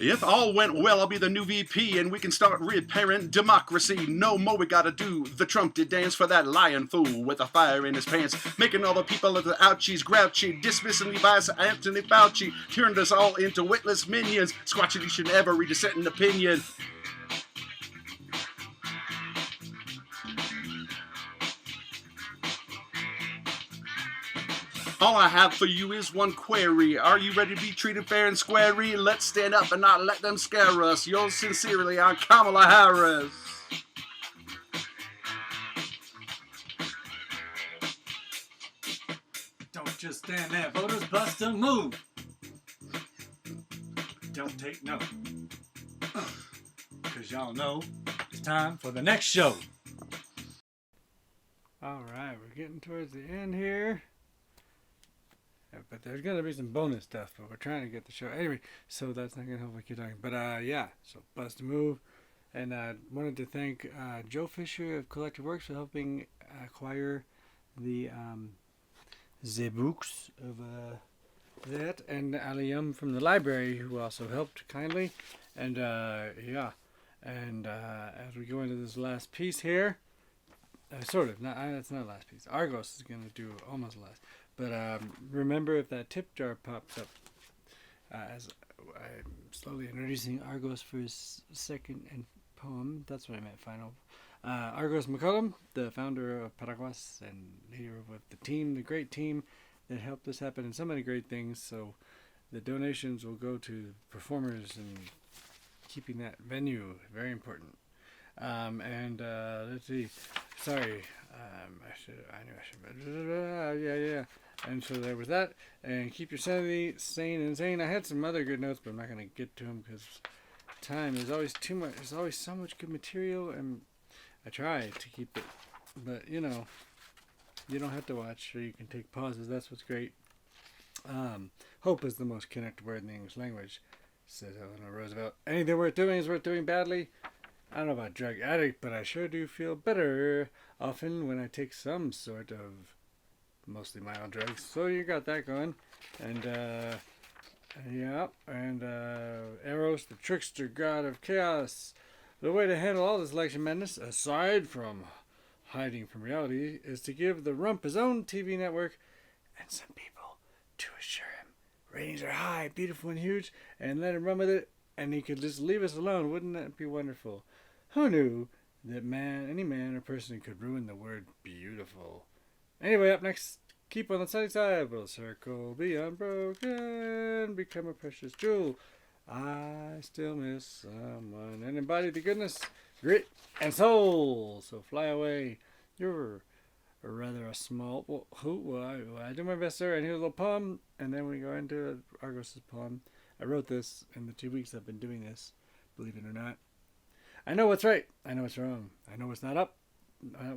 Speaker 5: If all went well, I'll be the new VP and we can start repairing democracy. No more we gotta do the Trump did dance for that lying fool with a fire in his pants, making all the people of the ouchies grouchy, dismissing Levi's Anthony Fauci, turned us all into witless minions, squatching each and every dissenting opinion. All I have for you is one query. Are you ready to be treated fair and squarey? Let's stand up and not let them scare us. Yours sincerely, I'm Kamala Harris.
Speaker 14: Don't just stand there, voters, bust a move. Don't take no. Because y'all know it's time for the next show.
Speaker 1: All right, we're getting towards the end here. But there's going to be some bonus stuff, but we're trying to get the show. Anyway, so that's not going to help me keep talking. But yeah, so bust a move. And I wanted to thank Joe Fisher of Collective Works for helping acquire the books of that. And Aliyam from the library, who also helped kindly. And yeah, and as we go into this last piece here, Sort of. It's not last piece. Argos is going to do almost last. But remember, if that tip jar pops up, as I'm slowly introducing Argos for his second poem, that's what I meant, final. Argos McCullum, the founder of Paraguas and leader of the team, the great team that helped us happen and so many great things. So the donations will go to performers and keeping that venue very important. Let's see. Sorry, I knew I should. Yeah. And so there was that. And keep your sanity sane and sane. I had some other good notes, but I'm not going to get to them because time is always too much. There's always so much good material, and I try to keep it. But, you know, you don't have to watch, or you can take pauses. That's what's great. Hope is the most connected word in the English language, says Eleanor Roosevelt. Anything worth doing is worth doing badly. I don't know about drug addict, but I sure do feel better often when I take some sort of mostly mild drugs. So you got that going. And, Eros, the trickster god of chaos. The way to handle all this election madness, aside from hiding from reality, is to give the rump his own TV network and some people to assure him ratings are high, beautiful, and huge, and let him run with it, and he could just leave us alone. Wouldn't that be wonderful? Who knew that any man or person could ruin the word beautiful? Anyway, up next, keep on the sunny side. Will circle be unbroken, become a precious jewel. I still miss someone and embody the goodness, grit, and soul. So fly away. You're rather a small. I do my best, sir. And here's a little poem, and then we go into Argos' poem. I wrote this in the 2 weeks I've been doing this, believe it or not. I know what's right. I know what's wrong. I know what's not up,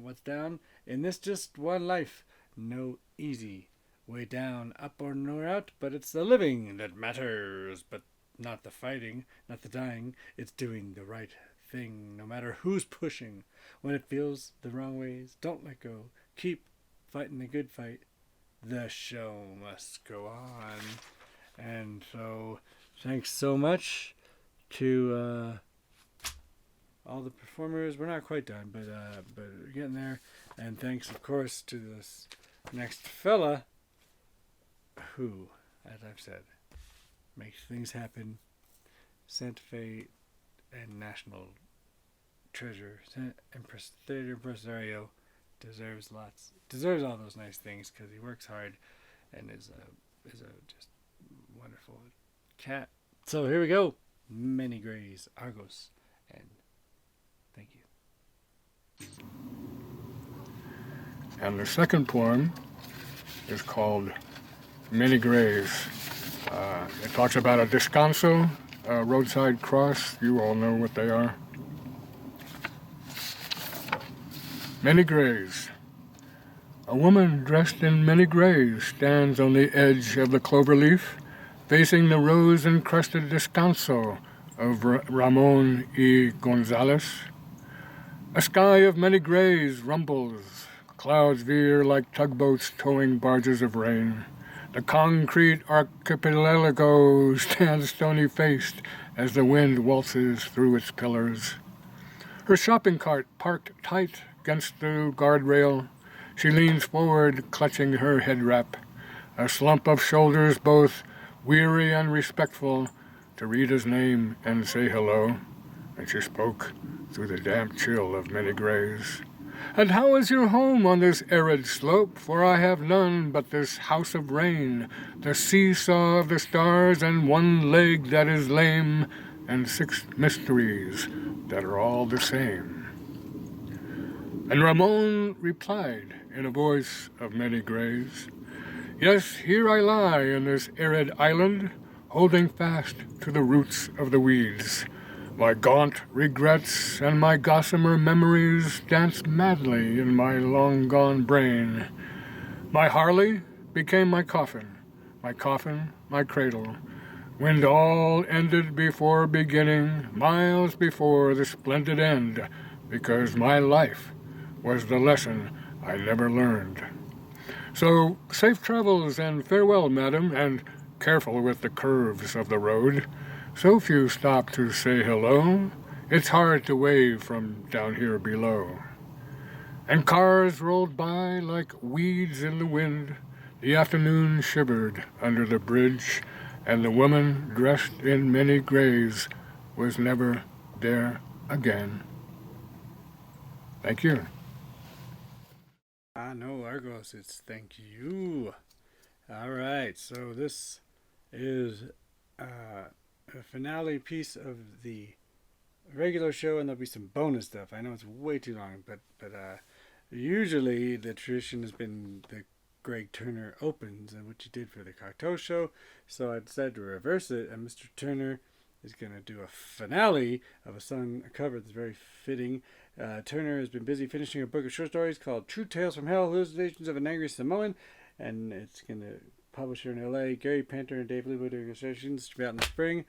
Speaker 1: what's down. In this just one life, no easy way down, up or nor out, but it's the living that matters, but not the fighting, not the dying. It's doing the right thing, no matter who's pushing. When it feels the wrong ways, don't let go. Keep fighting the good fight. The show must go on. And so, thanks so much to all the performers. We're not quite done, but we're getting there. And thanks, of course, to this next fella who, as I've said, makes things happen. Santa Fe and national treasure, theater impresario, deserves all those nice things because he works hard and is a just wonderful cat. So here we go. Many Grays, Argos, and thank you.
Speaker 6: And the second poem is called Many Grays. It talks about a descanso, a roadside cross. You all know what they are. Many grays. A woman dressed in many grays stands on the edge of the clover leaf, facing the rose-encrusted descanso of Ramon y Gonzalez. A sky of many grays rumbles. Clouds veer like tugboats towing barges of rain. The concrete archipelago stands stony-faced as the wind waltzes through its pillars. Her shopping cart parked tight against the guardrail. She leans forward, clutching her head wrap, a slump of shoulders both weary and respectful, to read his name and say hello. And she spoke through the damp chill of many grays. And how is your home on this arid slope? For I have none but this house of rain, the seesaw of the stars, and one leg that is lame, and 6 mysteries that are all the same. And Ramon replied in a voice of many grays, yes, here I lie in this arid island, holding fast to the roots of the weeds. My gaunt regrets and my gossamer memories dance madly in my long-gone brain. My Harley became my coffin, my cradle. When all ended before beginning, miles before the splendid end, because my life was the lesson I never learned. So safe travels and farewell, madam, and careful with the curves of the road. So few stop to say hello. It's hard to wave from down here below. and cars rolled by like weeds in the wind. The afternoon shivered under the bridge, and the woman dressed in many grays was never there again. Thank you.
Speaker 1: No, Argos, it's thank you. All right, so this is a finale piece of the regular show, and there'll be some bonus stuff. I know it's way too long, but usually the tradition has been the Greg Turner opens, and what you did for the Cocteau show, so I decided to reverse it, and Mr. Turner is going to do a finale of a cover that's very fitting. Turner has been busy finishing a book of short stories called True Tales from Hell, Hallucinations of an Angry Samoan, and it's going to publish here in L.A. Gary Panter and Dave Lebo doing illustrations to be out in the spring.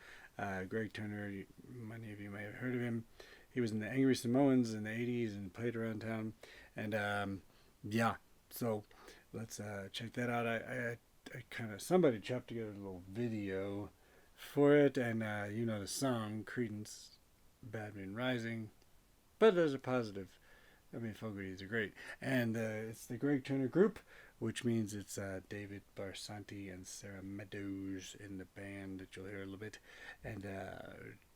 Speaker 1: Greg Turner, many of you may have heard of him. He was in the Angry Samoans in the 80s and played around town. And yeah, so let's check that out. I kind of, somebody chopped together a little video for it, and you know the song, Credence, Bad Moon Rising. But there's a positive. I mean, Fogarty's are great. And it's the Greg Turner Group, which means it's David Barsanti and Sarah Meadows in the band that you'll hear a little bit. And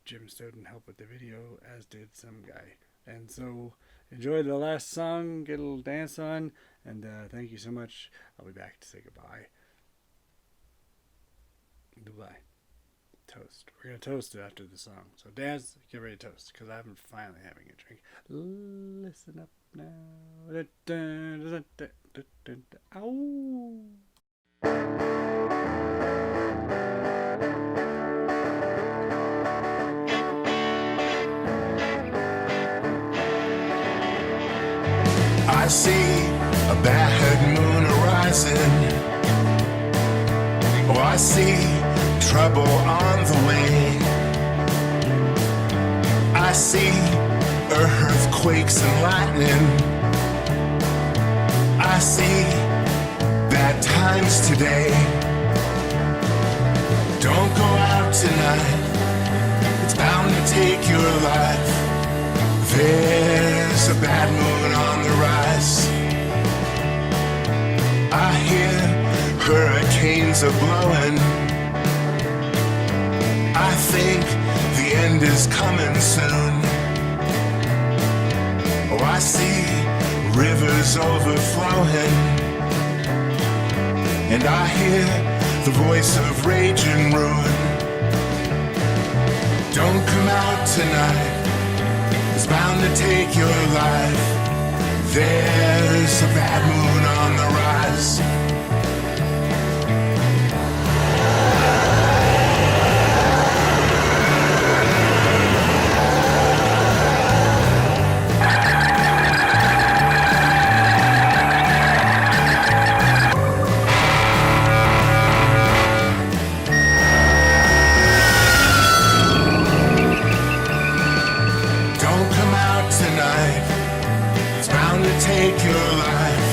Speaker 1: Jim Stoughton helped with the video, as did some guy. And so enjoy the last song, get a little dance on, and thank you so much. I'll be back to say goodbye. Goodbye. Toast. We're going to toast it after the song. So dance, get ready to toast, because I'm finally having a drink. Listen up now. Ow.
Speaker 8: I see a bad moon arising. Oh, I see trouble on the way. I see earthquakes and lightning. I see bad times today. Don't go out tonight, it's bound to take your life. There's a bad moon on the rise. I hear hurricanes are blowing. I think the end is coming soon. Oh, I see rivers overflowing, and I hear the voice of rage and ruin. Don't come out tonight, it's bound to take your life. There's a bad moon on the rise. Take your life.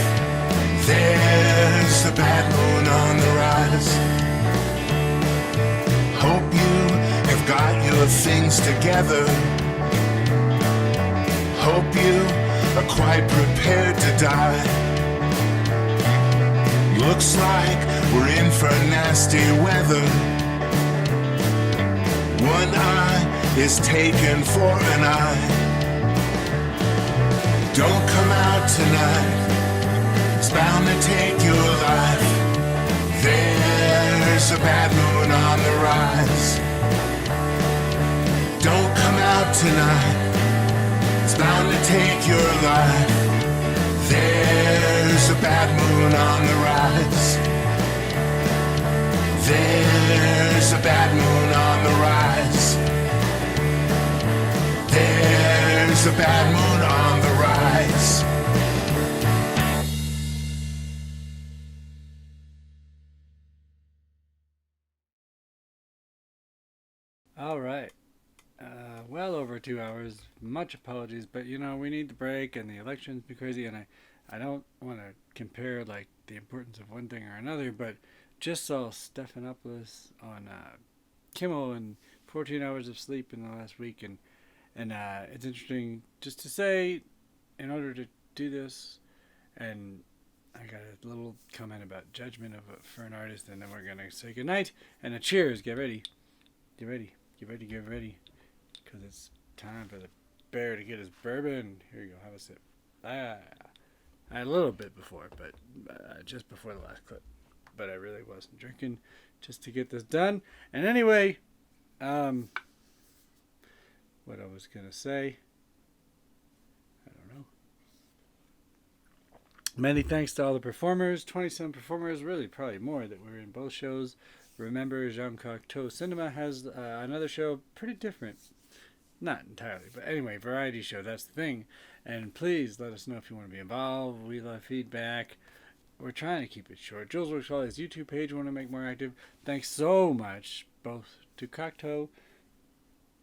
Speaker 8: There's a bad moon on the rise. Hope you have got your things together. Hope you are quite prepared to die. Looks like we're in for nasty weather. One eye is taken for an eye. Don't come out tonight, it's bound to take your life. There's a bad moon on the rise. Don't come out tonight, it's bound to take your life. There's a bad moon on the rise. There's a bad moon on the rise. There's a bad moon on the rise.
Speaker 1: All right. Well over 2 hours. Much apologies, but you know, we need the break, and the election's been crazy, and I don't want to compare like the importance of one thing or another, but just saw Stephanopoulos on Kimmel and 14 hours of sleep in the last week, and it's interesting just to say, in order to do this. And I got a little comment about judgment for an artist, and then we're going to say goodnight and a cheers. Get ready. Get ready. Get ready. Get ready. Because it's time for the bear to get his bourbon. Here you go. Have a sip. I had a little bit before, but just before the last clip. But I really wasn't drinking just to get this done. And anyway, what I was going to say, I don't know. Many thanks to all the performers, 27 performers, really probably more that were in both shows. Remember, Jean Cocteau Cinema has another show pretty different. Not entirely, but anyway, variety show, that's the thing. And please let us know if you want to be involved. We love feedback. We're trying to keep it short. Julesworks Follies YouTube page, want to make more active. Thanks so much, both to Cocteau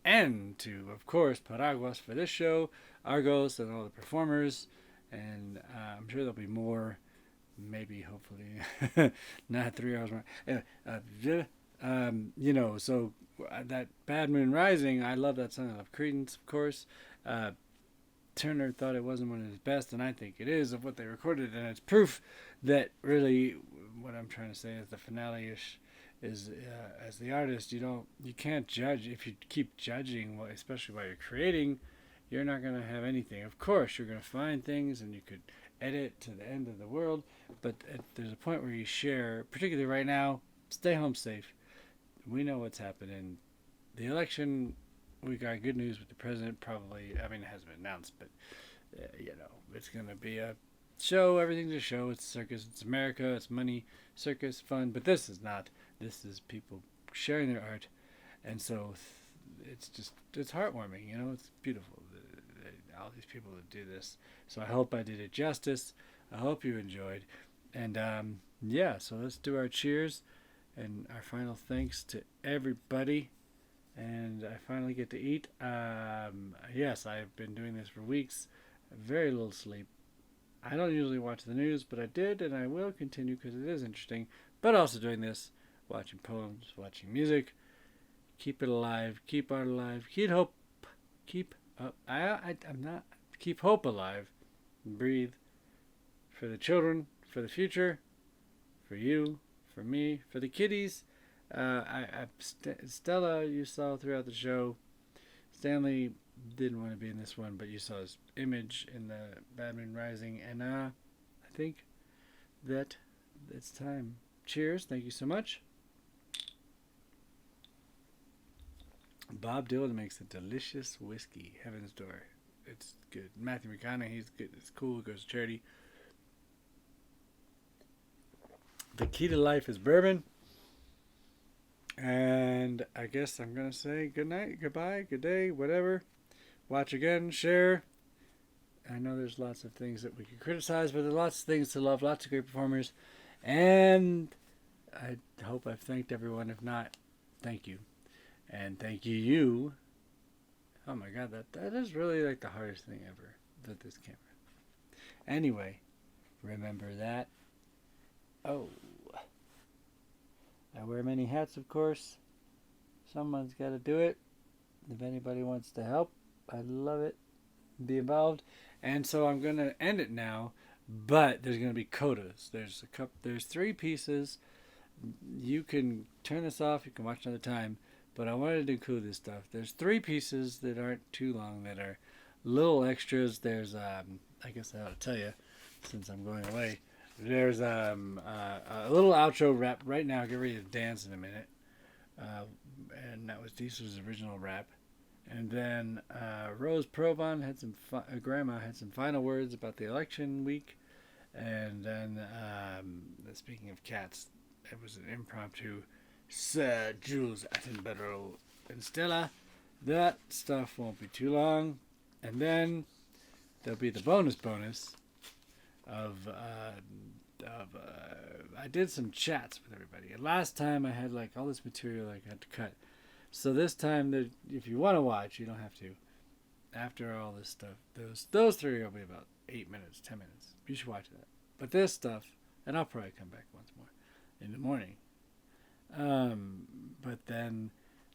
Speaker 1: and to, of course, Paraguas for this show, Argos, and all the performers. And I'm sure there'll be more, maybe, hopefully, not 3 hours more. You know, so that Bad Moon Rising, I love that song. I love Credence, of course. Turner thought it wasn't one of his best, and I think it is, of what they recorded, and it's proof that really what I'm trying to say is the finale-ish is as the artist, you can't judge. If you keep judging, especially while you're creating, you're not going to have anything. Of course, you're going to find things, and you could edit to the end of the world, but there's a point where you share, particularly right now, stay home safe. We know what's happening. The election, we got good news with the president, probably. I mean, it hasn't been announced, but, it's going to be a show. Everything's a show. It's circus. It's America. It's money, circus, fun. But this is not. This is people sharing their art. And so it's heartwarming, It's beautiful. All these people that do this. So I hope I did it justice. I hope you enjoyed. And, so let's do our cheers and our final thanks to everybody. And I finally get to eat. Yes, I've been doing this for weeks. Very little sleep. I don't usually watch the news, but I did, and I will continue because it is interesting. But also doing this, watching poems, watching music. Keep it alive. Keep art alive. Keep hope. Keep up. Keep hope alive. And breathe. For the children, for the future, for you, for me, for the kiddies. Stella, you saw throughout the show. Stanley didn't want to be in this one, but you saw his image in the Bad Moon Rising, and I think that it's time. Cheers. Thank you so much. Bob Dylan makes a delicious whiskey. Heaven's Door. It's good. Matthew McConaughey, he's good. It's cool. It goes to charity. The key to life is bourbon. And I guess I'm going to say good night, goodbye, good day, whatever. Watch again, share. I know there's lots of things that we could criticize, but there's lots of things to love, lots of great performers. And I hope I've thanked everyone. If not, thank you. And thank you. Oh my God, that is really like the hardest thing ever with this camera. Anyway, remember that. Oh. I wear many hats, of course. Someone's got to do it. If anybody wants to help, I'd love it. Be involved. And so I'm going to end it now, but there's going to be codas. There's 3 pieces. You can turn this off. You can watch another time. But I wanted to include this stuff. There's 3 pieces that aren't too long that are little extras. There's, I guess I ought to tell you, since I'm going away. There's a little outro rap right now. Get ready to dance in a minute. And that was Diesel's original rap. And then Rose Provan had Grandma had some final words about the election week. And then, speaking of cats, it was an impromptu Sir Jules Attenborough and Stella. That stuff won't be too long. And then there'll be the bonus of I did some chats with everybody. And last time I had like all this material I had to cut. So this time, if you want to watch, you don't have to. After all this stuff, those 3 will be about 8 minutes, 10 minutes. You should watch that. But this stuff, and I'll probably come back once more in the morning. But then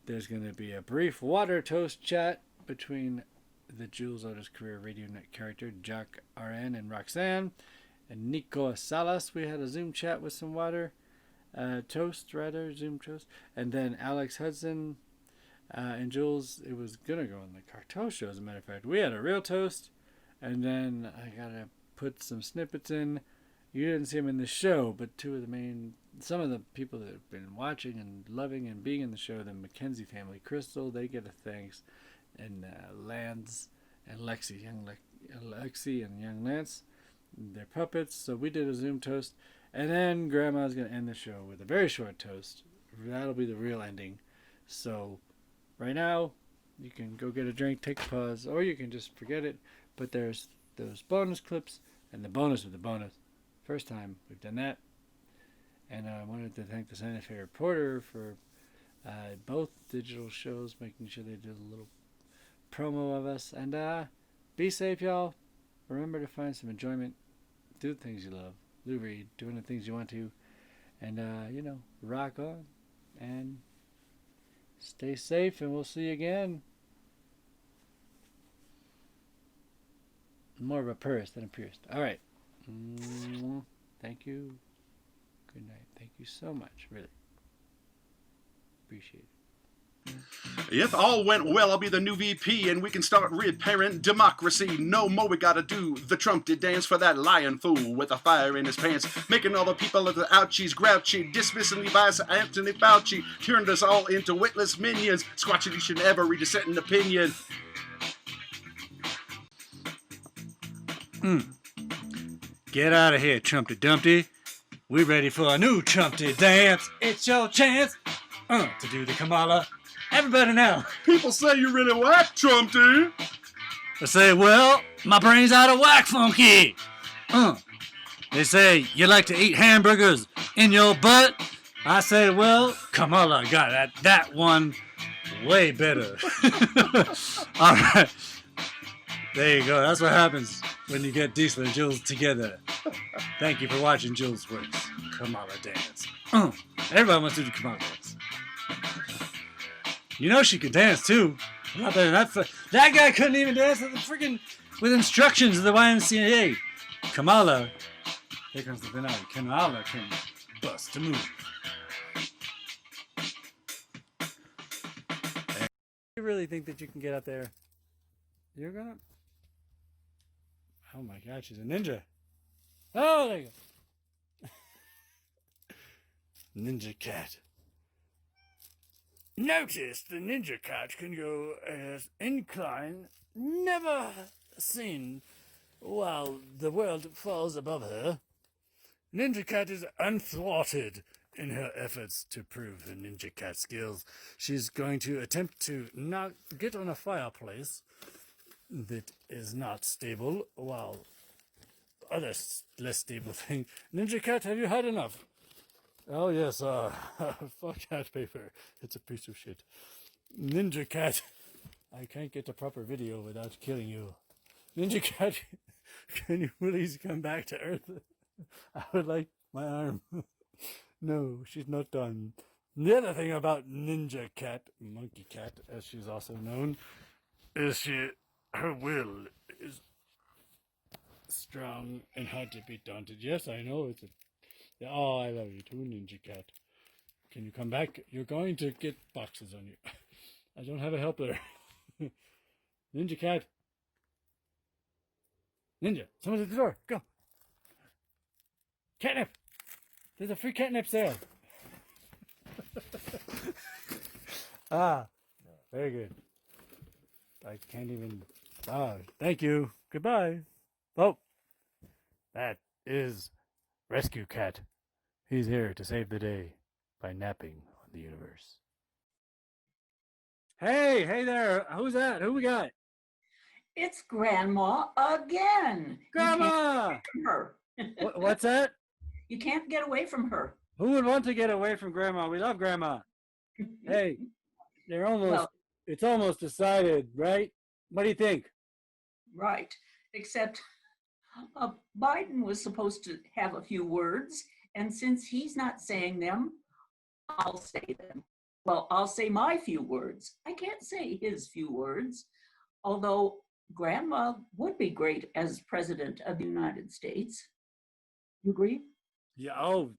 Speaker 1: there's going to be a brief water toast chat between the Jules Otis Career Radio Net character, Jack RN and Roxanne. And Nico Salas, we had a Zoom chat with some water. Zoom toast. And then Alex Hudson and Jules, it was going to go on the Cartel show, as a matter of fact. We had a real toast, and then I got to put some snippets in. You didn't see them in the show, but some of the people that have been watching and loving and being in the show, the McKenzie family, Crystal, they get a thanks, and Lance and Lexi, Lexi and young Lance, they're puppets. So we did a Zoom toast, and then Grandma's going to end the show with a very short toast. That'll be the real ending. So right now, you can go get a drink, take a pause, or you can just forget it. But there's those bonus clips and the bonus of the bonus. First time we've done that. And I wanted to thank the Santa Fe Reporter for both digital shows, making sure they did a little promo of us. And be safe, y'all. Remember to find some enjoyment. Do the things you love. Lou Reed, doing the things you want to. And, rock on. And stay safe, and we'll see you again. More of a purist than a purist. All right. Thank you. Good night. Thank you so much. Really. Appreciate it.
Speaker 5: If all went well, I'll be the new VP and we can start repairing democracy. No more we gotta do the Trump did dance for that lion fool with a fire in his pants, making all the people of the ouchies grouchy, dismissing Levi's Anthony Fauci, turned us all into witless minions, squatching each and every dissenting opinion.
Speaker 14: Get out of here, Trumpty Dumpty. We ready for a new Trumpty dance. It's your chance to do the Kamala. Everybody now.
Speaker 5: People say you really whack, Trumpty.
Speaker 14: I say, well, my brain's out of whack, Funky. They say you like to eat hamburgers in your butt. I say, well, Kamala got that one way better. All right. There you go. That's what happens when you get Diesel and Jules together. Thank you for watching Julesworks Kamala Dance. Everybody wants to do Kamala Dance. You know she can dance too. A lot better than that. That guy couldn't even dance with instructions of the YMCA. Kamala, here comes the finale. Kamala can bust a move.
Speaker 1: You really think that you can get out there? You're gonna... Oh my God, she's a ninja. Oh, there you go. Ninja cat. Notice the ninja cat can go as incline never seen while the world falls above her. Ninja cat is unthwarted in her efforts to prove her ninja cat skills. She's going to attempt to not get on a fireplace that is not stable, while other less stable thing. Ninja cat, have you had enough? Oh yes, fuck that paper. It's a piece of shit. Ninja cat, I can't get a proper video without killing you. Ninja cat, can you please come back to Earth? I would like my arm. No, she's not done. The other thing about Ninja cat, monkey cat, as she's also known, is her will is strong and hard to be daunted. Yes, I know it's a... Oh, I love you too, Ninja cat. Can you come back? You're going to get boxes on you. I don't have a helper. Ninja cat. Ninja, someone's at the door. Go. Catnip. There's a free catnip sale. Very good. I can't even... thank you. Goodbye. Oh, that is Rescue Cat. He's here to save the day by napping on the universe.
Speaker 17: Hey there. Who's that? Who we got?
Speaker 3: It's Grandma again.
Speaker 17: Grandma!
Speaker 3: Her.
Speaker 17: What's that?
Speaker 3: You can't get away from her.
Speaker 17: Who would want to get away from Grandma? We love Grandma. Hey, it's almost decided, right? What do you think?
Speaker 3: Right. Except Biden was supposed to have a few words, and since he's not saying them, I'll say them. Well, I'll say my few words. I can't say his few words, although Grandma would be great as president of the United States. You agree?
Speaker 1: Yeah. Oh,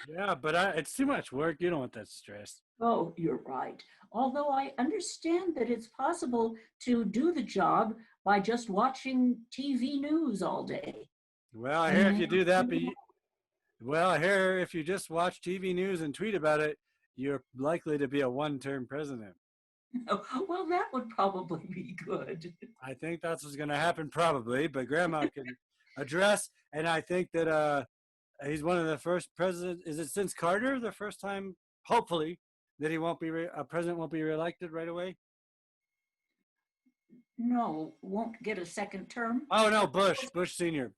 Speaker 1: yeah. But it's too much work. You don't want that stress.
Speaker 3: Oh, you're right. Although I understand that it's possible to do the job by just watching TV news all day.
Speaker 1: Well, I hear if you do that, well, I hear if you just watch TV news and tweet about it, you're likely to be a one-term president.
Speaker 3: Well, that would probably be good.
Speaker 1: I think that's what's going to happen probably, but Grandma can address, and I think that he's one of the first presidents. Is it since Carter, the first time, hopefully, that he won't be a president won't be reelected right away?
Speaker 3: No, won't get a second term.
Speaker 1: Oh no, Bush Senior.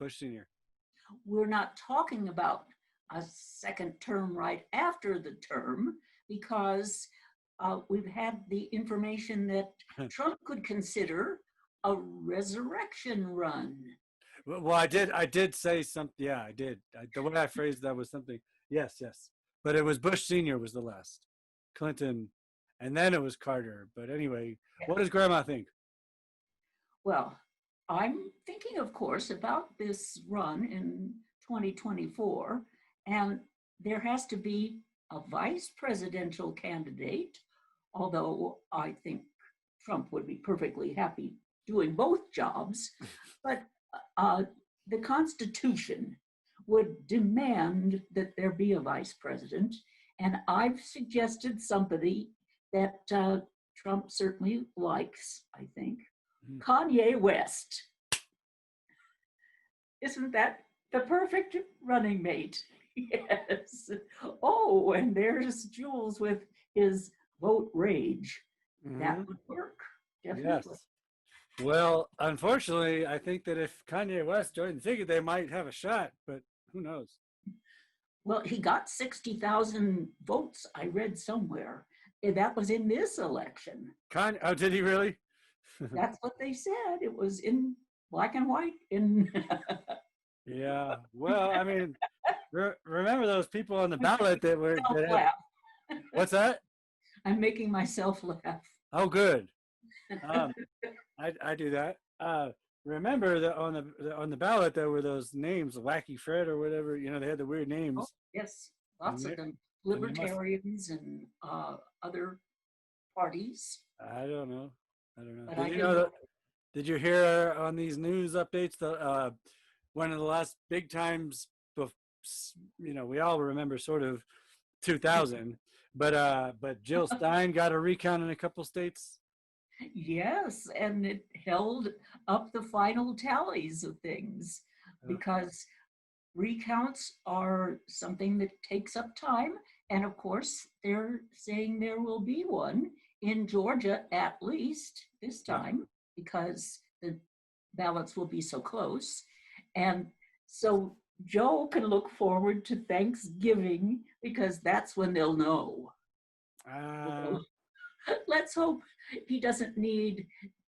Speaker 3: We're not talking about a second term right after the term because we've had the information that Trump could consider a resurrection run.
Speaker 1: Well, I did say something. Yeah, I did. The way I phrased that was something. Yes. But it was Bush Senior was the last. Clinton, and then it was Carter. But anyway, what does Grandma think?
Speaker 3: Well, I'm thinking, of course, about this run in 2024, and there has to be a vice presidential candidate, although I think Trump would be perfectly happy doing both jobs. But the Constitution would demand that there be a vice president, and I've suggested somebody that Trump certainly likes, I think. Kanye West. Isn't that the perfect running mate? Yes. Oh, and there's Jules with his vote rage. That would work, definitely.
Speaker 1: Yes. Well, unfortunately, I think that if Kanye West joined the ticket, they might have a shot, but who knows?
Speaker 3: Well, he got 60,000 votes, I read somewhere. That was in this election.
Speaker 1: Oh, did he really?
Speaker 3: That's what they said. It was in black and white.
Speaker 1: Yeah. Well, I mean, remember those people on the ballot that were. What's that?
Speaker 3: I'm making myself laugh.
Speaker 1: Oh, good. I do that. Remember that on the ballot there were those names, Wacky Fred or whatever. You know, they had the weird names.
Speaker 3: Oh, yes, lots of them. Libertarians and other parties.
Speaker 1: I don't know.
Speaker 3: But
Speaker 1: did you hear on these news updates one of the last big times? You know, we all remember sort of 2000, but Jill Stein got a recount in a couple states.
Speaker 3: Yes, and it held up the final tallies of things because recounts are something that takes up time. And of course, they're saying there will be one in Georgia, at least this time, because the ballots will be so close. And so Joe can look forward to Thanksgiving because that's when they'll know. Let's hope he doesn't need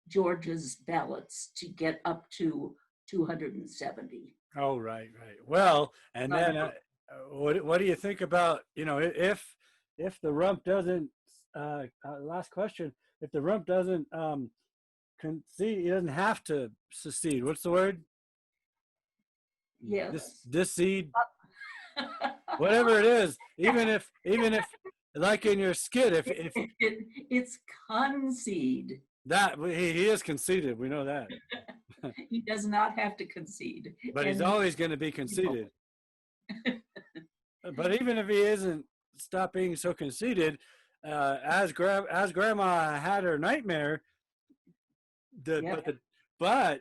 Speaker 3: Georgia's ballots to get up to 270.
Speaker 1: Oh, right. Well, and then what do you think about, you know, if the rump doesn't, last question, if the rump doesn't concede, he doesn't have to secede. What's the word?
Speaker 3: Yes.
Speaker 1: Disseed. Whatever it is, even if like in your skit, if
Speaker 3: it's concede.
Speaker 1: That he is conceited, we know that.
Speaker 3: He does not have to concede.
Speaker 1: But he's always going to be conceited. But even if he isn't, stop being so conceited, as Grandma had her nightmare, but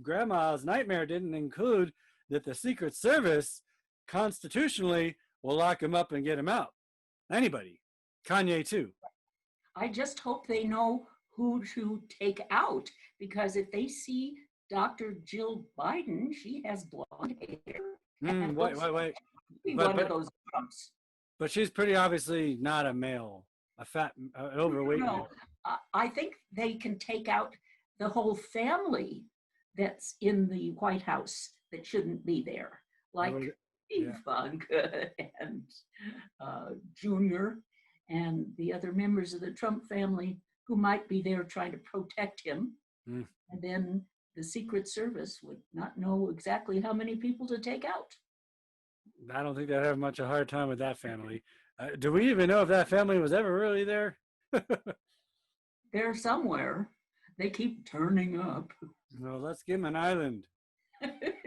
Speaker 1: Grandma's nightmare didn't include that the Secret Service constitutionally will lock him up and get him out. Anybody. Kanye too.
Speaker 3: I just hope they know who to take out, because if they see Dr. Jill Biden, she has blonde hair.
Speaker 1: Wait.
Speaker 3: One of those Trumps.
Speaker 1: But she's pretty obviously not a male, overweight.
Speaker 3: No, I think they can take out the whole family that's in the White House that shouldn't be there, like Ivanka and Junior and the other members of the Trump family who might be there trying to protect him.
Speaker 1: Mm.
Speaker 3: And then the Secret Service would not know exactly how many people to take out.
Speaker 1: I don't think they'd have much a hard time with that family. Do we even know if that family was ever really there?
Speaker 3: They're somewhere. They keep turning up.
Speaker 1: No, let's give them an island.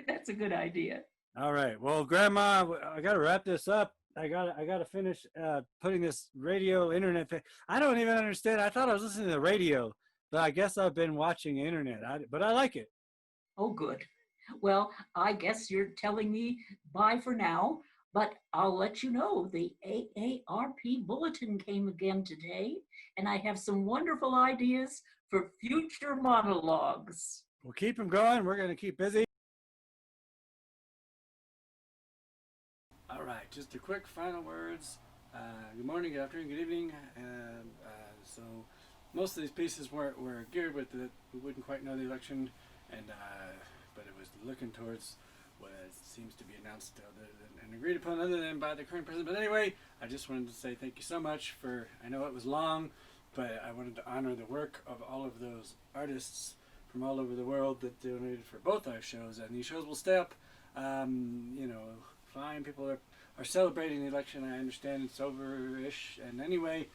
Speaker 3: That's a good idea.
Speaker 1: All right. Well, Grandma, I got to wrap this up. I got to finish putting this radio internet thing. I don't even understand. I thought I was listening to the radio, but I guess I've been watching the internet. But I like it.
Speaker 3: Oh, good. Well, I guess you're telling me bye for now, but I'll let you know the AARP bulletin came again today, and I have some wonderful ideas for future monologues.
Speaker 1: We'll keep them going. We're going to keep busy. All right, just a quick final words. Good morning, good afternoon, good evening. So most of these pieces were geared with that we wouldn't quite know the election, and but it was looking towards what seems to be announced and agreed upon other than by the current president. But anyway, I just wanted to say thank you so much for, I know it was long, but I wanted to honor the work of all of those artists from all over the world that donated for both our shows, and these shows will stay up. Fine, people are celebrating the election. I understand it's over-ish, and anyway,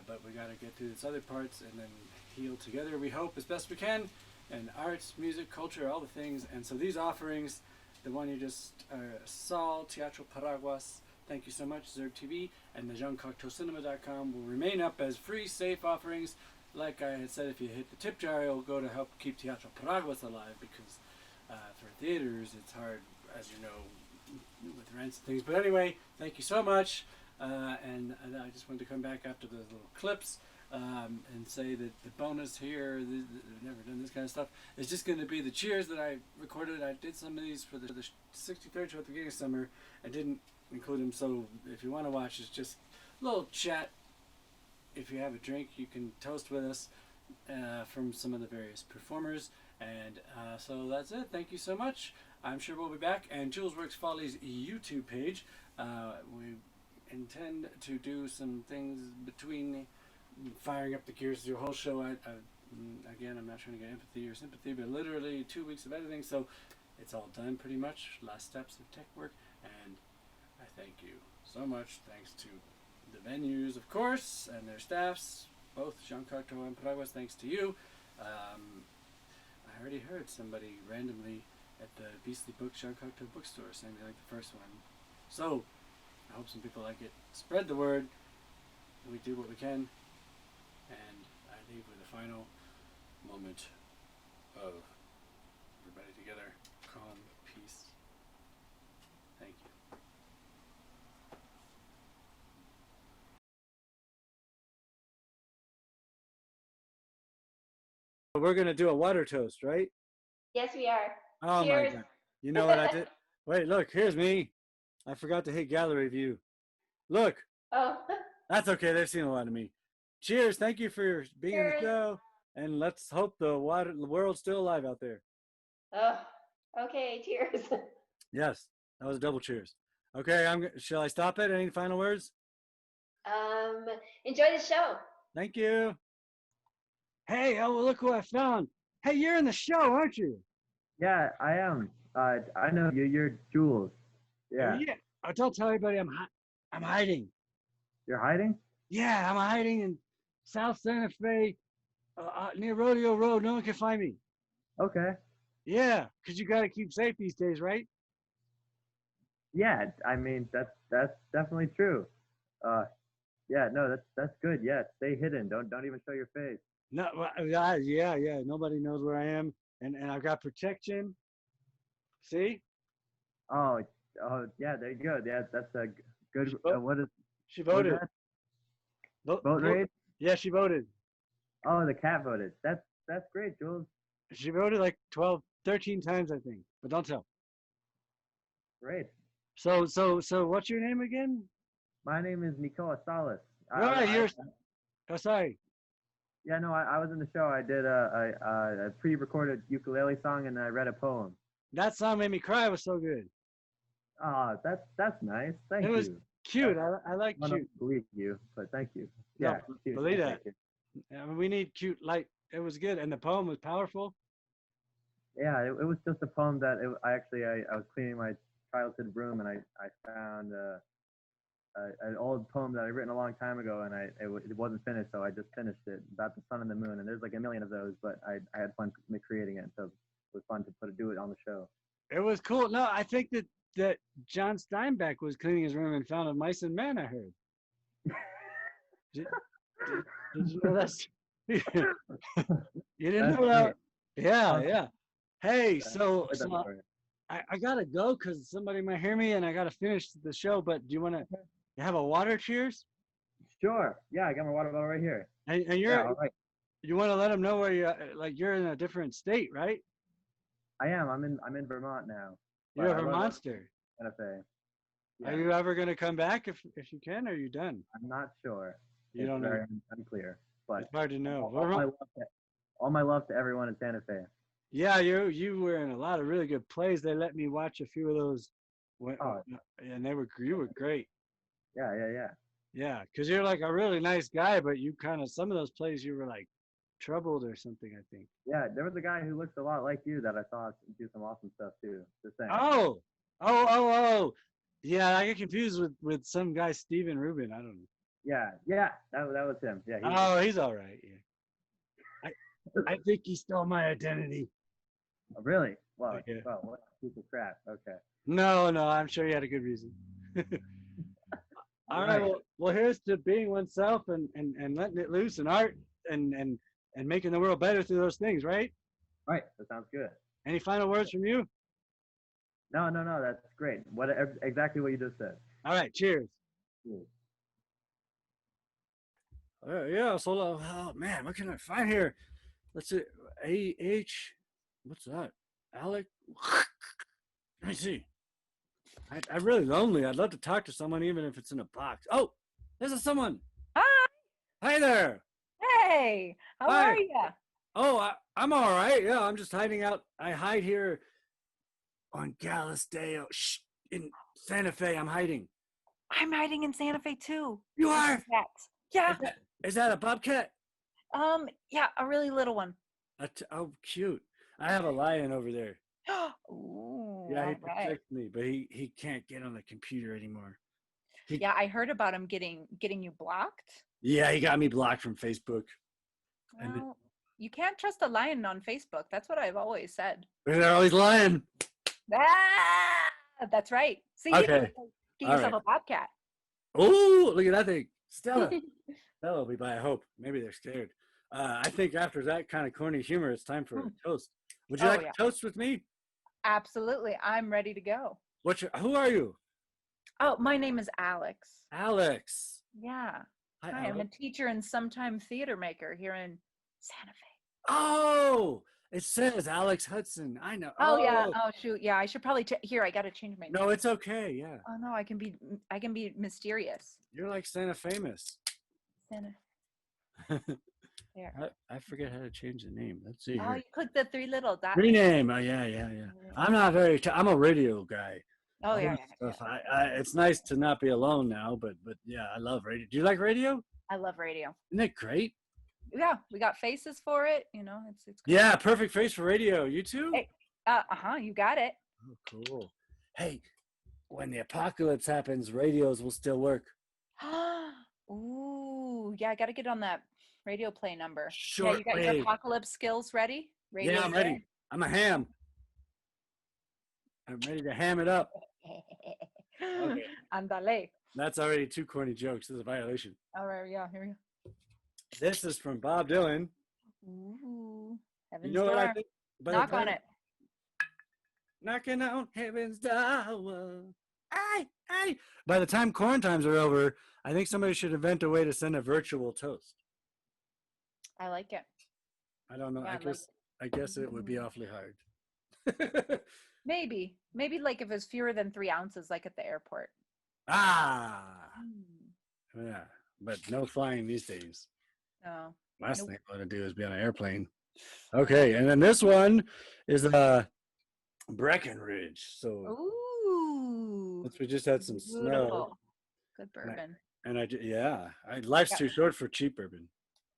Speaker 1: but we got to get through this other parts and then heal together, we hope, as best we can, and arts, music, culture, all the things. And so these offerings, the one you just saw, Teatro Paraguas, thank you so much, Xerb TV, and the JeanCocteauCinema.com will remain up as free, safe offerings. Like I had said, if you hit the tip jar, it'll go to help keep Teatro Paraguas alive, because for theaters, it's hard, as you know, with rents and things. But anyway, thank you so much. And I just wanted to come back after those little clips and say that the bonus here, I've never done this kind of stuff, is just going to be the cheers that I recorded. I did some of these for the 63rd show at the beginning of summer. I didn't include them, so if you want to watch, it's just a little chat. If you have a drink, you can toast with us from some of the various performers. And so that's it. Thank you so much. I'm sure we'll be back. And Julesworks Follies YouTube page, we intend to do some things between firing up the gears through the whole show. Again, I'm not trying to get empathy or sympathy, but literally 2 weeks of editing, so it's all done pretty much. Last steps of tech work, and I thank you so much. Thanks to the venues, of course, and their staffs, both Jean Cocteau and Paraguas. Thanks to you. I already heard somebody randomly at the Beastly Book Jean Cocteau bookstore saying they like the first one. So I hope some people like it. Spread the word. We do what we can. And I leave with a final moment of everybody together. Calm, peace. Thank you. We're going to do a water toast, right?
Speaker 12: Yes, we are.
Speaker 1: Oh
Speaker 12: Cheers.
Speaker 1: my God. You know what I did? Wait, look, here's me. I forgot to hit gallery view. Look.
Speaker 12: Oh.
Speaker 1: That's okay. They've seen a lot of me. Cheers. Thank you for being on the show. And let's hope the world's still alive out there.
Speaker 12: Oh, okay. Cheers.
Speaker 1: Yes. That was a double cheers. Okay. Shall I stop it? Any final words?
Speaker 12: Enjoy the show.
Speaker 1: Thank you. Hey, oh, look who I found. Hey, you're in the show, aren't you?
Speaker 4: Yeah, I am. I know you. You're Jules. Yeah.
Speaker 1: Yeah. Don't tell everybody I'm hiding.
Speaker 4: You're hiding?
Speaker 1: Yeah, I'm hiding in South Santa Fe, near Rodeo Road. No one can find me.
Speaker 4: Okay.
Speaker 1: Yeah, because you got to keep safe these days, right?
Speaker 4: Yeah, I mean that's definitely true. Yeah, no, that's good. Yeah, stay hidden. Don't even show your face.
Speaker 1: No, yeah. Nobody knows where I am, and I've got protection. See?
Speaker 4: Oh, yeah. There you go. Yeah, that's a good. What is?
Speaker 1: She voted.
Speaker 4: Vote raid?
Speaker 1: Yeah, she voted.
Speaker 4: Oh, the cat voted. That's great, Jules.
Speaker 1: She voted like 13 times, I think. But don't tell.
Speaker 4: Great.
Speaker 1: So what's your name again?
Speaker 4: My name is Nicola Salas.
Speaker 1: Oh, sorry.
Speaker 4: Yeah, no, I was in the show. I did a pre-recorded ukulele song and I read a poem.
Speaker 1: That song made me cry. It was so good.
Speaker 4: Oh, that's nice. Thank you.
Speaker 1: It was cute. I like cute.
Speaker 4: I don't believe you, but thank you.
Speaker 1: No,
Speaker 4: Yeah, cute.
Speaker 1: believe
Speaker 4: Thank
Speaker 1: that.
Speaker 4: you.
Speaker 1: We need cute light It was good, and the poem was powerful.
Speaker 4: Yeah, it was just a poem that I was cleaning my childhood room and I found an old poem that I'd written a long time ago, and it wasn't finished, so I just finished it about the sun and the moon. And there's like a million of those, but I had fun creating it, so it was fun to do it on the show.
Speaker 1: It was cool. No, I think that John Steinbeck was cleaning his room and found a mice and man. I heard. Did you know that? You didn't know that? Yeah, yeah. Hey, so I gotta go because somebody might hear me, and I gotta finish the show. But do you want to have a water cheers?
Speaker 4: Sure. Yeah, I got my water bottle right here.
Speaker 1: And you're all right. You want to let them know where you're in a different state, right?
Speaker 4: I am. I'm in Vermont now.
Speaker 1: You're a Vermonster.
Speaker 4: Santa Fe. Yeah.
Speaker 1: Are you ever gonna come back if you can? Or are you done?
Speaker 4: I'm not sure.
Speaker 1: You don't know.
Speaker 4: Very unclear. But
Speaker 1: it's hard to know.
Speaker 4: All my love to everyone in Santa Fe.
Speaker 1: Yeah, you were in a lot of really good plays. They let me watch a few of those, and you were great.
Speaker 4: Yeah.
Speaker 1: Yeah, because you're like a really nice guy, but you kind of some of those plays you were like troubled or something. I think.
Speaker 4: Yeah, there was a guy who looks a lot like you that I saw do some awesome stuff too. Just saying.
Speaker 1: Oh. Yeah, I get confused with some guy, Steven Rubin. I don't know.
Speaker 4: Yeah, that was him. Yeah.
Speaker 1: He's all right. Yeah. I think he stole my identity.
Speaker 4: Oh, really? Well,
Speaker 1: yeah.
Speaker 4: Well, what a piece of crap. Okay.
Speaker 1: No, I'm sure he had a good reason. All right. Well, here's to being oneself and letting it loose and art and making the world better through those things, right?
Speaker 4: Right. That sounds good.
Speaker 1: Any final words from you?
Speaker 4: No. That's great. Exactly what you just said.
Speaker 1: All right. Cheers. Yeah. So, oh man, what can I find here? Let's see. A-H. What's that? Alec. Let me see. I'm really lonely. I'd love to talk to someone, even if it's in a box. Oh, there's someone.
Speaker 11: Hi.
Speaker 1: Hi there.
Speaker 11: Hey. How are you?
Speaker 1: Oh, I'm all right. Yeah, I'm just hiding out. I hide here on Galisteo. Shh, in Santa Fe. I'm hiding.
Speaker 11: I'm hiding in Santa Fe too.
Speaker 1: You are?
Speaker 11: Yeah.
Speaker 1: Is that a bobcat?
Speaker 11: Yeah, a really little one.
Speaker 1: Oh, cute. I have a lion over there.
Speaker 11: Ooh,
Speaker 1: yeah, he protects me, but he can't get on the computer anymore.
Speaker 11: Yeah, I heard about him getting you blocked.
Speaker 1: Yeah, he got me blocked from Facebook.
Speaker 11: Well, you can't trust a lion on Facebook. That's what I've always said.
Speaker 1: They're always lying.
Speaker 11: That's right. See,
Speaker 1: okay.
Speaker 11: Get yourself a bobcat.
Speaker 1: Oh, look at that thing. Stella. Stella will be by, I hope. Maybe they're scared. I think after that kind of corny humor, it's time for a toast. Would you like to toast with me?
Speaker 11: Absolutely. I'm ready to go.
Speaker 1: Who are you?
Speaker 11: Oh, my name is Alex.
Speaker 1: Alex.
Speaker 11: Yeah.
Speaker 1: Hi,
Speaker 11: I'm a teacher and sometime theater maker here in Santa Fe.
Speaker 1: Oh, it says Alex Hudson. I know.
Speaker 11: Oh yeah. Oh shoot. Yeah, I should probably here. I got to change my name.
Speaker 1: No, it's okay. Yeah.
Speaker 11: Oh no, I can be mysterious.
Speaker 1: You're like Santa famous.
Speaker 11: Santa. There.
Speaker 1: I forget how to change the name. Let's see.
Speaker 11: Oh,
Speaker 1: here.
Speaker 11: you click the three little dots.
Speaker 1: Rename. Oh yeah. I'm not very. I'm a radio guy.
Speaker 11: Oh yeah.
Speaker 1: It's nice to not be alone now, but yeah, I love radio. Do you like radio?
Speaker 11: I love radio.
Speaker 1: Isn't it great?
Speaker 11: Yeah, we got faces for it. You know, it's cool.
Speaker 1: Yeah, perfect face for radio. You too?
Speaker 11: Hey, you got it.
Speaker 1: Oh, cool. Hey, when the apocalypse happens, radios will still work.
Speaker 11: Ooh, yeah, I got to get on that radio play number.
Speaker 1: Sure.
Speaker 11: Yeah, you got your apocalypse skills ready?
Speaker 1: Yeah, I'm ready. I'm a ham. I'm ready to ham it up. Okay.
Speaker 11: Andale.
Speaker 1: That's already 2 corny jokes. This is a violation.
Speaker 11: All right, yeah, here we go.
Speaker 1: This is from Bob Dylan.
Speaker 11: Ooh, heaven's
Speaker 1: you know
Speaker 11: door.
Speaker 1: what I think?
Speaker 11: Knock on it.
Speaker 1: Knocking on heaven's door. Aye. By the time QuaranTimes are over, I think somebody should invent a way to send a virtual toast.
Speaker 11: I like it.
Speaker 1: I don't know.
Speaker 11: Yeah,
Speaker 1: I guess it would be awfully hard.
Speaker 11: Maybe like if it's fewer than 3 ounces, like at the airport.
Speaker 1: Yeah, but no flying these days.
Speaker 11: No.
Speaker 1: Last thing I want to do is be on an airplane. Okay, and then this one is Breckenridge. So
Speaker 11: ooh,
Speaker 1: we just had some snow.
Speaker 11: Good bourbon.
Speaker 1: And life's too short for cheap bourbon.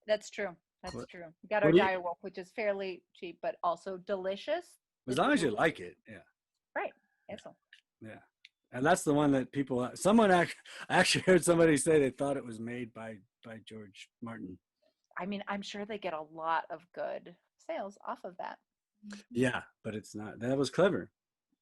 Speaker 11: That's true. That's true. We got
Speaker 1: what
Speaker 11: our
Speaker 1: do you-
Speaker 11: dire wolf, which is fairly cheap, but also delicious.
Speaker 1: As long as you like it, yeah.
Speaker 11: Right. Eso.
Speaker 1: Yeah. And that's the one that people, someone actually heard somebody say they thought it was made by George Martin.
Speaker 11: I mean, I'm sure they get a lot of good sales off of that.
Speaker 1: Yeah, but it's not. That was clever.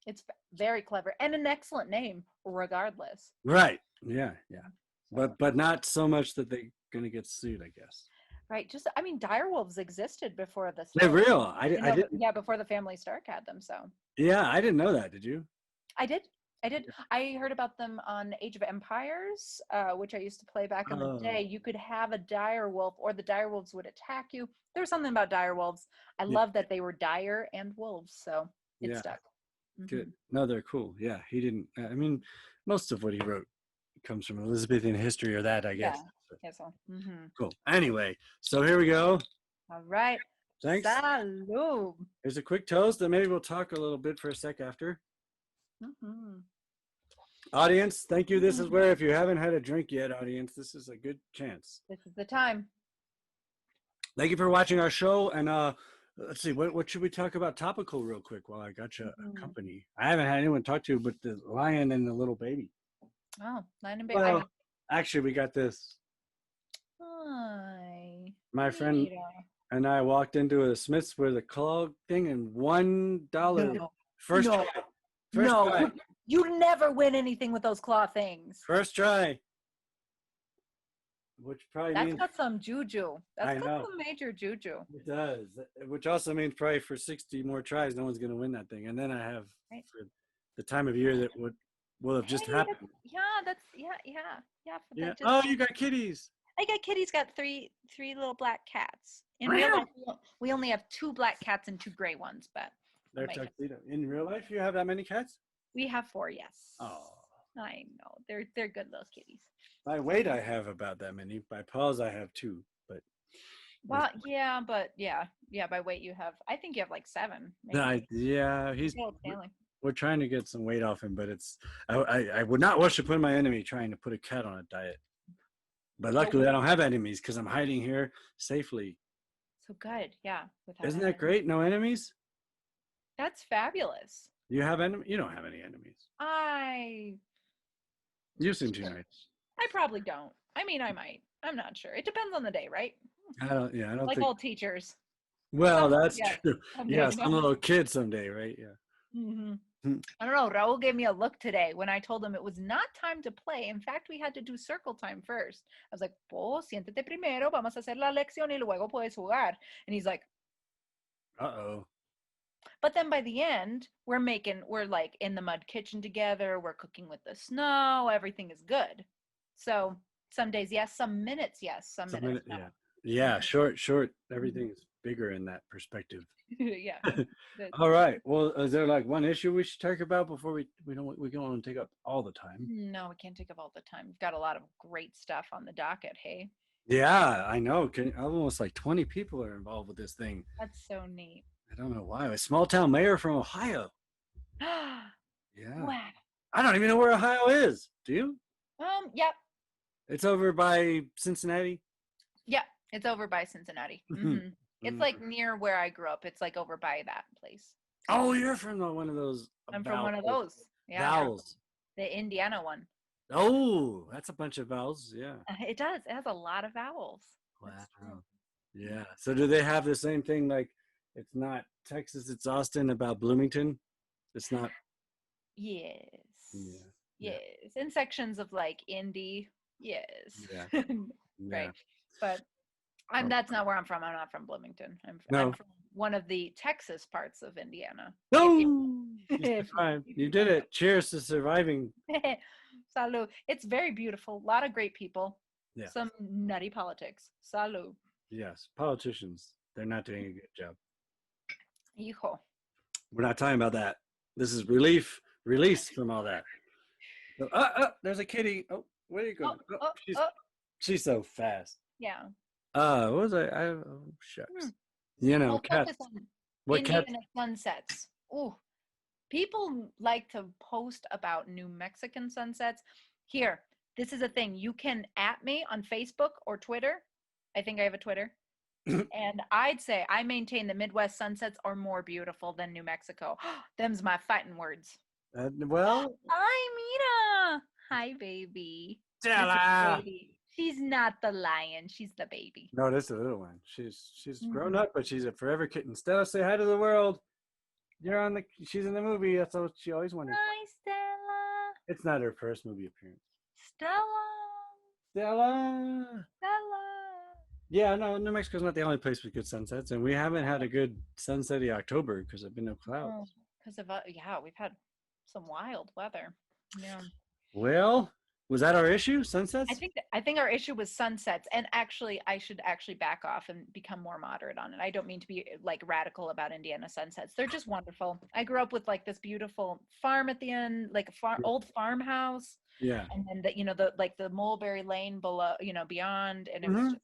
Speaker 11: It's very clever and an excellent name, regardless.
Speaker 1: Right. Yeah. Yeah. But not so much that they're going to get sued, I guess.
Speaker 11: Right. Just, I mean, dire wolves existed before the.
Speaker 1: They're real. I
Speaker 11: You know,
Speaker 1: didn't.
Speaker 11: yeah, before the family Stark had them. So.
Speaker 1: Yeah, I didn't know that. Did you?
Speaker 11: I did. I heard about them on Age of Empires, which I used to play back in the day. You could have a dire wolf, or the dire wolves would attack you. There was something about dire wolves. I love that they were dire and wolves, so it stuck.
Speaker 1: Good. No, they're cool. Yeah, he didn't. I mean, most of what he wrote comes from Elizabethan history or that, I guess.
Speaker 11: Yeah. So.
Speaker 1: Cool. Anyway, so here we go.
Speaker 11: All right.
Speaker 1: Thanks.
Speaker 11: Salud.
Speaker 1: Here's a quick toast, and maybe we'll talk a little bit for a sec after. Audience, thank you. This is where, if you haven't had a drink yet, audience, this is a good chance.
Speaker 11: This is the time.
Speaker 1: Thank you for watching our show. And let's see, what should we talk about topical real quick while I got you company? I haven't had anyone talk to, but the lion and the little baby.
Speaker 11: Oh, lion and baby.
Speaker 1: Well, actually, we got this.
Speaker 11: Hi.
Speaker 1: My friend and I walked into a Smith's with a claw thing and $1 first try. First try.
Speaker 11: You never win anything with those claw things.
Speaker 1: First try. Which probably
Speaker 11: That's
Speaker 1: means
Speaker 11: got some juju.
Speaker 1: I
Speaker 11: That's
Speaker 1: know.
Speaker 11: got some major juju.
Speaker 1: It does. Which also means probably for 60 more tries, no one's going to win that thing. And then I have for the time of year that will have just happened.
Speaker 11: Yeah.
Speaker 1: Oh, you got kitties.
Speaker 11: I got kitties. Got three little black cats. In real life, we only have 2 black cats and 2 gray ones, but
Speaker 1: They're tuxedo. In real life, you have that many cats?
Speaker 11: we have 4. Yes.
Speaker 1: Oh.
Speaker 11: I know they're good little kitties.
Speaker 1: By weight, I have about that many. By paws, I have 2. But
Speaker 11: Well, yeah, but yeah. By weight, you have. I think you have like 7. Maybe.
Speaker 1: we're trying to get some weight off him, but it's I would not wish to put my enemy trying to put a cat on a diet. But luckily, I don't have enemies because I'm hiding here safely.
Speaker 11: So good, yeah.
Speaker 1: Isn't that great? No enemies?
Speaker 11: That's fabulous.
Speaker 1: You have enemies? You don't have any enemies. You seem too nice.
Speaker 11: I probably don't. I mean, I might. I'm not sure. It depends on the day, right?
Speaker 1: I don't
Speaker 11: like
Speaker 1: think.
Speaker 11: all teachers.
Speaker 1: Well, that's
Speaker 11: yeah,
Speaker 1: true.
Speaker 11: someday,
Speaker 1: Yeah, some little kid someday, right? Yeah.
Speaker 11: I don't know. Raul gave me a look today when I told him it was not time to play. In fact, we had to do circle time first. I was like, siéntate primero, vamos a hacer la lección y luego puedes jugar. And he's like,
Speaker 1: Uh-oh.
Speaker 11: But then by the end, we're like in the mud kitchen together. We're cooking with the snow. Everything is good. So some days, yes. Some minutes, yes. Some minutes, no.
Speaker 1: Yeah. Short. Everything's bigger in that perspective.
Speaker 11: Yeah.
Speaker 1: All right. Well, is there like one issue we should talk about before we don't want to take up all the time?
Speaker 11: No, we can't take up all the time. We've got a lot of great stuff on the docket. Hey.
Speaker 1: Yeah, I know. Almost like 20 people are involved with this thing.
Speaker 11: That's so neat.
Speaker 1: I don't know why. A small town mayor from Ohio. Yeah.
Speaker 11: Wow.
Speaker 1: I don't even know where Ohio is. Do you?
Speaker 11: Yep.
Speaker 1: It's over by Cincinnati.
Speaker 11: Yeah, it's over by Cincinnati. It's like near where I grew up. It's like over by that place.
Speaker 1: Oh, you're from one of those.
Speaker 11: I'm from one of those. Yeah.
Speaker 1: Vowels.
Speaker 11: The Indiana one.
Speaker 1: Oh, that's a bunch of vowels. Yeah.
Speaker 11: It does. It has a lot of vowels.
Speaker 1: Wow. Yeah. So do they have the same thing? Like, it's not Texas, it's Austin, about Bloomington? It's not.
Speaker 11: Yes.
Speaker 1: Yeah.
Speaker 11: Yes. In sections of like Indy. Yes.
Speaker 1: Yeah.
Speaker 11: Right. But that's not where I'm from. I'm not from Bloomington. I'm from one of the Texas parts of Indiana.
Speaker 1: No. You did it. Cheers to surviving.
Speaker 11: Salud. It's very beautiful. A lot of great people.
Speaker 1: Yeah.
Speaker 11: Some nutty politics. Salud.
Speaker 1: Yes. Politicians. They're not doing a good job.
Speaker 11: Hijo.
Speaker 1: We're not talking about that. This is release from all that. So, there's a kitty. Oh, where are you going? She's so fast.
Speaker 11: Yeah.
Speaker 1: What was I? Shucks. You know, cats. What cat?
Speaker 11: Indiana sunsets. Ooh. People like to post about New Mexican sunsets. Here, this is a thing. You can @ me on Facebook or Twitter. I think I have a Twitter. And I'd say I maintain the Midwest sunsets are more beautiful than New Mexico. Them's my fighting words.
Speaker 1: Well,
Speaker 11: Hi, Mina. Hi, baby. This is
Speaker 1: Stella.
Speaker 11: baby. She's not the lion. She's the baby.
Speaker 1: No, that's the little one. She's grown
Speaker 11: Mhm.
Speaker 1: up, but she's a forever kitten. Stella, say hi to the world. She's in the movie. That's what she always wanted.
Speaker 11: Hi, Stella.
Speaker 1: It's not her first movie appearance.
Speaker 11: Stella.
Speaker 1: Stella.
Speaker 11: Stella.
Speaker 1: Yeah, no, New Mexico's not the only place with good sunsets, and we haven't had a good sunsetty October because there've been no clouds.
Speaker 11: Because of yeah, we've had some wild weather. Yeah.
Speaker 1: Well, was that our issue? Sunsets?
Speaker 11: I think our issue was sunsets, and actually I should actually back off and become more moderate on it. I don't mean to be like radical about Indiana sunsets. They're just wonderful. I grew up with like this beautiful farm at the end, like a old farmhouse.
Speaker 1: Yeah.
Speaker 11: And then the Mulberry Lane below, beyond, and it was just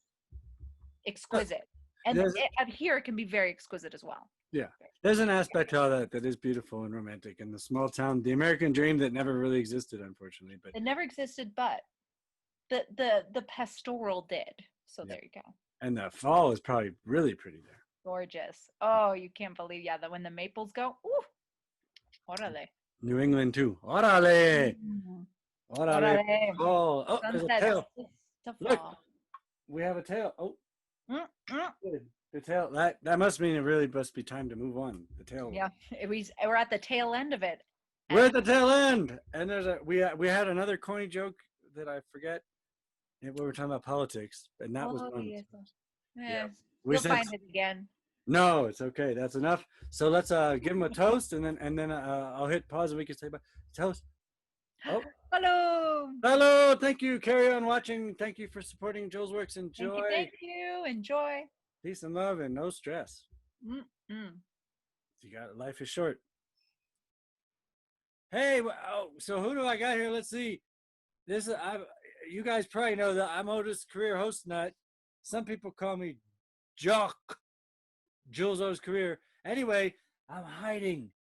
Speaker 11: exquisite. And out here it can be very exquisite as well.
Speaker 1: Yeah, there's an aspect to all that is beautiful and romantic, and the small town, the American dream that never really existed, unfortunately. But
Speaker 11: it never existed, but the pastoral did. So there you go.
Speaker 1: And the fall is probably really pretty there.
Speaker 11: Gorgeous. Oh, you can't believe, that when the maples go, ooh, orale.
Speaker 1: New England too. Orale. Orale.
Speaker 11: Orale.
Speaker 1: Oh, there's a tail. Look,
Speaker 11: fall.
Speaker 1: we have a tail. Oh, good. The tail. That must mean it really must be time to move on. The tail.
Speaker 11: Yeah, we're at the tail end of it.
Speaker 1: We're at the tail end, and we had another corny joke that I forget. We were talking about politics, and that was one.
Speaker 11: Yes.
Speaker 1: Yeah.
Speaker 11: We'll find it again.
Speaker 1: No, it's okay. That's enough. So let's give him a toast, and then I'll hit pause, and we can say bye. Toast. Oh.
Speaker 11: Hello.
Speaker 1: Hello. Thank you. Carry on watching. Thank you for supporting Julesworks. Enjoy.
Speaker 11: Thank you. Enjoy.
Speaker 1: Peace and love, and no stress. Life is short. Hey, so who do I got here? Let's see. You guys probably know that I'm Otis Career Host Nut. Some people call me Jock. Jules O's Career. Anyway, I'm hiding.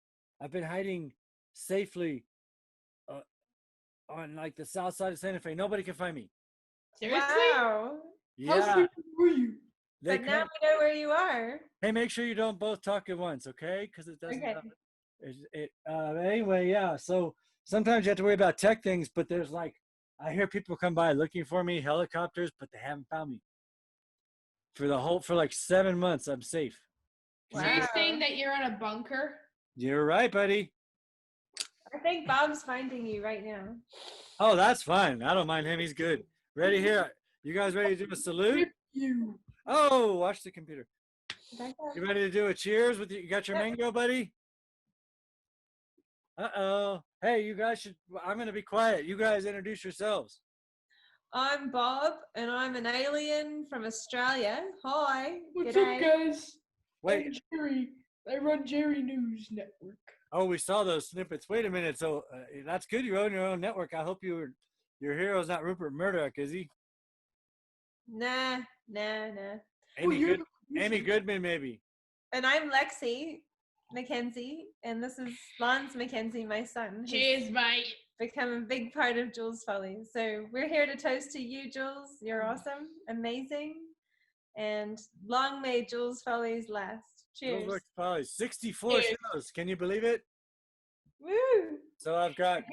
Speaker 1: I've been hiding safely on like the south side of Santa Fe. Nobody can find me.
Speaker 13: Seriously?
Speaker 1: Wow. Yeah.
Speaker 13: How stupid were you?
Speaker 1: But
Speaker 13: now we know where you are.
Speaker 1: Hey, make sure you don't both talk at once, okay? Because it doesn't.
Speaker 13: Okay.
Speaker 1: Anyway, yeah. So sometimes you have to worry about tech things, but there's I hear people come by looking for me, helicopters, but they haven't found me. For like 7 months, I'm safe.
Speaker 13: Wow. So you're saying that you're in a bunker?
Speaker 1: You're right, buddy.
Speaker 13: I think Bob's finding you right now.
Speaker 1: Oh, that's fine. I don't mind him. He's good. Ready here? You guys ready to do a salute?
Speaker 13: You.
Speaker 1: Oh, watch the computer. You ready to do a cheers with you? You got your mango, buddy? Uh-oh. Hey, you guys I'm going to be quiet. You guys introduce yourselves.
Speaker 13: I'm Bob, and I'm an alien from Australia. Hi. What's G'day. up, guys?
Speaker 1: Wait.
Speaker 13: I'm Jerry. I run Jerry News Network.
Speaker 1: Oh, we saw those snippets. Wait a minute. So that's good. You own your own network. I hope your hero's not Rupert Murdoch, is he?
Speaker 13: Nah.
Speaker 1: Amy Goodman, maybe.
Speaker 13: And I'm Lexi Mackenzie, and this is Lance Mackenzie, my son.
Speaker 18: Cheers, mate.
Speaker 13: Become a big part of Jules Follies. So we're here to toast to you, Jules. You're awesome, amazing, and long may Jules Follies last. Cheers.
Speaker 1: Julesworks Follies, 64 shows. Can you believe it?
Speaker 13: Woo!
Speaker 1: So I've got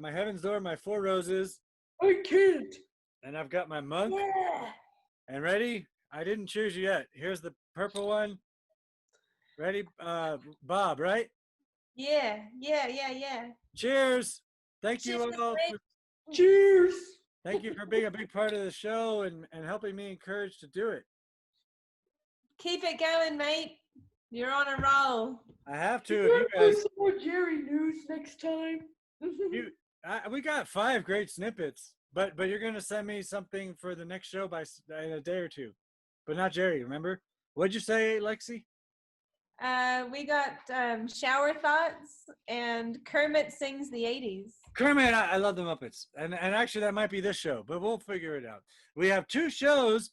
Speaker 1: my Heaven's Door, my 4 Roses.
Speaker 13: I can't.
Speaker 1: And I've got my Monk.
Speaker 13: Yeah.
Speaker 1: And ready? I didn't choose you yet. Here's the purple one. Ready? Bob, right?
Speaker 13: Yeah.
Speaker 1: Cheers. Thank you all.
Speaker 13: Cheers.
Speaker 1: Thank you for being a big part of the show and helping me encourage to do it.
Speaker 13: Keep it going, mate. You're on a roll.
Speaker 1: I have to. You guys,
Speaker 13: some more Jerry News next time.
Speaker 1: we got 5 great snippets, but you're gonna send me something for the next show in a day or 2, but not Jerry. Remember? What'd you say, Lexi?
Speaker 13: We got Shower Thoughts and Kermit Sings the 80s.
Speaker 1: Kermit, I love the Muppets. And actually that might be this show, but we'll figure it out. We have 2 shows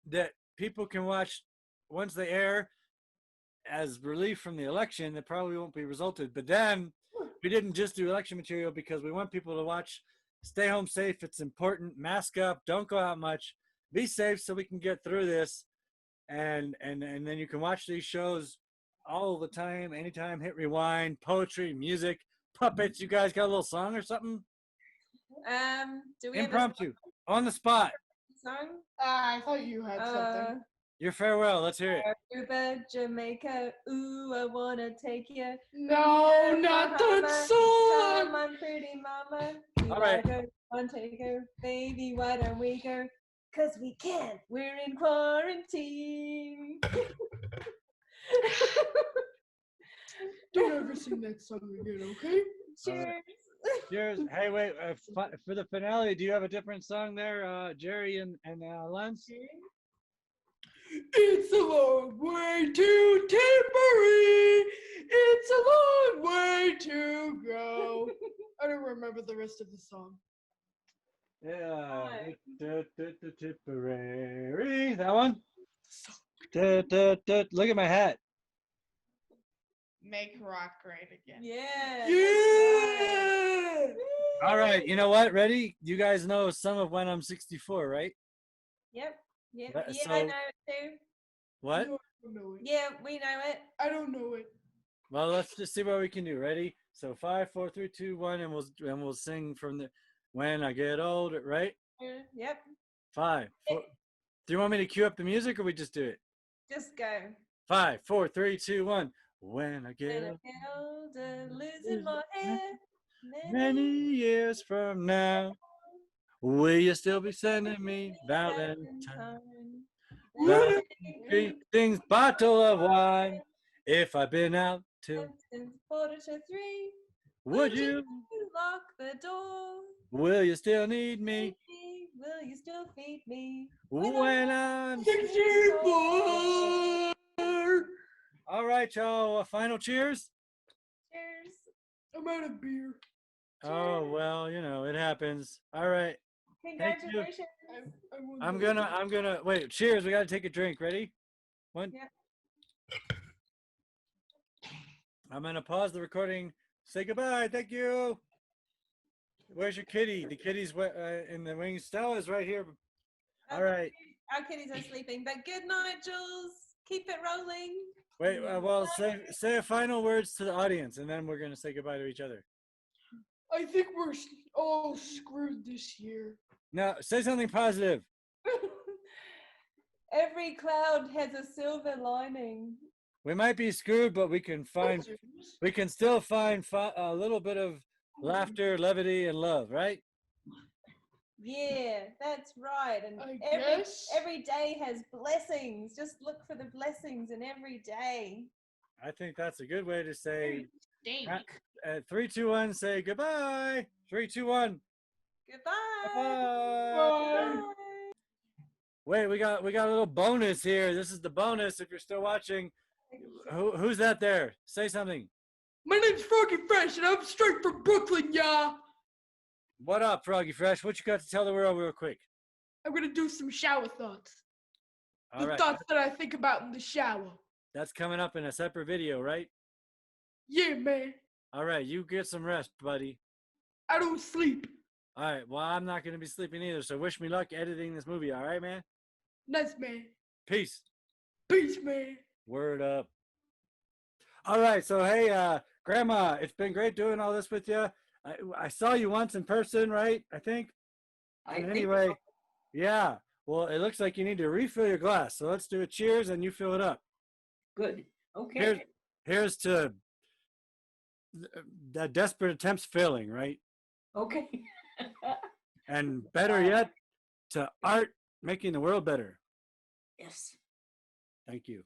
Speaker 1: that people can watch once they air as relief from the election that probably won't be resulted. But then we didn't just do election material because we want people to watch Stay Home Safe. It's important. Mask up. Don't go out much. Be safe so we can get through this.
Speaker 17: and then you can watch these shows all the time, anytime. Hit rewind, poetry, music, puppets. You guys got a little song or something?
Speaker 13: Do we
Speaker 17: Impromptu, on the spot.
Speaker 13: have a song?
Speaker 7: I thought you had something.
Speaker 17: Your farewell. Let's hear it.
Speaker 13: Aruba, Jamaica, ooh, I wanna take you.
Speaker 7: No, not that song.
Speaker 13: Come on, pretty mama.
Speaker 17: All right.
Speaker 13: Go on, take her, baby. Why don't we go? 'Cause we can. We're in quarantine.
Speaker 7: Don't ever sing that song again, okay?
Speaker 13: Cheers.
Speaker 17: Cheers. Hey, wait. For the finale, do you have a different song there, Jerry and Lance?
Speaker 7: It's a long way to Tipperary. It's a long way to go. I don't remember the rest of the song.
Speaker 17: Yeah. Tipperary. That one? Look at my hat.
Speaker 7: Make rock great again.
Speaker 13: Yeah.
Speaker 7: Yeah.
Speaker 17: All right. You know what? Ready? You guys know some of When I'm 64, right?
Speaker 13: Yep. Yeah,
Speaker 17: That-
Speaker 13: yeah,
Speaker 17: so-
Speaker 13: I know it too.
Speaker 17: What?
Speaker 7: No, I don't know it.
Speaker 13: Yeah, we know it.
Speaker 7: I don't know it.
Speaker 17: Well, let's just see what we can do. Ready? So 5, 4, 3, 2, 1, and we'll sing from the When I Get Older, right?
Speaker 13: Yep.
Speaker 17: 5, 4. Do you want me to cue up the music, or we just do it?
Speaker 13: Just go.
Speaker 17: 5, 4, 3, 2, 1. When I
Speaker 13: When
Speaker 17: get
Speaker 13: I get older, losing my hair.
Speaker 17: many years from now, will you still be sending me Valentine? Things, bottle of wine. If I've been out till,
Speaker 13: Since 2:45,
Speaker 17: would you?
Speaker 13: lock the door?
Speaker 17: Will you still need me
Speaker 13: Will you still feed me?
Speaker 17: when I'm
Speaker 7: 64?
Speaker 17: All right, y'all. Final cheers.
Speaker 13: Cheers.
Speaker 7: I'm out of beer.
Speaker 17: Oh well, you know it happens. All right. Thank you.
Speaker 13: Congratulations.
Speaker 17: I'm gonna wait. Cheers. We gotta take a drink. Ready? One.
Speaker 13: Yep.
Speaker 17: I'm gonna pause the recording. Say goodbye. Thank you. Where's your kitty? The kitty's in the wings. Stella's right here. All right.
Speaker 13: Our kitties are sleeping, but good night, Jules. Keep it rolling.
Speaker 17: Wait. Well, say a final words to the audience, and then we're gonna say goodbye to each other.
Speaker 7: I think we're all screwed this year.
Speaker 17: No, say something positive.
Speaker 13: Every cloud has a silver lining.
Speaker 17: We might be screwed, but we can still find a little bit of laughter, levity, and love, right?
Speaker 13: Yeah, that's right. And
Speaker 7: I
Speaker 13: every
Speaker 7: guess.
Speaker 13: every day has blessings. Just look for the blessings in every day.
Speaker 17: I think that's a good way to say.
Speaker 7: Stink.
Speaker 17: 3, 2, 1. Say goodbye. 3, 2, 1.
Speaker 13: Goodbye.
Speaker 17: Bye. Wait, we got a little bonus here. This is the bonus. If you're still watching, who's that there? Say something.
Speaker 7: My name's Froggy Fresh, and I'm straight from Brooklyn, y'all.
Speaker 17: What up, Froggy Fresh? What you got to tell the world real quick?
Speaker 7: I'm gonna do some shower thoughts.
Speaker 17: All
Speaker 7: The
Speaker 17: right.
Speaker 7: thoughts that I think about in the shower.
Speaker 17: That's coming up in a separate video, right?
Speaker 7: Yeah, man.
Speaker 17: All right, you get some rest, buddy.
Speaker 7: I don't sleep.
Speaker 17: All right, well, I'm not going to be sleeping either, so wish me luck editing this movie, all right, man?
Speaker 7: Nice, man.
Speaker 17: Peace.
Speaker 7: Peace, man.
Speaker 17: Word up. All right, so hey, Grandma, it's been great doing all this with you. I saw you once in person, right? I think. Anyway,
Speaker 3: so.
Speaker 17: yeah. Well, it looks like you need to refill your glass, so let's do a cheers and you fill it up.
Speaker 3: Good. Okay.
Speaker 17: Here's to the desperate attempts failing, right?
Speaker 3: Okay.
Speaker 17: And better yet, to art making the world better.
Speaker 3: Yes.
Speaker 17: Thank you.